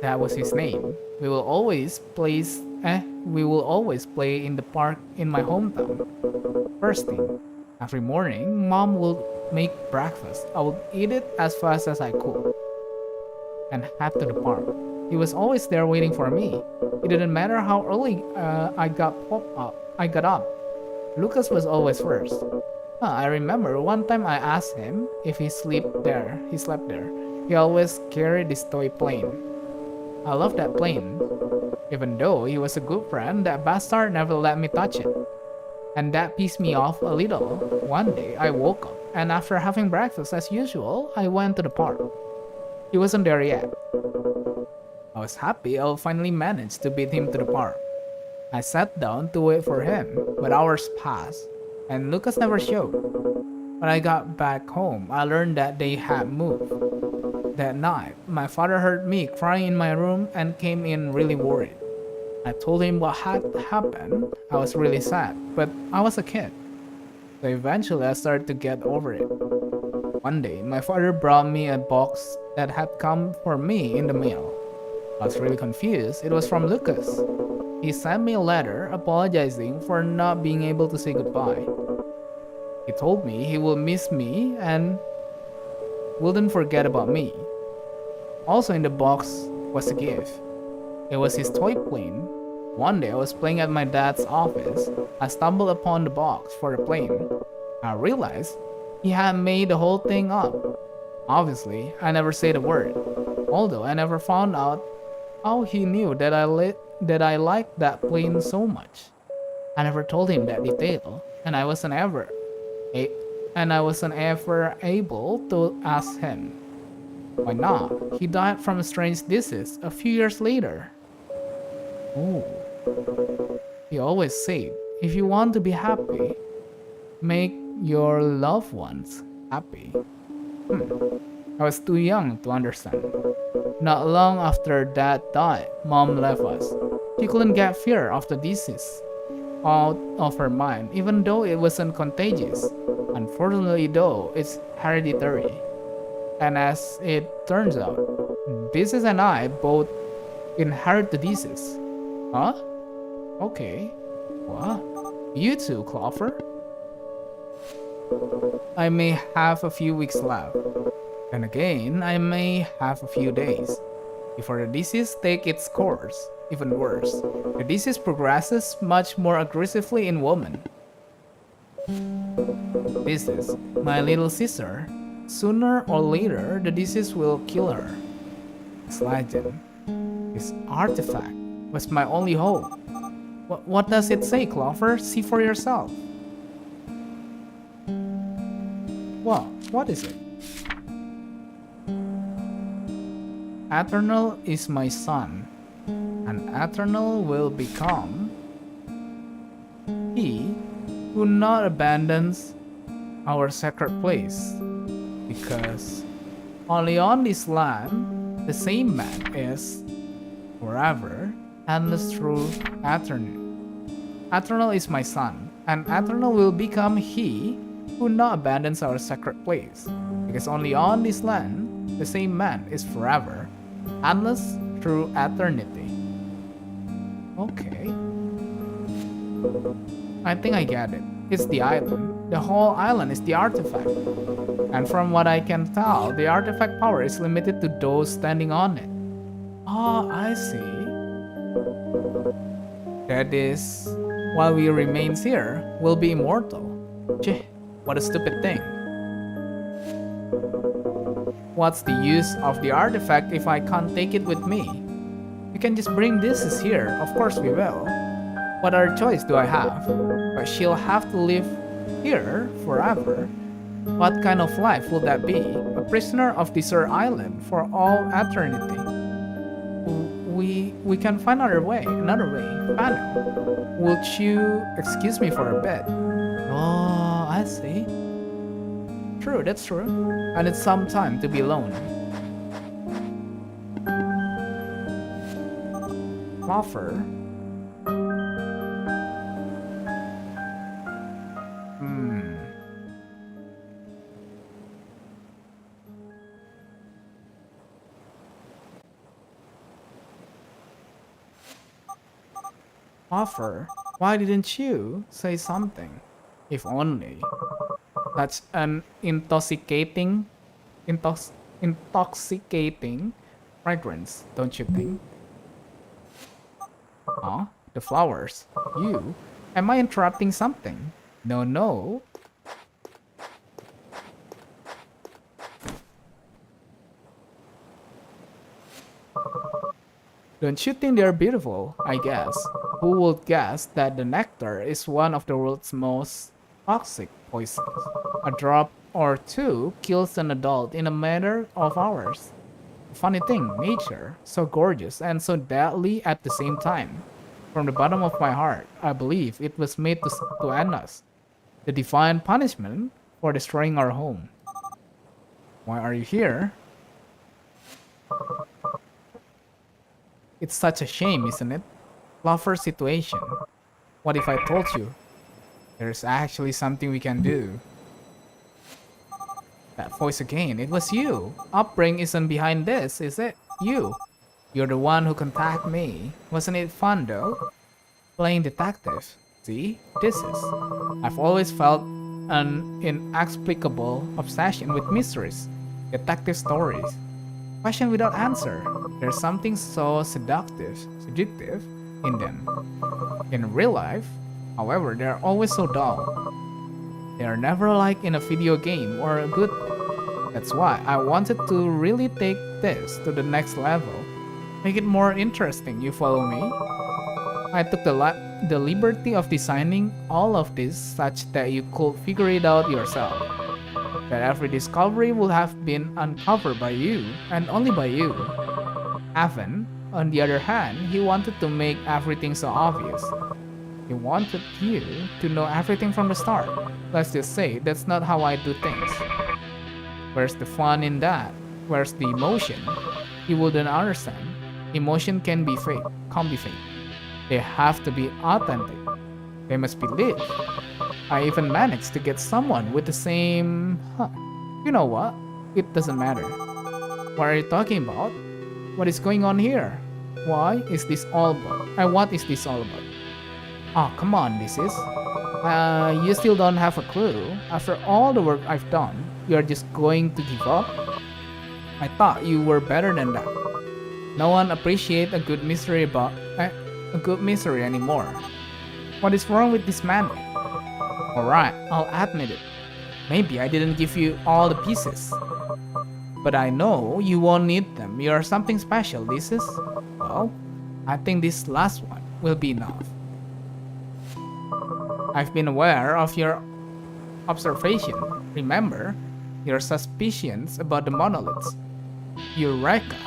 That was his name. We will always play in the park in my hometown. First thing, every morning, Mom would make breakfast. I would eat it as fast as I could and head to the park. He was always there waiting for me. It didn't matter how early I got up. Lucas was always first. I remember one time I asked him if he slept there. He always carried this toy plane. I loved that plane. Even though he was a good friend, that bastard never let me touch it. And that pissed me off a little. One day, I woke up, and after having breakfast as usual, I went to the park. He wasn't there yet. I was happy I finally managed to beat him to the park. I sat down to wait for him, but hours passed, and Lucas never showed. When I got back home, I learned that they had moved. That night, my father heard me crying in my room and came in really worried. I told him what had happened. I was really sad, but I was a kid. So eventually I started to get over it. One day, my father brought me a box that had come for me in the mail. I was really confused. It was from Lucas. He sent me a letter apologizing for not being able to say goodbye. He told me he will miss me and wouldn't forget about me. Also in the box was a gift. It was his toy plane. One day I was playing at my dad's office. I stumbled upon the box for the plane. I realized he had made the whole thing up. Obviously, I never said a word, although I never found out how he knew that I liked that plane so much. I never told him that detail, and I wasn't ever able to ask him. Why not? He died from a strange disease a few years later. Oh. He always said, if you want to be happy, make your loved ones happy. I was too young to understand. Not long after Dad died, Mom left us. She couldn't get fear of the disease out of her mind, even though it wasn't contagious. Unfortunately, though, it's hereditary. And as it turns out, Disease and I both inherit the disease. Huh? Okay. What? You too, Clover? I may have a few weeks left. And again, I may have a few days before the disease takes its course. Even worse, the disease progresses much more aggressively in women. This is my little sister. Sooner or later, the disease will kill her. This legend, this artifact, was my only hope. What does it say, Clover? See for yourself. What is it? Eternal is my son, and eternal will become he who not abandons our sacred place, because only on this land the same man is forever endless through eternity. Eternal is my son, and eternal will become he who not abandons our sacred place, because only on this land the same man is forever endless through eternity. Okay. I think I get it. It's the island. The whole island is the artifact. And from what I can tell, the artifact power is limited to those standing on it. Oh, I see. That is, while we remain here, we'll be immortal. Cheh, what a stupid thing. What's the use of the artifact if I can't take it with me? We can just bring this here, of course we will. What other choice do I have? But she'll have to live here forever. What kind of life will that be? A prisoner of desert island for all eternity. We can find another way. Pano, would you excuse me for a bit? Oh, I see. True, that's true. And it's some time to be alone. Offer. Offer. Why didn't you say something? If only. Such an intoxicating fragrance, don't you think? Huh? The flowers. You? Am I interrupting something? No. Don't you think they're beautiful? I guess. Who would guess that the nectar is one of the world's most toxic poisons? A drop or two kills an adult in a matter of hours. Funny thing, nature, so gorgeous and so deadly at the same time. From the bottom of my heart, I believe it was made to end us. The divine punishment for destroying our home. Why are you here? It's such a shame, isn't it? Lover's situation. What if I told you? There's actually something we can do. That voice again, it was you. Upbring isn't behind this, is it? You. You're the one who contacted me. Wasn't it fun though? Playing detective. See? This is. I've always felt an inexplicable obsession with mysteries. Detective stories. Question without answer. There's something so seductive in them. In real life, however, they're always so dull. They are never like in a video game or a good. That's why I wanted to really take this to the next level. Make it more interesting, you follow me? I took the liberty of designing all of this such that you could figure it out yourself. That every discovery will have been uncovered by you, and only by you. Heaven, On the other hand, he wanted to make everything so obvious. He wanted you to know everything from the start. Let's just say that's not how I do things. Where's the fun in that? Where's the emotion? You wouldn't understand. Emotion can be fake, can't be fake. They have to be authentic. They must be lived. I even managed to get someone with the same... You know what? It doesn't matter. What are you talking about? What is going on here? Why is this all about? What is this all about? Oh, come on, this is... you still don't have a clue. After all the work I've done, you're just going to give up? I thought you were better than that. No one appreciates a good mystery anymore. What is wrong with this man? Alright, I'll admit it. Maybe I didn't give you all the pieces. But I know you won't need them. You're something special, this is... Well, I think this last one will be enough. I've been aware of your observation. Remember, your suspicions about the monoliths. Eureka!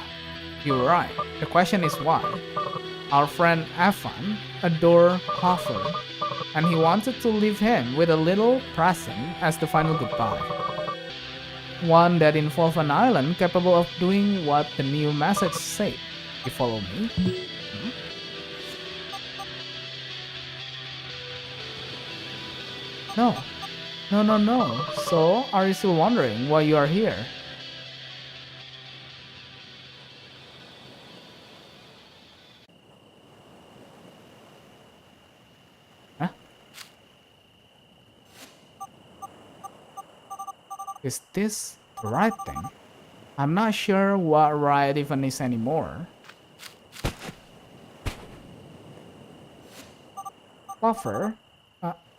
You're right. The question is why. Our friend Evan adored Clover, and he wanted to leave him with a little present as the final goodbye. One that involved an island capable of doing what the new message said. You follow me? No. No. So, are you still wondering why you are here? Huh? Is this the right thing? I'm not sure what right even is anymore. Buffer?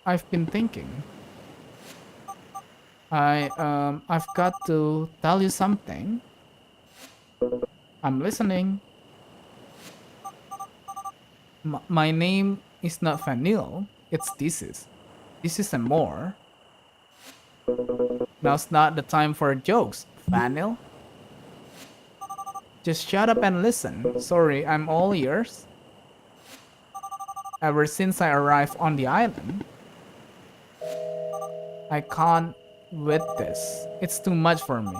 I've been thinking. I've got to tell you something. I'm listening. My name is not Vanille, it's This is and more. Now's not the time for jokes, Vanille. Just shut up and listen. Sorry, I'm all ears. Ever since I arrived on the island, I can't with this. It's too much for me.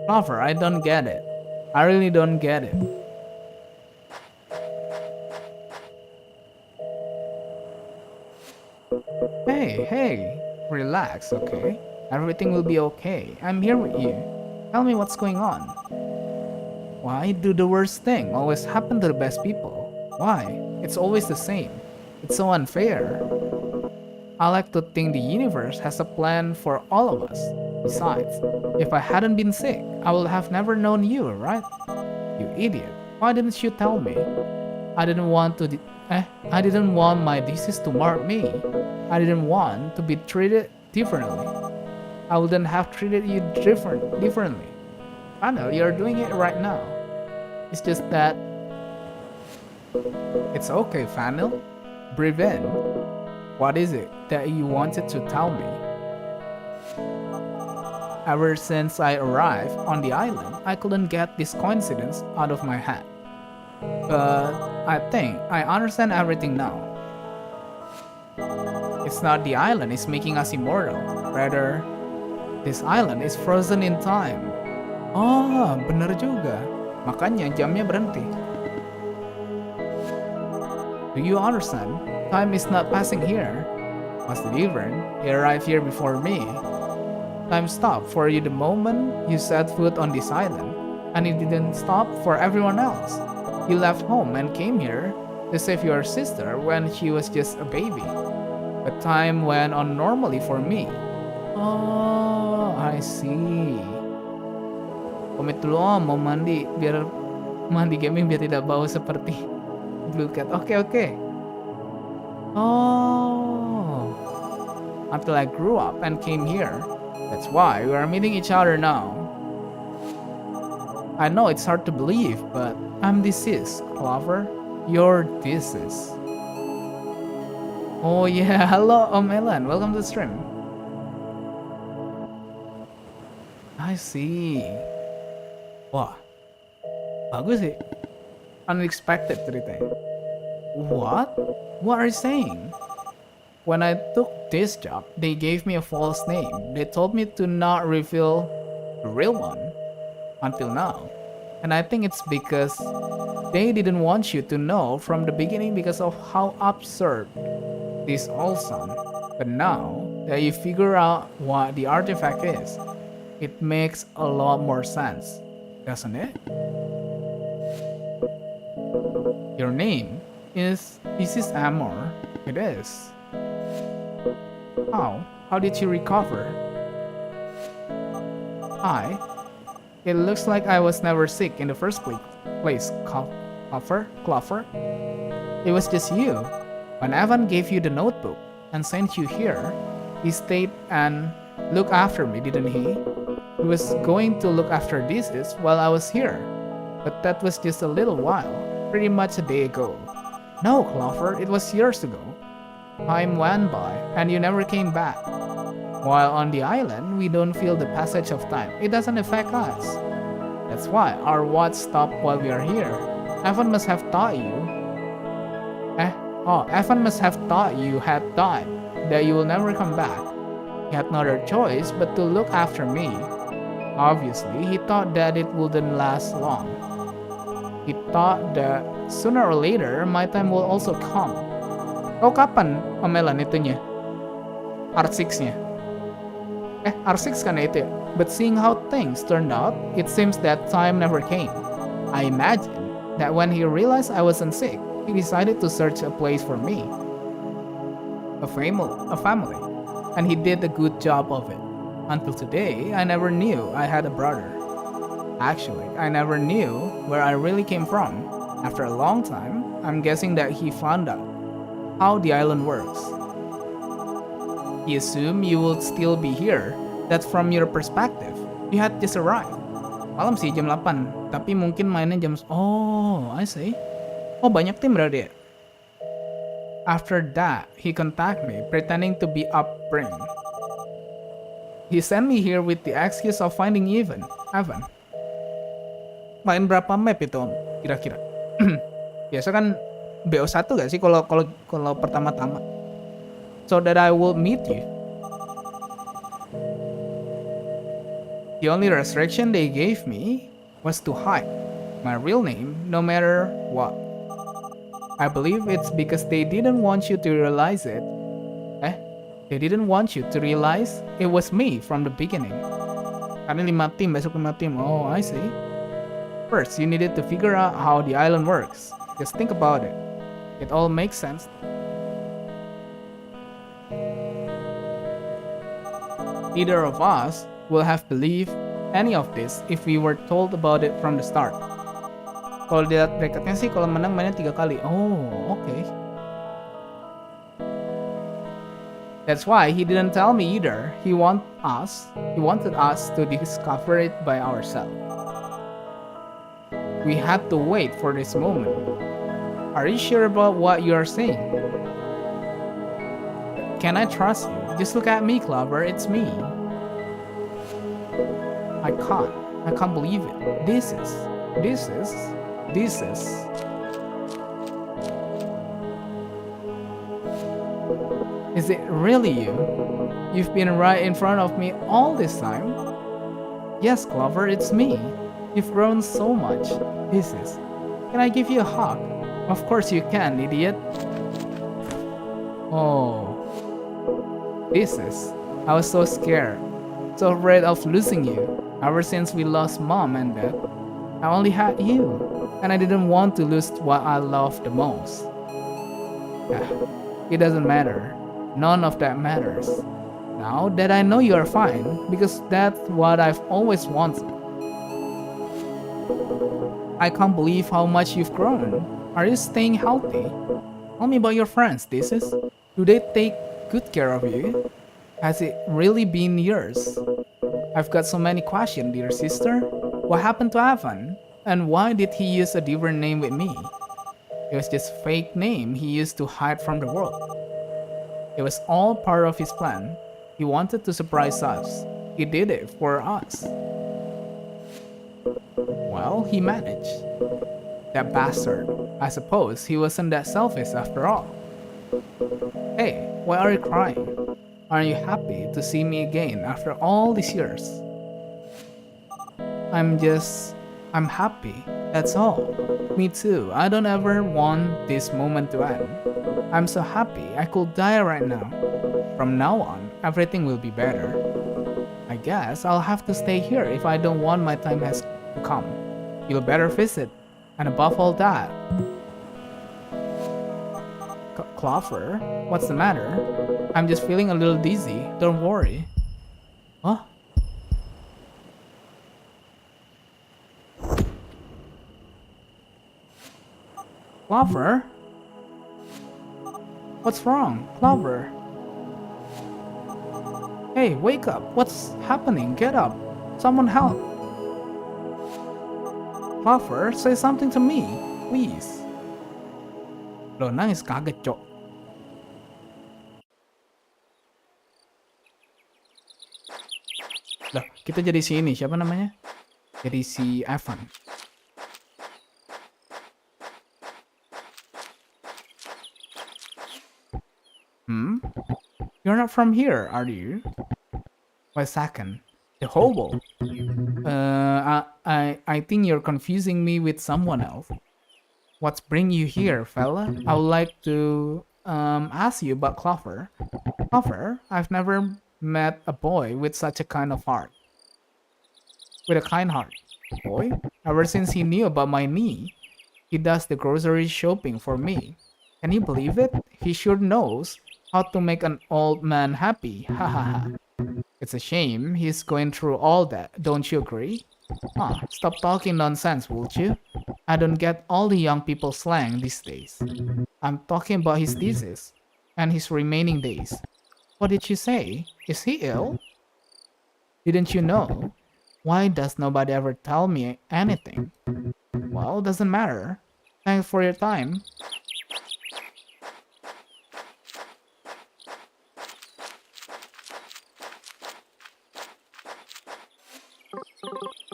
Clover, I don't get it. I really don't get it. Hey, relax, okay? Everything will be okay. I'm here with you. Tell me what's going on. Why do the worst thing always happen to the best people? Why? It's always the same. It's so unfair. I like to think the universe has a plan for all of us. Besides, if I hadn't been sick, I would have never known you, right? You idiot. Why didn't you tell me? I didn't want my disease to mark me. I didn't want to be treated differently. I wouldn't have treated you differently. I know you're doing it right now. It's just that... It's okay, Fanil. Breathe in. What is it that you wanted to tell me? Ever since I arrived on the island, I couldn't get this coincidence out of my head. But I think I understand everything now. It's not the island is making us immortal. Rather, this island is frozen in time. Oh, bener juga. Makanya jamnya berhenti. Do you understand? Time is not passing here. What's the difference? You arrived here before me. Time stopped for you the moment you set foot on this island, and it didn't stop for everyone else. You left home and came here to save your sister when she was just a baby. But time went on normally for me. Oh, I see. Pamit dulu mau mandi biar mandi gaming biar tidak bau seperti Blue Cat. Oke. Oh. Until I grew up and came here. That's why we are meeting each other now. I know it's hard to believe, but I'm This, Clover. You're This. Oh yeah, hello Om Elan. Welcome to the stream. I see. Wah, bagus sih. unexpected ceritanya. What? What are you saying? When I took this job, they gave me a false name. They told me to not reveal the real one until now. And I think it's because they didn't want you to know from the beginning because of how absurd this all sounds. But now that you figure out what the artifact is, it makes a lot more sense, doesn't it? Your name is Mrs. Amor. It is. How did you recover? It looks like I was never sick in the first place, Clover. It was just you. When Evan gave you the notebook and sent you here, he stayed and looked after me, didn't he? He was going to look after this while I was here. But that was just a little while, pretty much a day ago. No, Clover, it was years ago. Time went by, and you never came back. While on the island, we don't feel the passage of time. It doesn't affect us. That's why our watch stopped while we are here. Evan must have thought you had died, that you will never come back. He had no other choice but to look after me. Obviously, he thought that it wouldn't last long. He thought that sooner or later, my time will also come. Oh, kapan pamelan itunya? Art 6-nya. Art 6 kan itu ya? But seeing how things turned out, it seems that time never came. I imagine that when he realized I wasn't sick, he decided to search a place for me. A family. And he did a good job of it. Until today, I never knew I had a brother. Actually, I never knew where I really came from. After a long time, I'm guessing that he found out how the island works. He assumed you would still be here. That's from your perspective. You had just arrived. Malam sih jam 8, tapi mungkin mainnya jam... Oh, I see. Oh, banyak tim berarti ya? After that, he contacted me, pretending to be upbring. He sent me here with the excuse of finding Evan. Main berapa map itu, Om? Kira-kira? Biasa kan BO1 gak sih kalau pertama-tama? So that I will meet you. The only restriction they gave me was to hide my real name no matter what. I believe it's because they didn't want you to realize it. They didn't want you to realize it was me from the beginning. Karena 5 tim, besok 5 tim. Oh, I see. First, you needed to figure out how the island works. Just think about it. It all makes sense. Neither of us will have believed any of this if we were told about it from the start. Kalau dilihat recordnya sih, kalau menang mainnya 3 kali. Oh, okay. That's why he didn't tell me either. He wanted us to discover it by ourselves. We had to wait for this moment. Are you sure about what you are saying? Can I trust you? Just look at me, Clover. It's me. I can't believe it. This is. Is it really you? You've been right in front of me all this time? Yes, Clover, it's me. You've grown so much. Can I give you a hug? Of course you can, idiot. Oh. I was so scared. So afraid of losing you. Ever since we lost Mom and Dad, I only had you. And I didn't want to lose what I loved the most. It doesn't matter. None of that matters. Now that I know you are fine, because that's what I've always wanted. I can't believe how much you've grown. Are you staying healthy? Tell me about your friends, Do they take good care of you? Has it really been years? I've got so many questions, dear sister. What happened to Evan? And why did he use a different name with me? It was just a fake name he used to hide from the world. It was all part of his plan. He wanted to surprise us. He did it for us. Well, he managed. That bastard. I suppose he wasn't that selfish after all. Hey, why are you crying? Aren't you happy to see me again after all these years? I'm happy. That's all. Me too. I don't ever want this moment to end. I'm so happy I could die right now. From now on, everything will be better. I guess I'll have to stay here if I don't want my time has to come. You'll better visit. And above all that... Clover? What's the matter? I'm just feeling a little dizzy. Don't worry. Huh? Clover? What's wrong? Clover? Hey, wake up. What's happening? Get up. Someone help. Clover, say something to me. Please. Loh, nangis kaget, Cok. Loh, kita jadi si ini. Siapa namanya? Jadi si Evan. You're not from here, are you? Wait a second. The hobo. I think you're confusing me with someone else. What's bringing you here, fella? I would like to ask you about Clover. Clover, I've never met a boy with such a kind of heart. With a kind heart. Boy? Ever since he knew about my knee, he does the grocery shopping for me. Can you believe it? He sure knows how to make an old man happy. Ha ha ha. It's a shame he's going through all that, don't you agree? Stop talking nonsense, would you? I don't get all the young people slang these days. I'm talking about his thesis and his remaining days. What did you say? Is he ill? Didn't you know? Why does nobody ever tell me anything? Well, doesn't matter. Thanks for your time.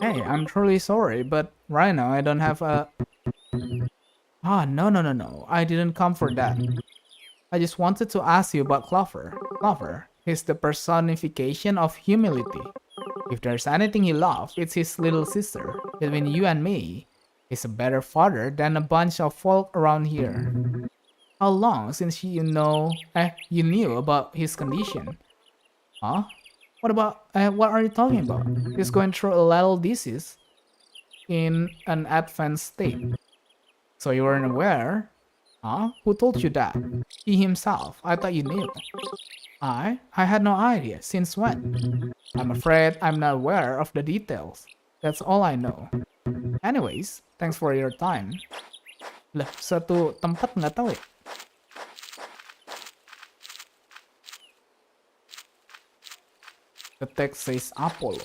Hey, I'm truly sorry, but right now I don't have a... No. I didn't come for that. I just wanted to ask you about Clover. Clover is the personification of humility. If there's anything he loves, it's his little sister. Between you and me, he's a better father than a bunch of folk around here. How long since you knew about his condition? Huh? What are you talking about? He's going through a little disease in an advanced state. So you weren't aware? Huh? Who told you that? He himself. I thought you knew. I had no idea. Since when? I'm afraid I'm not aware of the details. That's all I know. Anyways, thanks for your time. Lah, satu tempat nggak tahu ya? The text says Apollo.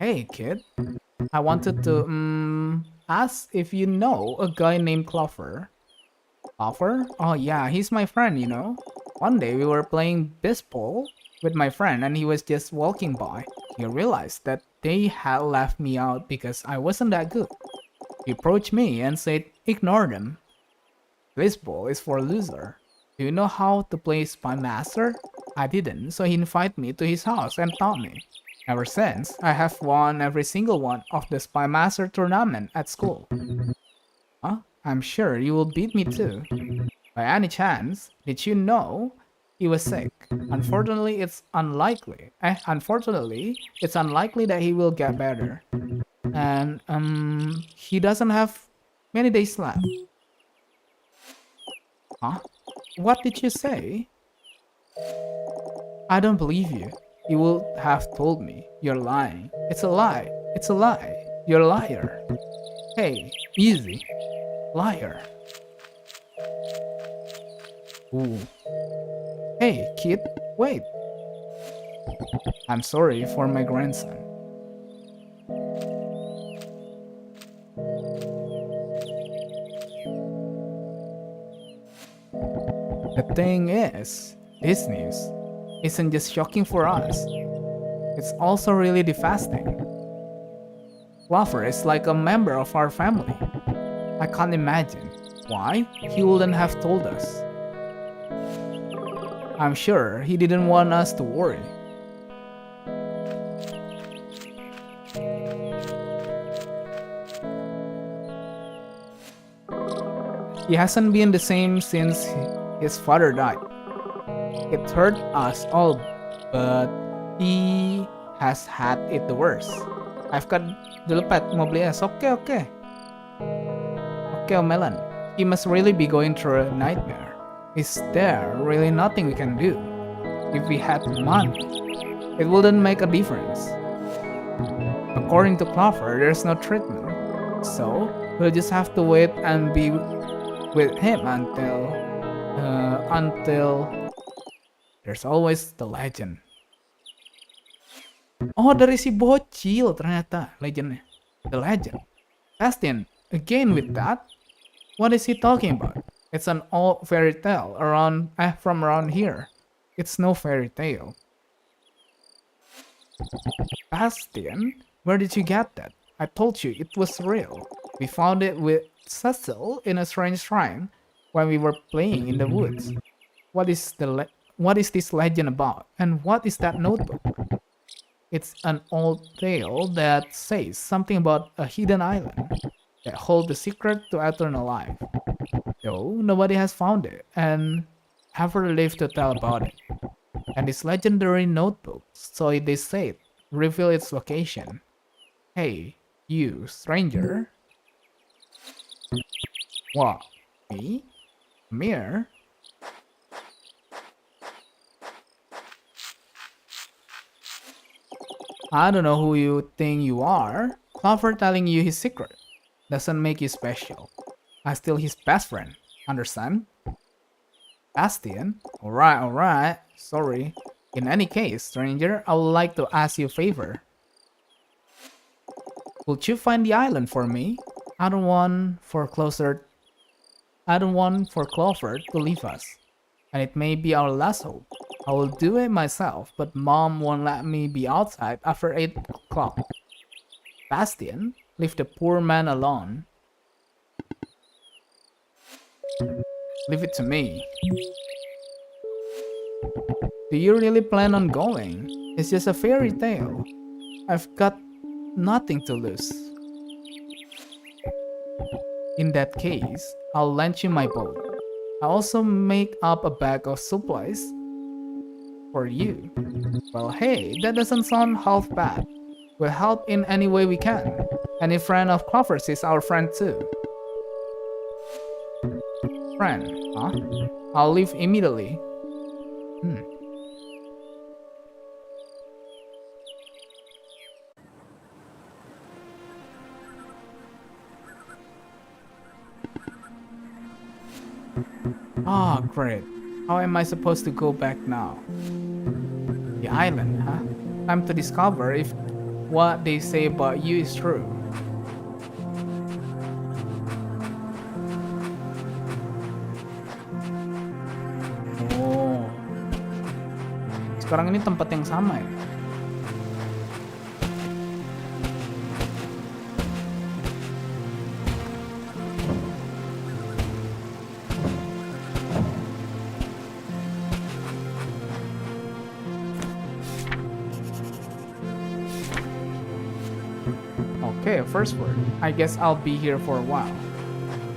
Hey, kid. I wanted to ask if you know a guy named Clover. Clover? Oh yeah, he's my friend, you know. One day we were playing baseball with my friend and he was just walking by. He realized that they had left me out because I wasn't that good. He approached me and said, ignore them. Baseball is for loser. Do you know how to play Spy Master? I didn't, so he invited me to his house and taught me. Ever since, I have won every single one of the Spy Master tournament at school. Huh? I'm sure you will beat me too. By any chance, did you know he was sick? Unfortunately, it's unlikely that he will get better. And he doesn't have many days left. Huh? What did you say? I don't believe you. You would have told me. You're lying. It's a lie. It's a lie. You're a liar. Hey, easy. Liar. Ooh. Hey, kid, wait. I'm sorry for my grandson. The thing is, this news isn't just shocking for us. It's also really devastating. Clover is like a member of our family. I can't imagine why he wouldn't have told us. I'm sure he didn't want us to worry. He hasn't been the same since his father died. It hurt us all, but he has had it the worst. I've got dulu pet, mau beli es. Oke. Oke, Melon. He must really be going through a nightmare. Is there really nothing we can do? If we had money, it wouldn't make a difference. According to Clover, there's no treatment. So, we'll just have to wait and be with him until there's always the legend. Oh, dari si bocil ternyata legendnya. The legend. Bastian, again with that? What is he talking about? It's an old fairy tale from around here. It's no fairy tale. Bastian, where did you get that? I told you it was real. We found it with Cecil in a strange shrine when we were playing in the woods. What is this legend about? And what is that notebook? It's an old tale that says something about a hidden island that holds the secret to eternal life. Though nobody has found it and ever lived to tell about it. And this legendary notebook, so they say, reveal its location. Hey, you stranger. What? Me? Mirror? I don't know who you think you are. Clover telling you his secret doesn't make you special. I'm still his best friend. Understand? Bastian? Alright. Sorry. In any case, stranger, I would like to ask you a favor. Would you find the island for me? I don't want for Clover to leave us. And it may be our last hope. I will do it myself, but Mom won't let me be outside after 8 o'clock. Bastian, leave the poor man alone. Leave it to me. Do you really plan on going? It's just a fairy tale. I've got nothing to lose. In that case, I'll lend you my boat. I also make up a bag of supplies for you. Well, hey, that doesn't sound half bad. We'll help in any way we can. Any friend of Clover's is our friend too. Friend, huh? I'll leave immediately. Ah, great. How am I supposed to go back now? The island, huh? Time to discover if what they say about you is true. Oh. Sekarang ini tempat yang sama ya? Okay, first word. I guess I'll be here for a while.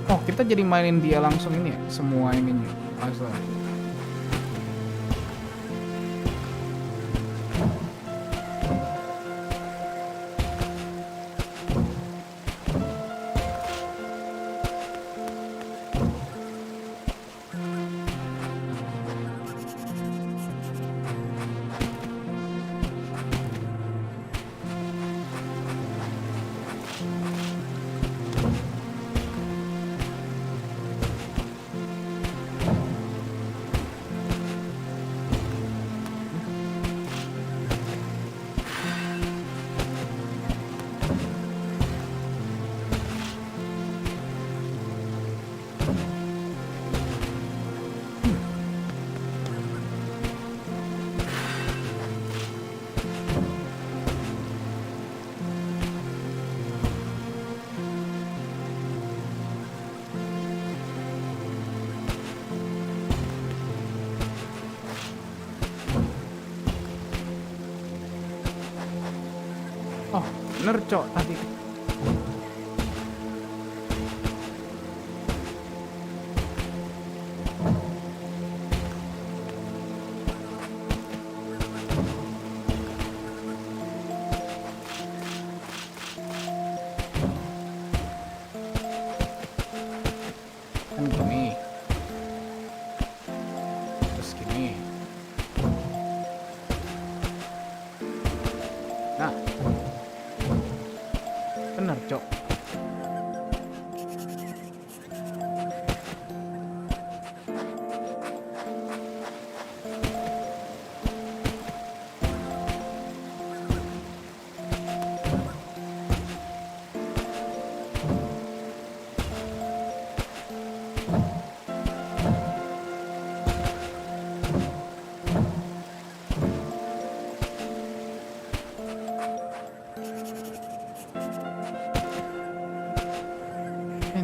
Oh, kita jadi mainin dia langsung ini ya? Semua ininya. Langsung. Bener cok tadi. Kan gini. Terus gini. Nah. Bener cok.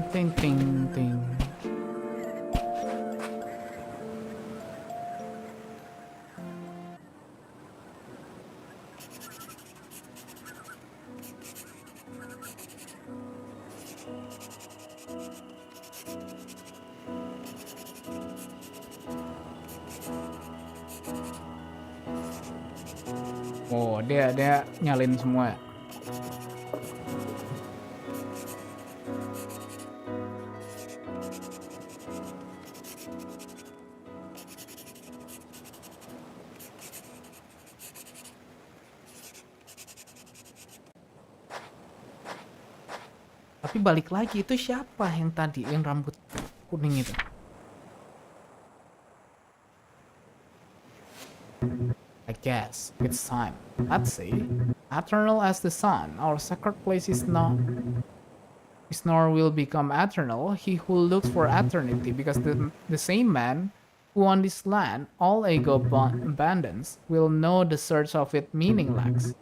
Ting ting ting. Oh, dia nyalin semua. Tapi balik lagi, itu siapa yang tadi yang rambut kuning itu? I guess it's time. Let's see. Eternal as the sun, our sacred place is nor will become eternal. He who looks for eternity, because the same man who on this land all ego abandons will know the search of it meaningless.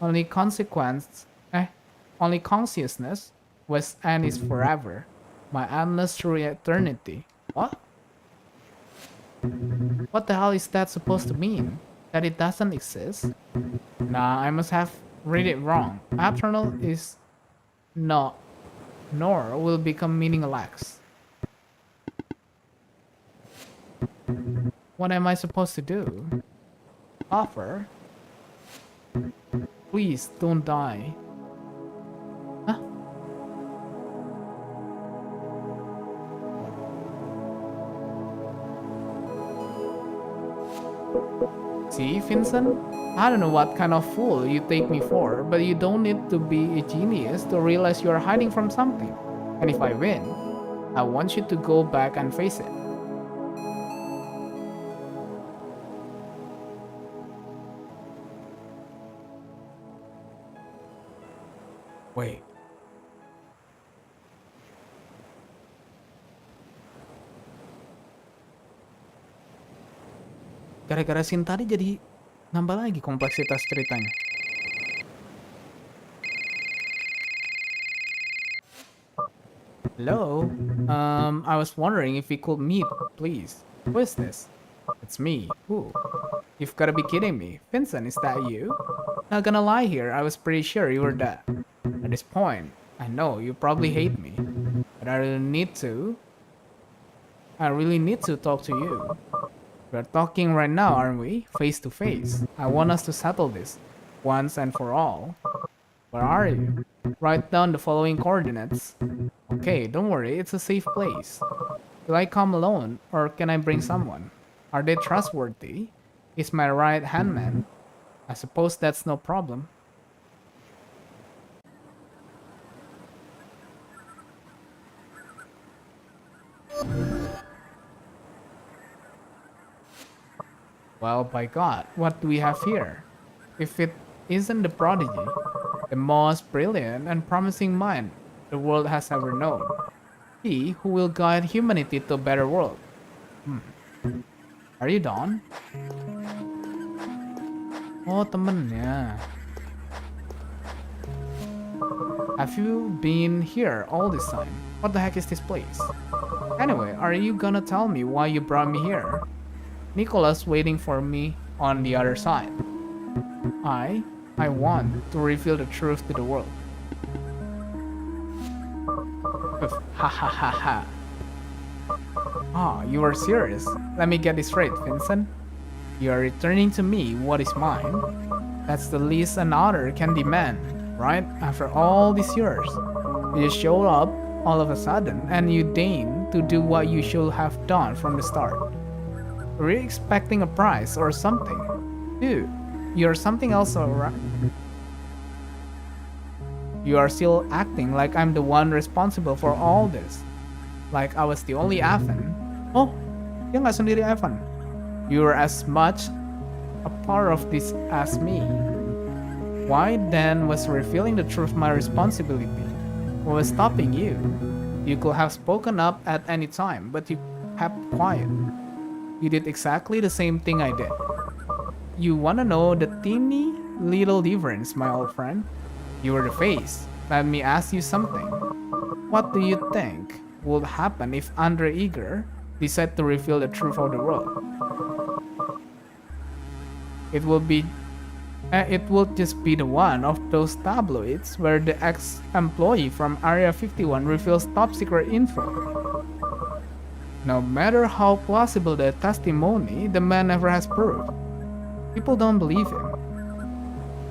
Only consciousness was and is forever. My endless through eternity. What? What the hell is that supposed to mean? That it doesn't exist? Nah, I must have read it wrong. Eternal is not, nor will become meaningless. What am I supposed to do? Offer? Please don't die. Huh? See, Vincent? I don't know what kind of fool you take me for, but you don't need to be a genius to realize you're hiding from something. And if I win, I want you to go back and face it. Wait. Gara-gara scene tadi jadi nambah lagi kompleksitas ceritanya. Hello? I was wondering if we could meet, please. Who is this? It's me. Who? You've gotta be kidding me. Vincent, is that you? Not gonna lie here, I was pretty sure you were that. At this point, I know you probably hate me, but I really need to talk to you. We're talking right now, aren't we? Face to face. I want us to settle this once and for all. Where are you? Write down the following coordinates. Okay, don't worry, it's a safe place. Will I come alone, or can I bring someone? Are they trustworthy? Is my right hand man? I suppose that's no problem. Well, by God, what do we have here? If it isn't the prodigy, the most brilliant and promising mind the world has ever known. He who will guide humanity to a better world. Are you Don? Oh, temennya. Have you been here all this time? What the heck is this place? Anyway, are you gonna tell me why you brought me here? Nicholas waiting for me on the other side. I want to reveal the truth to the world. Ha ha ha ha. Ah, you are serious. Let me get this straight, Vincent. You are returning to me what is mine. That's the least an author can demand, right? After all these years, you just showed up all of a sudden and you deign to do what you should have done from the start. Were you expecting a prize or something? Dude, you're something else, alright? You are still acting like I'm the one responsible for all this. Like I was the only Evan. Oh, dia nggak sendiri Evan. You're as much a part of this as me. Why then was revealing the truth my responsibility? What was stopping you? You could have spoken up at any time, but you kept quiet. You did exactly the same thing I did. You wanna know the teeny little difference, my old friend? You were the face. Let me ask you something. What do you think would happen if Andre Eager decided to reveal the truth of the world? It will just be the one of those tabloids where the ex-employee from Area 51 reveals top-secret info. No matter how plausible the testimony, the man never has proof. People don't believe him.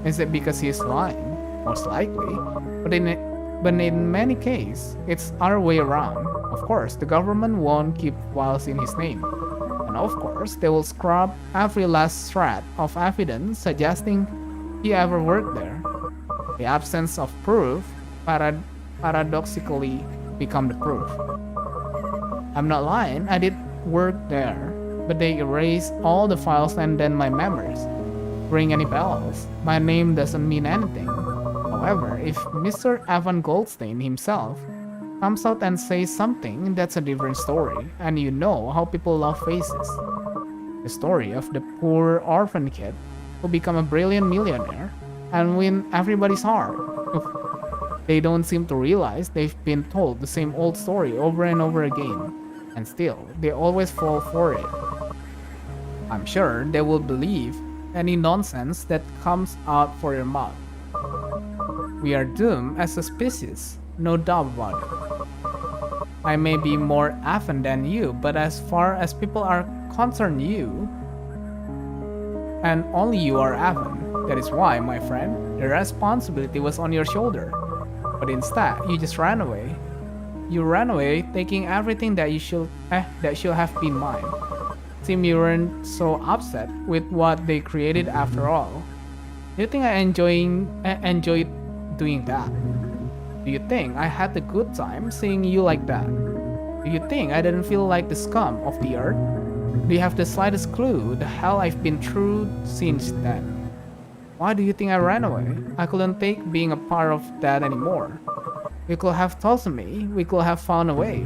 Is it because he is lying? Most likely. But in many cases, it's our way around. Of course, the government won't keep files in his name. And of course, they will scrub every last shred of evidence suggesting he ever worked there. The absence of proof paradoxically become the proof. I'm not lying, I did work there, but they erased all the files and then my memories. Ring any bells? My name doesn't mean anything. However, if Mr. Evan Goldstein himself comes out and says something, that's a different story, and you know how people love faces. The story of the poor orphan kid who become a brilliant millionaire and win everybody's heart. They don't seem to realize they've been told the same old story over and over again, and still, they always fall for it. I'm sure they will believe any nonsense that comes out for your mouth. We are doomed as a species, no doubt about it. I may be more Evan than you, but as far as people are concerned, you and only you are Evan. That is why, my friend, the responsibility was on your shoulder. But instead, you just ran away. You ran away, taking everything that should have been mine. Seems you weren't so upset with what they created after all. Do you think I enjoyed doing that? Do you think I had a good time seeing you like that? Do you think I didn't feel like the scum of the earth? Do you have the slightest clue the hell I've been through since then? Why do you think I ran away? I couldn't take being a part of that anymore. You could have told me, we could have found a way.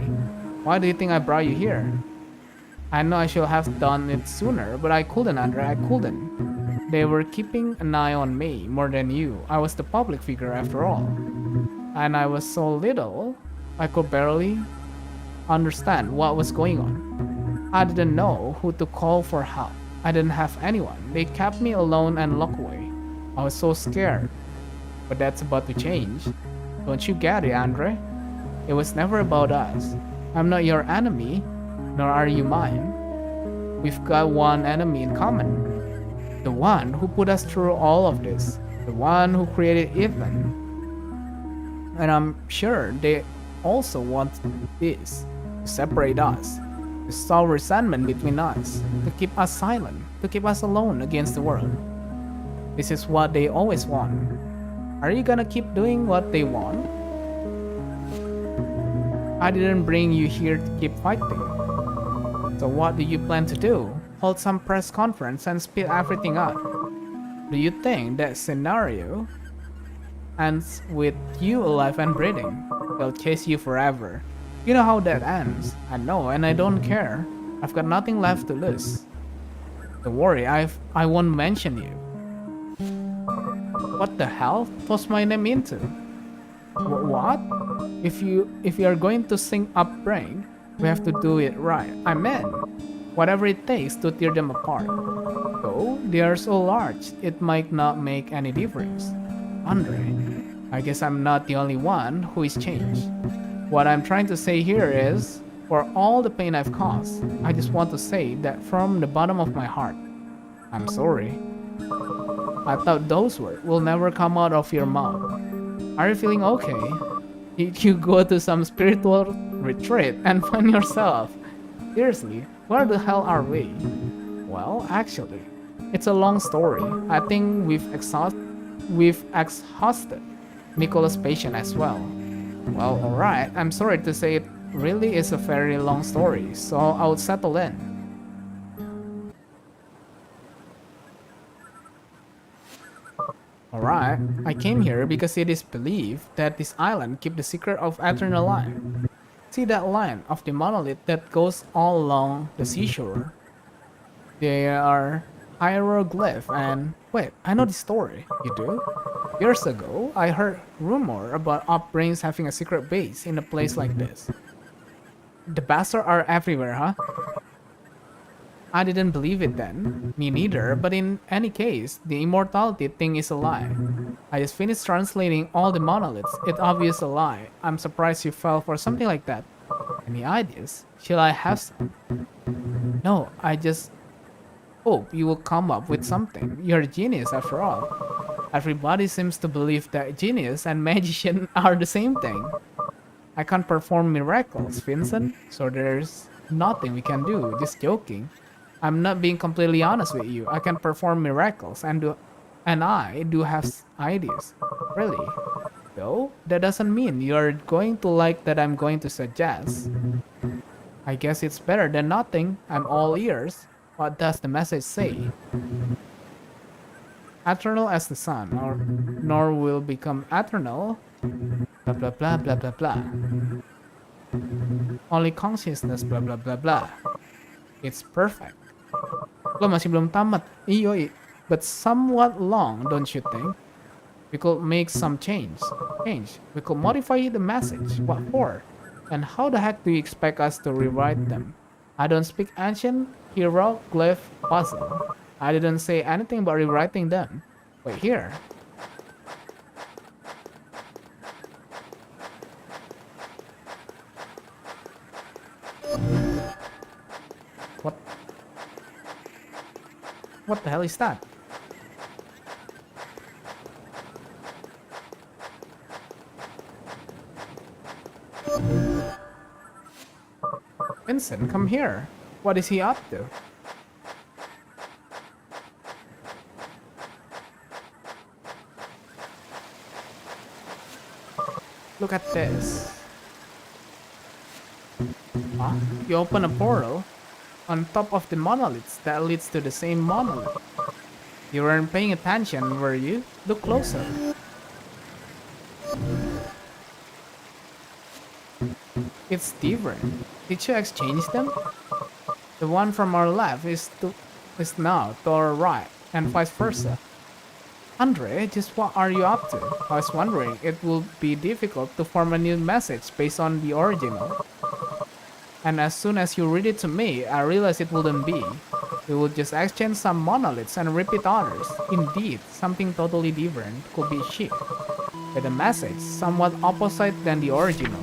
Why do you think I brought you here? I know I should have done it sooner, but I couldn't, Andre, I couldn't. They were keeping an eye on me more than you. I was the public figure after all. And I was so little, I could barely understand what was going on. I didn't know who to call for help. I didn't have anyone. They kept me alone and locked away. I was so scared. But that's about to change. Don't you get it, Andre? It was never about us. I'm not your enemy, nor are you mine. We've got one enemy in common. The one who put us through all of this. The one who created Evan. And I'm sure they also want this. To separate us. To sow resentment between us. To keep us silent. To keep us alone against the world. This is what they always want. Are you gonna keep doing what they want? I didn't bring you here to keep fighting. So what do you plan to do? Hold some press conference and speed everything up? Do you think that scenario ends with you alive and breathing? They'll chase you forever. You know how that ends. I know, and I don't care. I've got nothing left to lose. Don't worry, I won't mention you. What the hell? Toss my name into? What? If you are going to sing up brain, we have to do it right. I mean, whatever it takes to tear them apart. Though they are so large, it might not make any difference. Andre, I guess I'm not the only one who is changed. What I'm trying to say here is, for all the pain I've caused, I just want to say that from the bottom of my heart, I'm sorry. I thought those words will never come out of your mouth. Are you feeling okay? Did you go to some spiritual retreat and find yourself? Seriously, where the hell are we? Well, actually, it's a long story. I think we've exhausted Nicola's patient as well. Well, alright, I'm sorry to say it really is a very long story, so I'll settle in. Alright, I came here because it is believed that this island keeps the secret of eternal life. See that line of the monolith that goes all along the seashore? They are hieroglyph and... Wait, I know the story. You do? Years ago, I heard rumor about upbrains having a secret base in a place like this. The bastards are everywhere, huh? I didn't believe it then. Me neither, but in any case, the immortality thing is a lie. I just finished translating all the monoliths. It's obvious a lie. I'm surprised you fell for something like that. Any ideas? Shall I have some? No, I just hope you will come up with something. You're a genius after all. Everybody seems to believe that genius and magician are the same thing. I can't perform miracles, Vincent, so there's nothing we can do. Just joking. I'm not being completely honest with you. I can perform miracles and I do have ideas. Really? Though, that doesn't mean you're going to like that I'm going to suggest. I guess it's better than nothing. I'm all ears. What does the message say? Eternal as the sun, nor will become eternal. Blah blah blah blah blah blah. Only consciousness blah blah blah blah. It's perfect. Lo masih belum tamat. Iyo, but somewhat long, don't you think? We could make some change. We could modify the message. What for? And how the heck do you expect us to rewrite them? I don't speak ancient hieroglyph puzzle. I didn't say anything about rewriting them. Wait, here. What? What the hell is that? Vincent, come here. What is he up to? Look at this. Huh? You open a portal on top of the monoliths that leads to the same monolith. You weren't paying attention, were you? Look closer. It's different. Did you exchange them? The one from our left is now to our right, and vice versa. Andre, just what are you up to? I was wondering, it will be difficult to form a new message based on the original. And as soon as you read it to me, I realized it wouldn't be. We would just exchange some monoliths and repeat others. Indeed, something totally different could be shipped, with a message somewhat opposite than the original.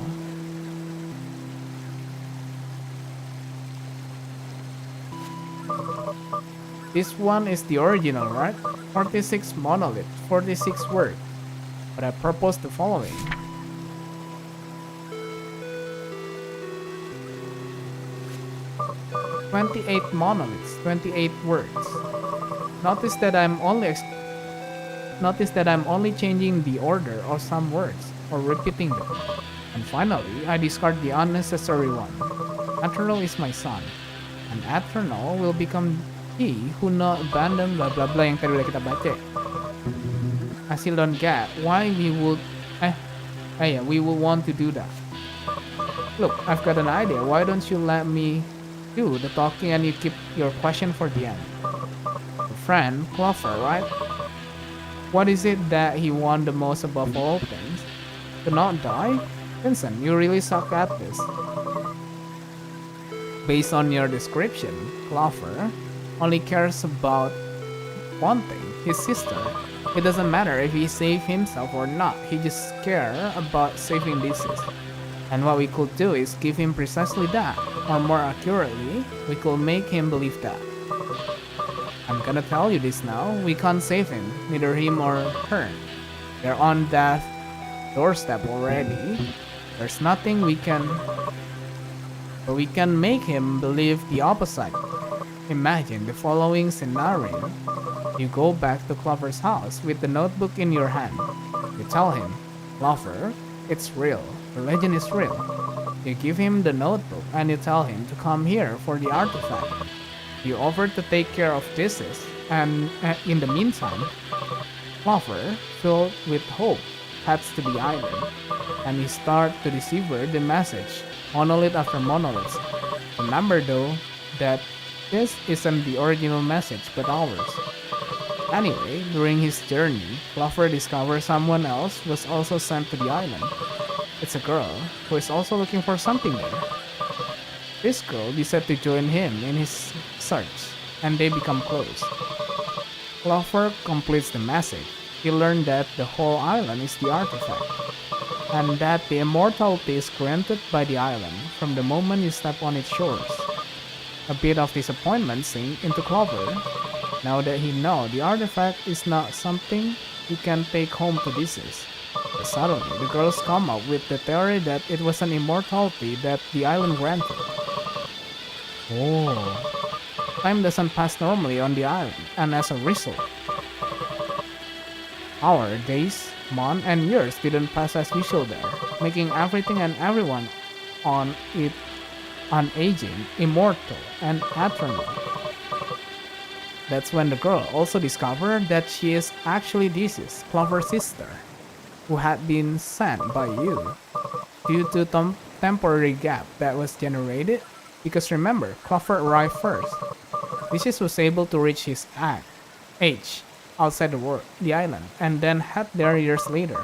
This one is the original, right? 46 monolith, 46 word. But I propose the following. "28 monoliths, 28 words. Notice that I'm only changing the order of some words or repeating them. And finally, I discard the unnecessary one. Eternal is my son, and eternal will become he who not abandon blah blah blah yang tadi udah kita baca. I still don't get why we would want to do that. Look, I've got an idea. Why don't you let me do the talking and you keep your question for the end? Your friend, Clover, right? What is it that he wants the most above all things? To not die? Vincent, you really suck at this. Based on your description, Clover only cares about one thing, his sister. It doesn't matter if he saves himself or not, he just cares about saving Thesis. And what we could do is give him precisely that, or more accurately, we could make him believe that. I'm gonna tell you this now, we can't save him, neither him or her. They're on death's doorstep already. There's nothing we can... But we can make him believe the opposite. Imagine the following scenario. You go back to Clover's house with the notebook in your hand. You tell him, Clover, it's real. The legend is real. You give him the notebook and you tell him to come here for the artifact. You offer to take care of this, and in the meantime, Clover, filled with hope, heads to the island, and he starts to decipher the message, monolith after monolith. Remember though, that this isn't the original message but ours. Anyway, during his journey, Clover discovers someone else was also sent to the island. It's a girl who is also looking for something there. This girl decides to join him in his search, and they become close. Clover completes the message. He learned that the whole island is the artifact, and that the immortality is granted by the island from the moment you step on its shores. A bit of disappointment sinks into Clover, now that he knows the artifact is not something he can take home to Thesis. But suddenly, the girls come up with the theory that it was an immortality that the island granted. Oh. Time doesn't pass normally on the island, and as a result, hours, days, months, and years didn't pass as usual there, making everything and everyone on it unaging, immortal, and eternal. That's when the girl also discovered that she is actually Thesis, Clover's sister, who had been sent by you due to temporary gap that was generated. Because remember, Clover arrived first. Thesis was able to reach his age outside the island, and then head there years later.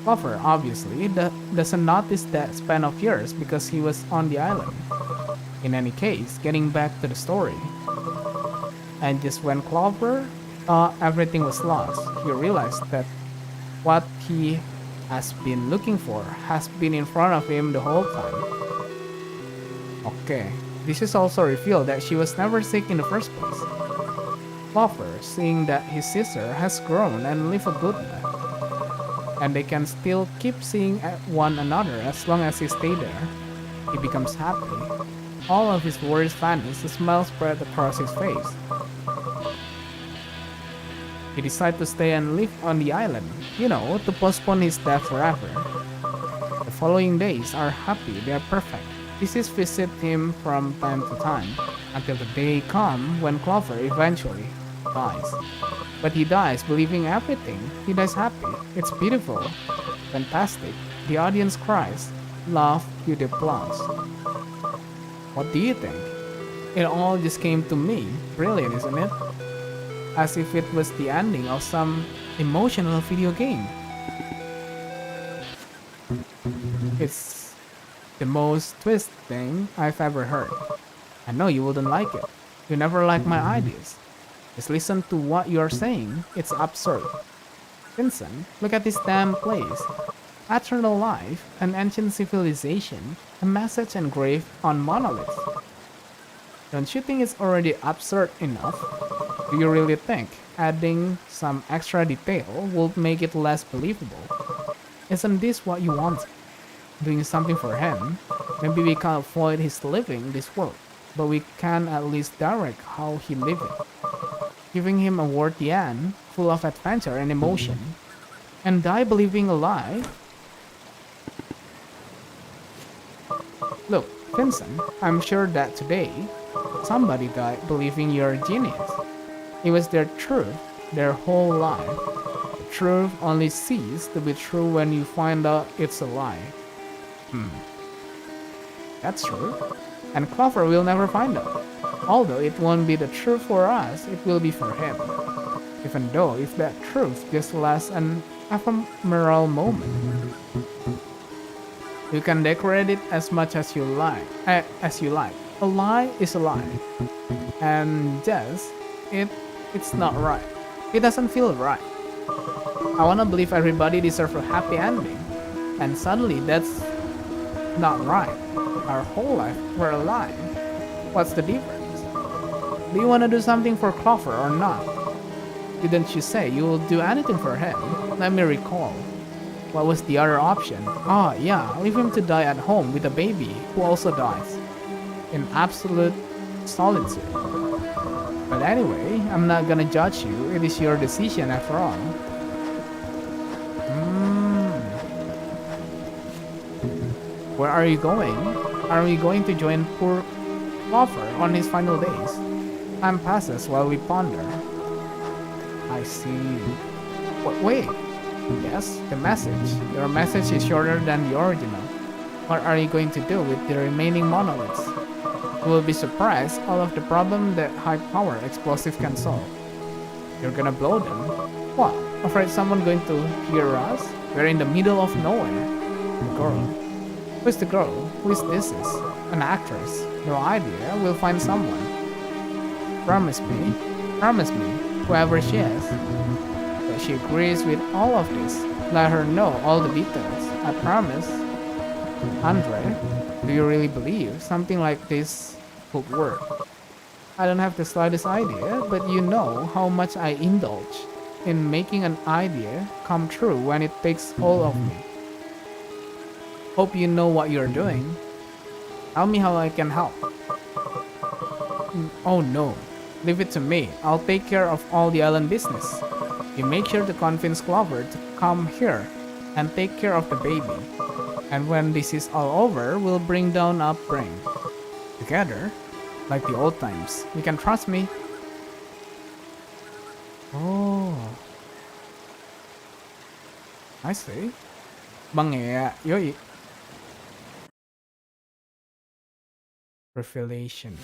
Clover obviously doesn't notice that span of years because he was on the island. In any case, getting back to the story, and just when Clover thought everything was lost, he realized that what he has been looking for has been in front of him the whole time. Okay, this is also revealed that she was never sick in the first place. Clover, seeing that his sister has grown and lived a good life, and they can still keep seeing one another as long as he stays there, he becomes happy. All of his worries vanish, a smile spread across his face. He decides to stay and live on the island, to postpone his death forever. The following days are happy, they are perfect. Thesis visits him from time to time, until the day comes when Clover eventually dies. But he dies believing everything. He dies happy. It's beautiful. Fantastic. The audience cries. Love, you the applause. What do you think? It all just came to me. Brilliant, isn't it? As if it was the ending of some emotional video game. It's the most twist thing I've ever heard. I know you wouldn't like it. You never like my ideas. Just listen to what you're saying. It's absurd. Vincent, look at this damn place. Eternal life, an ancient civilization, a message engraved on monoliths. Don't you think it's already absurd enough? Do you really think adding some extra detail would make it less believable? Isn't this what you want? Doing something for him? Maybe we can't avoid his living this world, but we can at least direct how he lives it. Giving him a worthy end, full of adventure and emotion, and die believing a lie? Look, Vincent, I'm sure that today, somebody died believing you're a genius. It was their truth, their whole life. The truth only ceases to be true when you find out it's a lie. That's true. And Clover will never find out. Although it won't be the truth for us, it will be for him. Even though if that truth just lasts an ephemeral moment. You can decorate it as much as you like. A lie is a lie, and just it's not right. It doesn't feel right. I wanna believe everybody deserves a happy ending, and suddenly that's not right. Our whole life we're alive. What's the difference? Do you wanna do something for Clover or not? Didn't you say you will do anything for him? Let me recall. What was the other option? Ah, yeah, leave him to die at home with a baby who also dies in absolute solitude. But anyway, I'm not gonna judge you. It is your decision after all. Where are you going? Are we going to join poor Clover on his final days? Time passes while we ponder. I see. Wait. Yes, the message. Your message is shorter than the original. What are you going to do with the remaining monoliths? You will be surprised all of the problem that high-power explosive can solve. You're gonna blow them? What? Afraid someone going to hear us? We're in the middle of nowhere. The girl. Who's the girl? Who is this? An actress. No idea. We'll find someone. Promise me, whoever she is, that she agrees with all of this. Let her know all the details. I promise. Andre, do you really believe something like this could work? I don't have the slightest idea, but you know how much I indulge in making an idea come true when it takes hold of me. Hope you know what you're doing. Tell me how I can help. Oh no, leave it to me. I'll take care of all the island business. You make sure to convince Clover to come here and take care of the baby. And when this is all over, we'll bring down a brain. Together, like the old times. You can trust me. Oh, I see. Bangya, yoi. Revelation.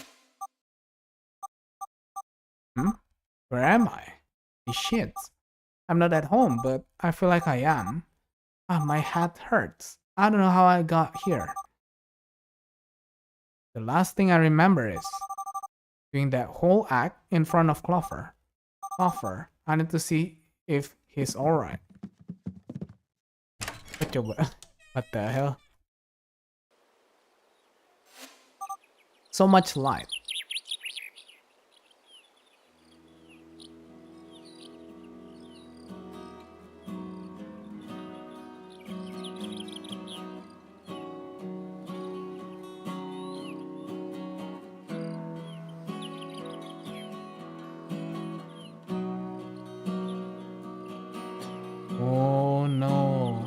Where am I? Shit. I'm not at home, but I feel like I am. My head hurts. I don't know how I got here. The last thing I remember is doing that whole act in front of Clover. Clover, I need to see if he's alright. What the hell? So much light. Oh no.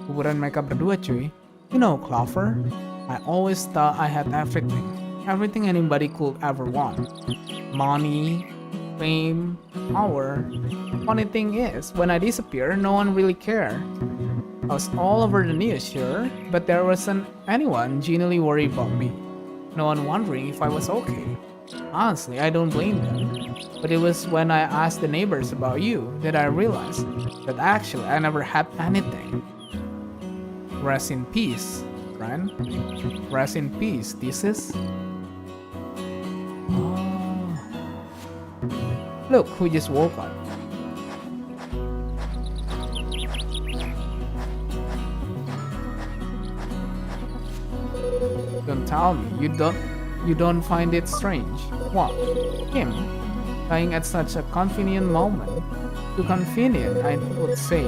Kuburan mereka berdua cuy. You know Clover, I always thought I had everything. Everything anybody could ever want. Money, fame, power. Funny thing is, when I disappear, no one really cared. I was all over the news, sure, but there wasn't anyone genuinely worried about me. No one wondering if I was okay. Honestly, I don't blame them. But it was when I asked the neighbors about you that I realized that actually I never had anything. Rest in peace, friend. Rest in peace, thesis. Oh. Look who just woke up. Don't tell me you don't find it strange. What? Him dying at such a convenient moment? Too convenient, I would say.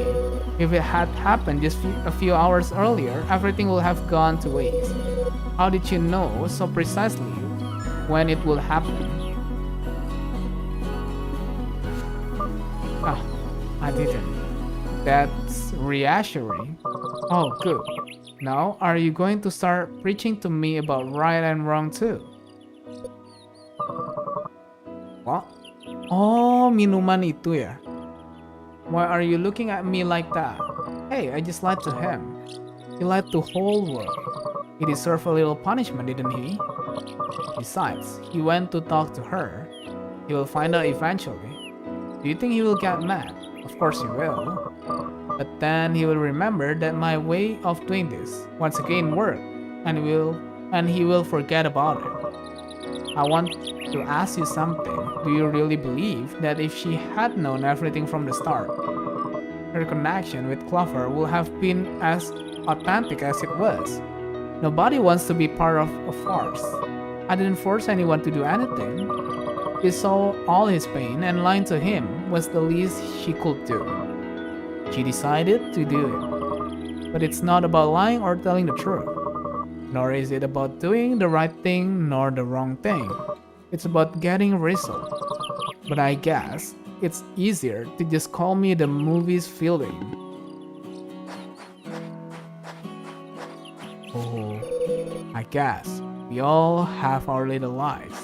If it had happened just a few hours earlier, everything would have gone to waste. How did you know so precisely when it will happen? Ah, I didn't. That's reassuring. Oh, good. Now, are you going to start preaching to me about right and wrong too? What? Oh, minuman itu ya. Why are you looking at me like that? Hey, I just lied to him. He lied to whole world. He deserved a little punishment, didn't he? Besides, he went to talk to her. He will find out eventually. Do you think he will get mad? Of course he will. But then he will remember that my way of doing this once again worked, and he will forget about it. I want to ask you something. Do you really believe that if she had known everything from the start, her connection with Clover would have been as authentic as it was? Nobody wants to be part of a farce. I didn't force anyone to do anything. She saw all his pain, and lying to him was the least she could do. She decided to do it. But it's not about lying or telling the truth. Nor is it about doing the right thing nor the wrong thing. It's about getting a result. But I guess it's easier to just call me the movie's feeling. Oh, I guess we all have our little lies.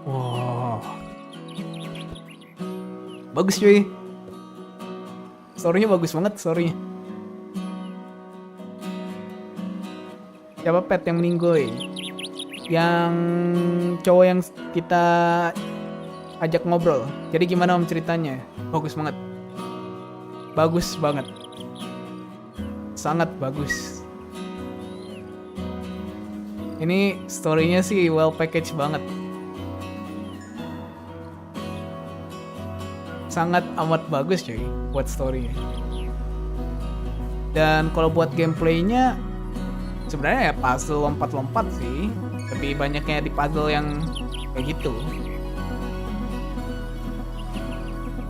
Wow, bagus cuy. Story-nya bagus banget, story-nya. Siapa pet yang meninggoy? Yang cowok yang kita ajak ngobrol. Jadi gimana om ceritanya? Bagus banget. Bagus banget. Sangat bagus. Ini story-nya sih well packaged banget. Sangat amat bagus cuy buat story-nya. Dan kalau buat gameplaynya sebenarnya ya puzzle lompat-lompat sih. Lebih banyaknya di puzzle yang kayak gitu.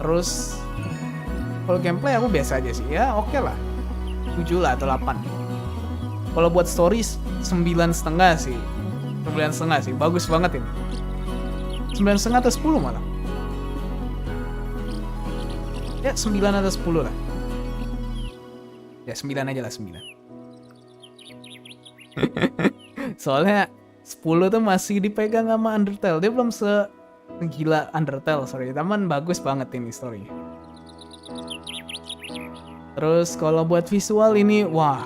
Terus kalau gameplay aku biasa aja sih ya, oke lah. 7 lah atau 8. Kalau buat stories 9,5 sih. 9,5 sih, bagus banget ini. 9,5 atau 10 malah. Ya 9 atau 10 lah. Ya 9 aja lah, 9. Soalnya 10 tuh masih dipegang sama Undertale. Dia belum segila Undertale, sorry. Taman bagus banget ini story. Terus kalau buat visual ini, wah,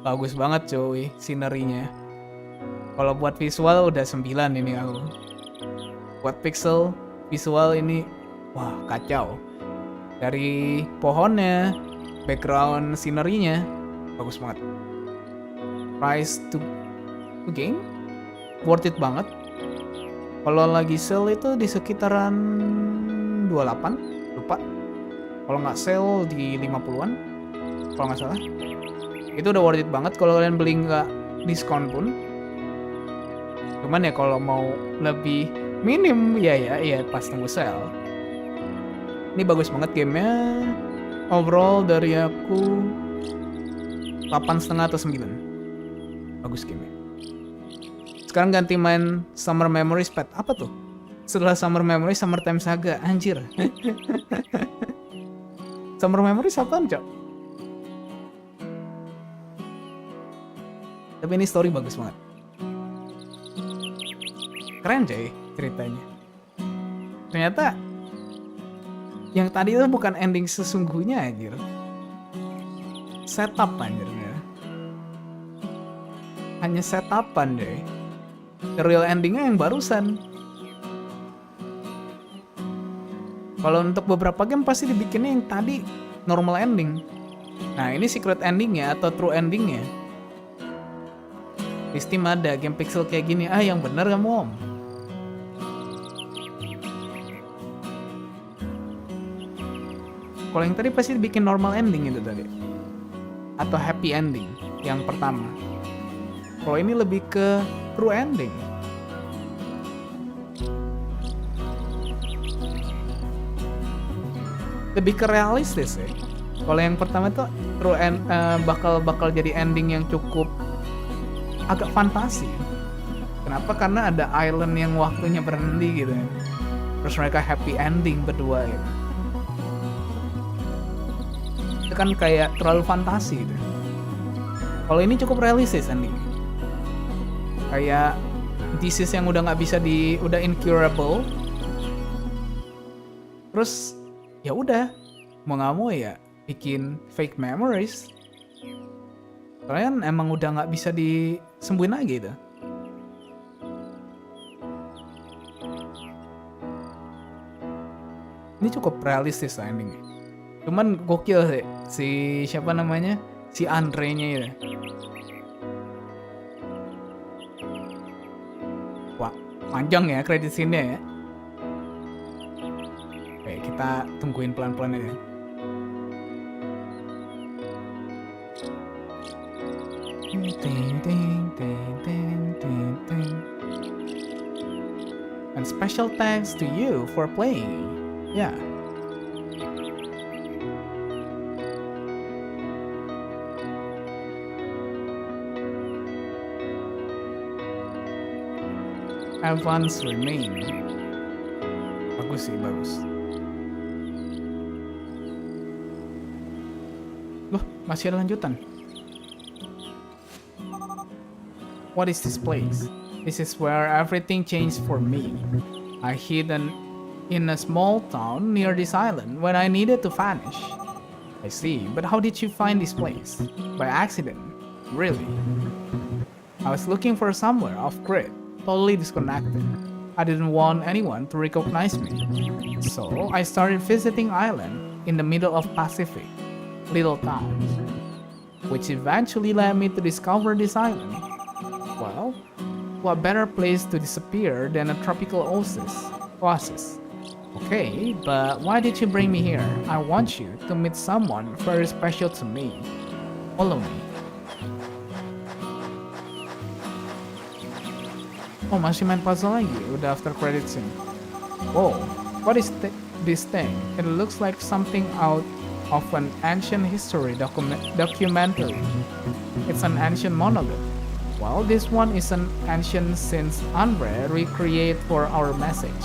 bagus banget cuy scenery-nya. Kalau buat visual udah 9 ini aku. Buat pixel visual ini, wah kacau. Dari pohonnya, background scenery-nya, bagus banget. Price to game, worth it banget. Kalau lagi sale itu di sekitaran 28, lupa. Kalau nggak sale di 50-an, kalau nggak salah. Itu udah worth it banget kalau kalian beli nggak diskon pun. Cuman ya kalau mau lebih minim, ya pas tunggu sale. Ini bagus banget gamenya. Overall dari aku 8,5 atau 9. Bagus gamenya. Sekarang ganti main Summer Memories Pet. Apa tuh? Setelah Summer Memories, Summertime Saga. Anjir. Summer Memories apaan, Cok? Tapi ini story bagus banget. Keren, coy, ceritanya. Ternyata yang tadi itu bukan ending sesungguhnya, anjir. Setup, anjir. Hanya setupan, deh. The real endingnya yang barusan. Kalau untuk beberapa game pasti dibikinnya yang tadi normal ending. Nah, ini secret endingnya atau true endingnya. Di Steam ada game pixel kayak gini. Ah, yang bener kamu, om. Kalau yang tadi pasti dibikin normal ending itu tadi. Atau happy ending yang pertama. Kalau ini lebih ke true ending. Lebih ke realistis ya. Kalau yang pertama tuh true end, bakal jadi ending yang cukup agak fantasi. Kenapa? Karena ada island yang waktunya berhenti gitu ya. Terus mereka happy ending berdua gitu. Itu kan kayak terlalu fantasi gitu. Kalau ini cukup realistis ending. Kayak disease yang udah nggak bisa udah incurable. Terus ya udah mau nggak mau ya bikin fake memories. Kalian emang udah nggak bisa disembuhin lagi itu. Ini cukup realistis lah endingnya. Cuman gokil sih si siapa namanya, si Andre-nya itu. Wah, panjang ya kredit scene-nya ya. Oke, kita tungguin pelan-pelan aja. And special thanks to you for playing. Yeah. Advance remain. Bagus sih, bagus. Loh, masih ada lanjutan. What is this place? This is where everything changed for me. I hid in a small town near this island when I needed to vanish. I see, but how did you find this place? By accident? Really? I was looking for somewhere off grid, totally disconnected. I didn't want anyone to recognize me. So I started visiting island in the middle of Pacific, little towns, which eventually led me to discover this island. Well, what better place to disappear than a tropical oasis? Okay, but why did you bring me here? I want you to meet someone very special to me. Follow me. Oh, masih main puzzle lagi udah after credit scene. Whoa, what is this thing? It looks like something out of an ancient history documentary. It's an ancient monolith. Well, this one is an ancient since Andre recreate for our message.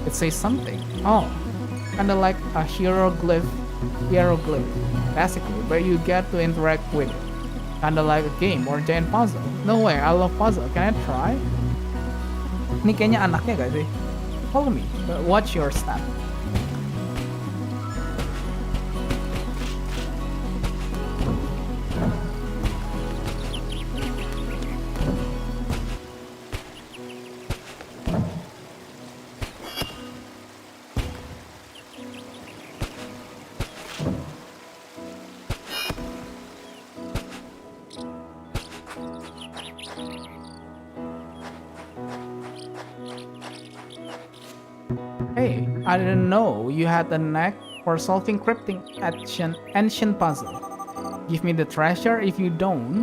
It says something. Oh, kinda like a hieroglyph, basically, where you get to interact with it. Kinda like a game or giant puzzle. No way, I love puzzle. Can I try? Ini kayaknya anaknya gak sih? Follow me, but watch your step. Hey, I didn't know you had a knack for solving cryptic ancient puzzle. Give me the treasure if you don't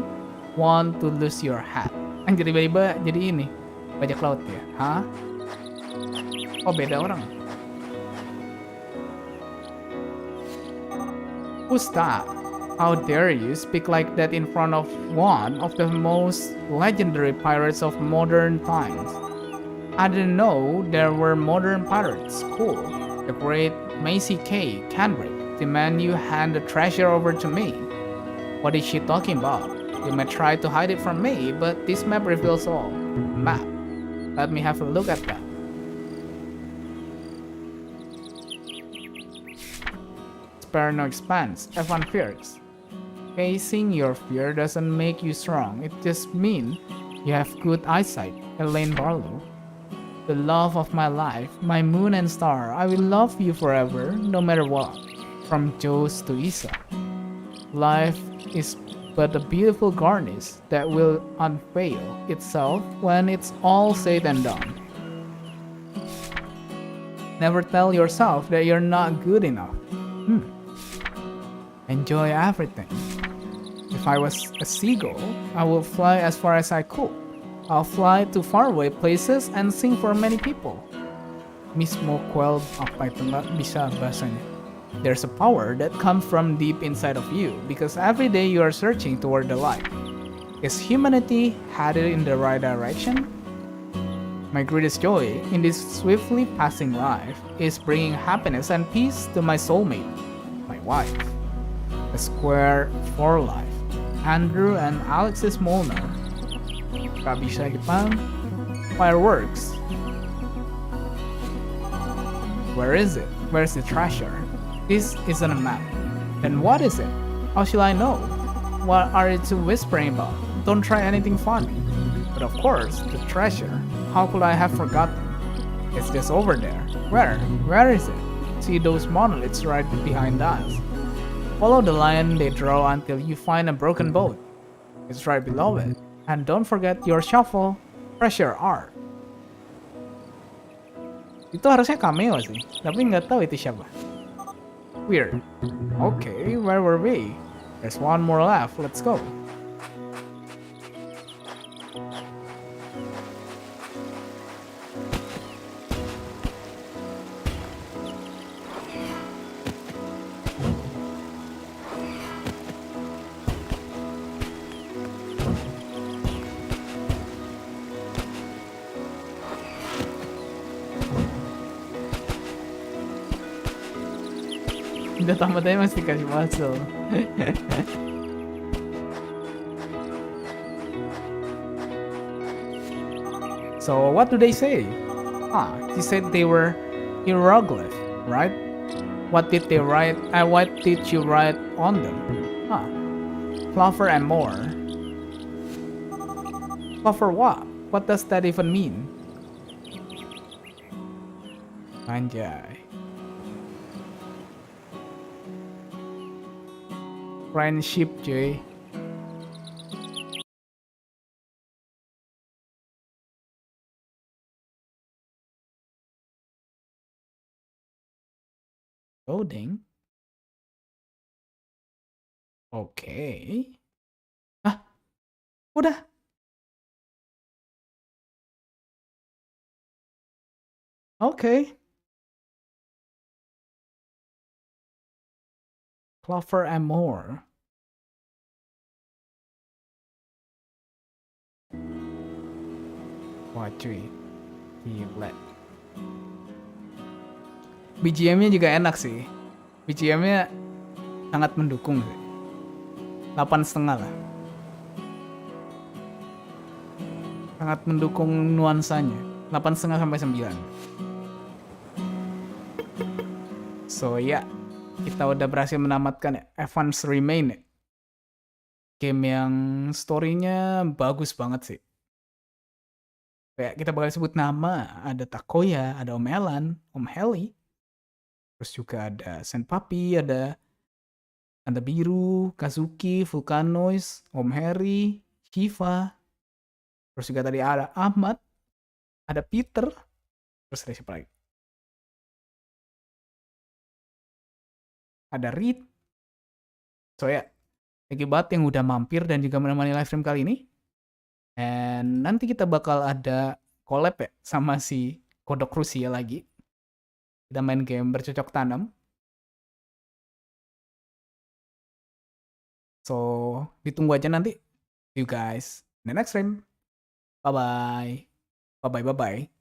want to lose your hat. Anjir, tiba-tiba jadi ini bajak laut ya? Hah? Oh, beda orang. Who's that? How dare you speak like that in front of one of the most legendary pirates of modern times? I didn't know there were modern pirates. Cool. The great Macy K. Kendrick demand you hand the treasure over to me. What is she talking about? You may try to hide it from me, but this map reveals all. Map. Let me have a look at that. Spare no expense. Everyone fears. Facing your fear doesn't make you strong. It just means you have good eyesight. Elaine Barlow. The love of my life, my moon and star, I will love you forever, no matter what. From Joes to Isa. Life is but a beautiful garnish that will unveil itself when it's all said and done. Never tell yourself that you're not good enough. Enjoy everything. If I was a seagull, I would fly as far as I could. I'll fly to faraway places and sing for many people. Mismo quell apa itu nggak bisa bahasanya. There's a power that comes from deep inside of you because every day you are searching toward the light. Is humanity headed in the right direction? My greatest joy in this swiftly passing life is bringing happiness and peace to my soulmate, my wife. A square for life. Andrew and Alexis Molnar. Gak bisa Jepang. Fireworks. Where is it? Where's the treasure? This isn't a map. Then what is it? How shall I know? What are you two whispering about? Don't try anything funny. But of course, the treasure. How could I have forgotten? It's just over there. Where? Where is it? See those monoliths right behind us. Follow the line they draw until you find a broken boat. It's right below it. And don't forget your shovel. Treasure art. Itu harusnya cameo sih, tapi nggak tahu itu siapa. Weird. Okay, where were we? There's one more left, let's go. Udah tamat-tamat masih dikasih masuk. So what do they say? He said they were hieroglyph, right? What did they write? What did you write on them? Clover and more. Clover what? What does that even mean? Anjay. Friendship cuy. Loading. Oke. Udah. Oke. Clover and more. Wah cuy. Gila. BGM-nya juga enak sih. BGM-nya sangat mendukung sih. 8,5 lah. Sangat mendukung nuansanya. 8,5 sampai 9. So ya, kita udah berhasil menamatkan Advance Remain. Game yang story-nya bagus banget sih. Kayak kita bakal sebut nama, ada Takoya, ada Om Elan, Om Heli. Terus juga ada Senpapi, ada Biru, Kazuki, Vulcanoise, Om Harry, Shiva. Terus juga tadi ada Ahmad, ada Peter, terus ada siapa lagi? Ada Reed. So ya, thank you banget yang udah mampir dan juga menemani live stream kali ini. And nanti kita bakal ada collab ya sama si Kodok Rusia lagi. Kita main game bercocok tanam. So, ditunggu aja nanti. See you guys in the next stream. Bye-bye. Bye-bye, bye-bye.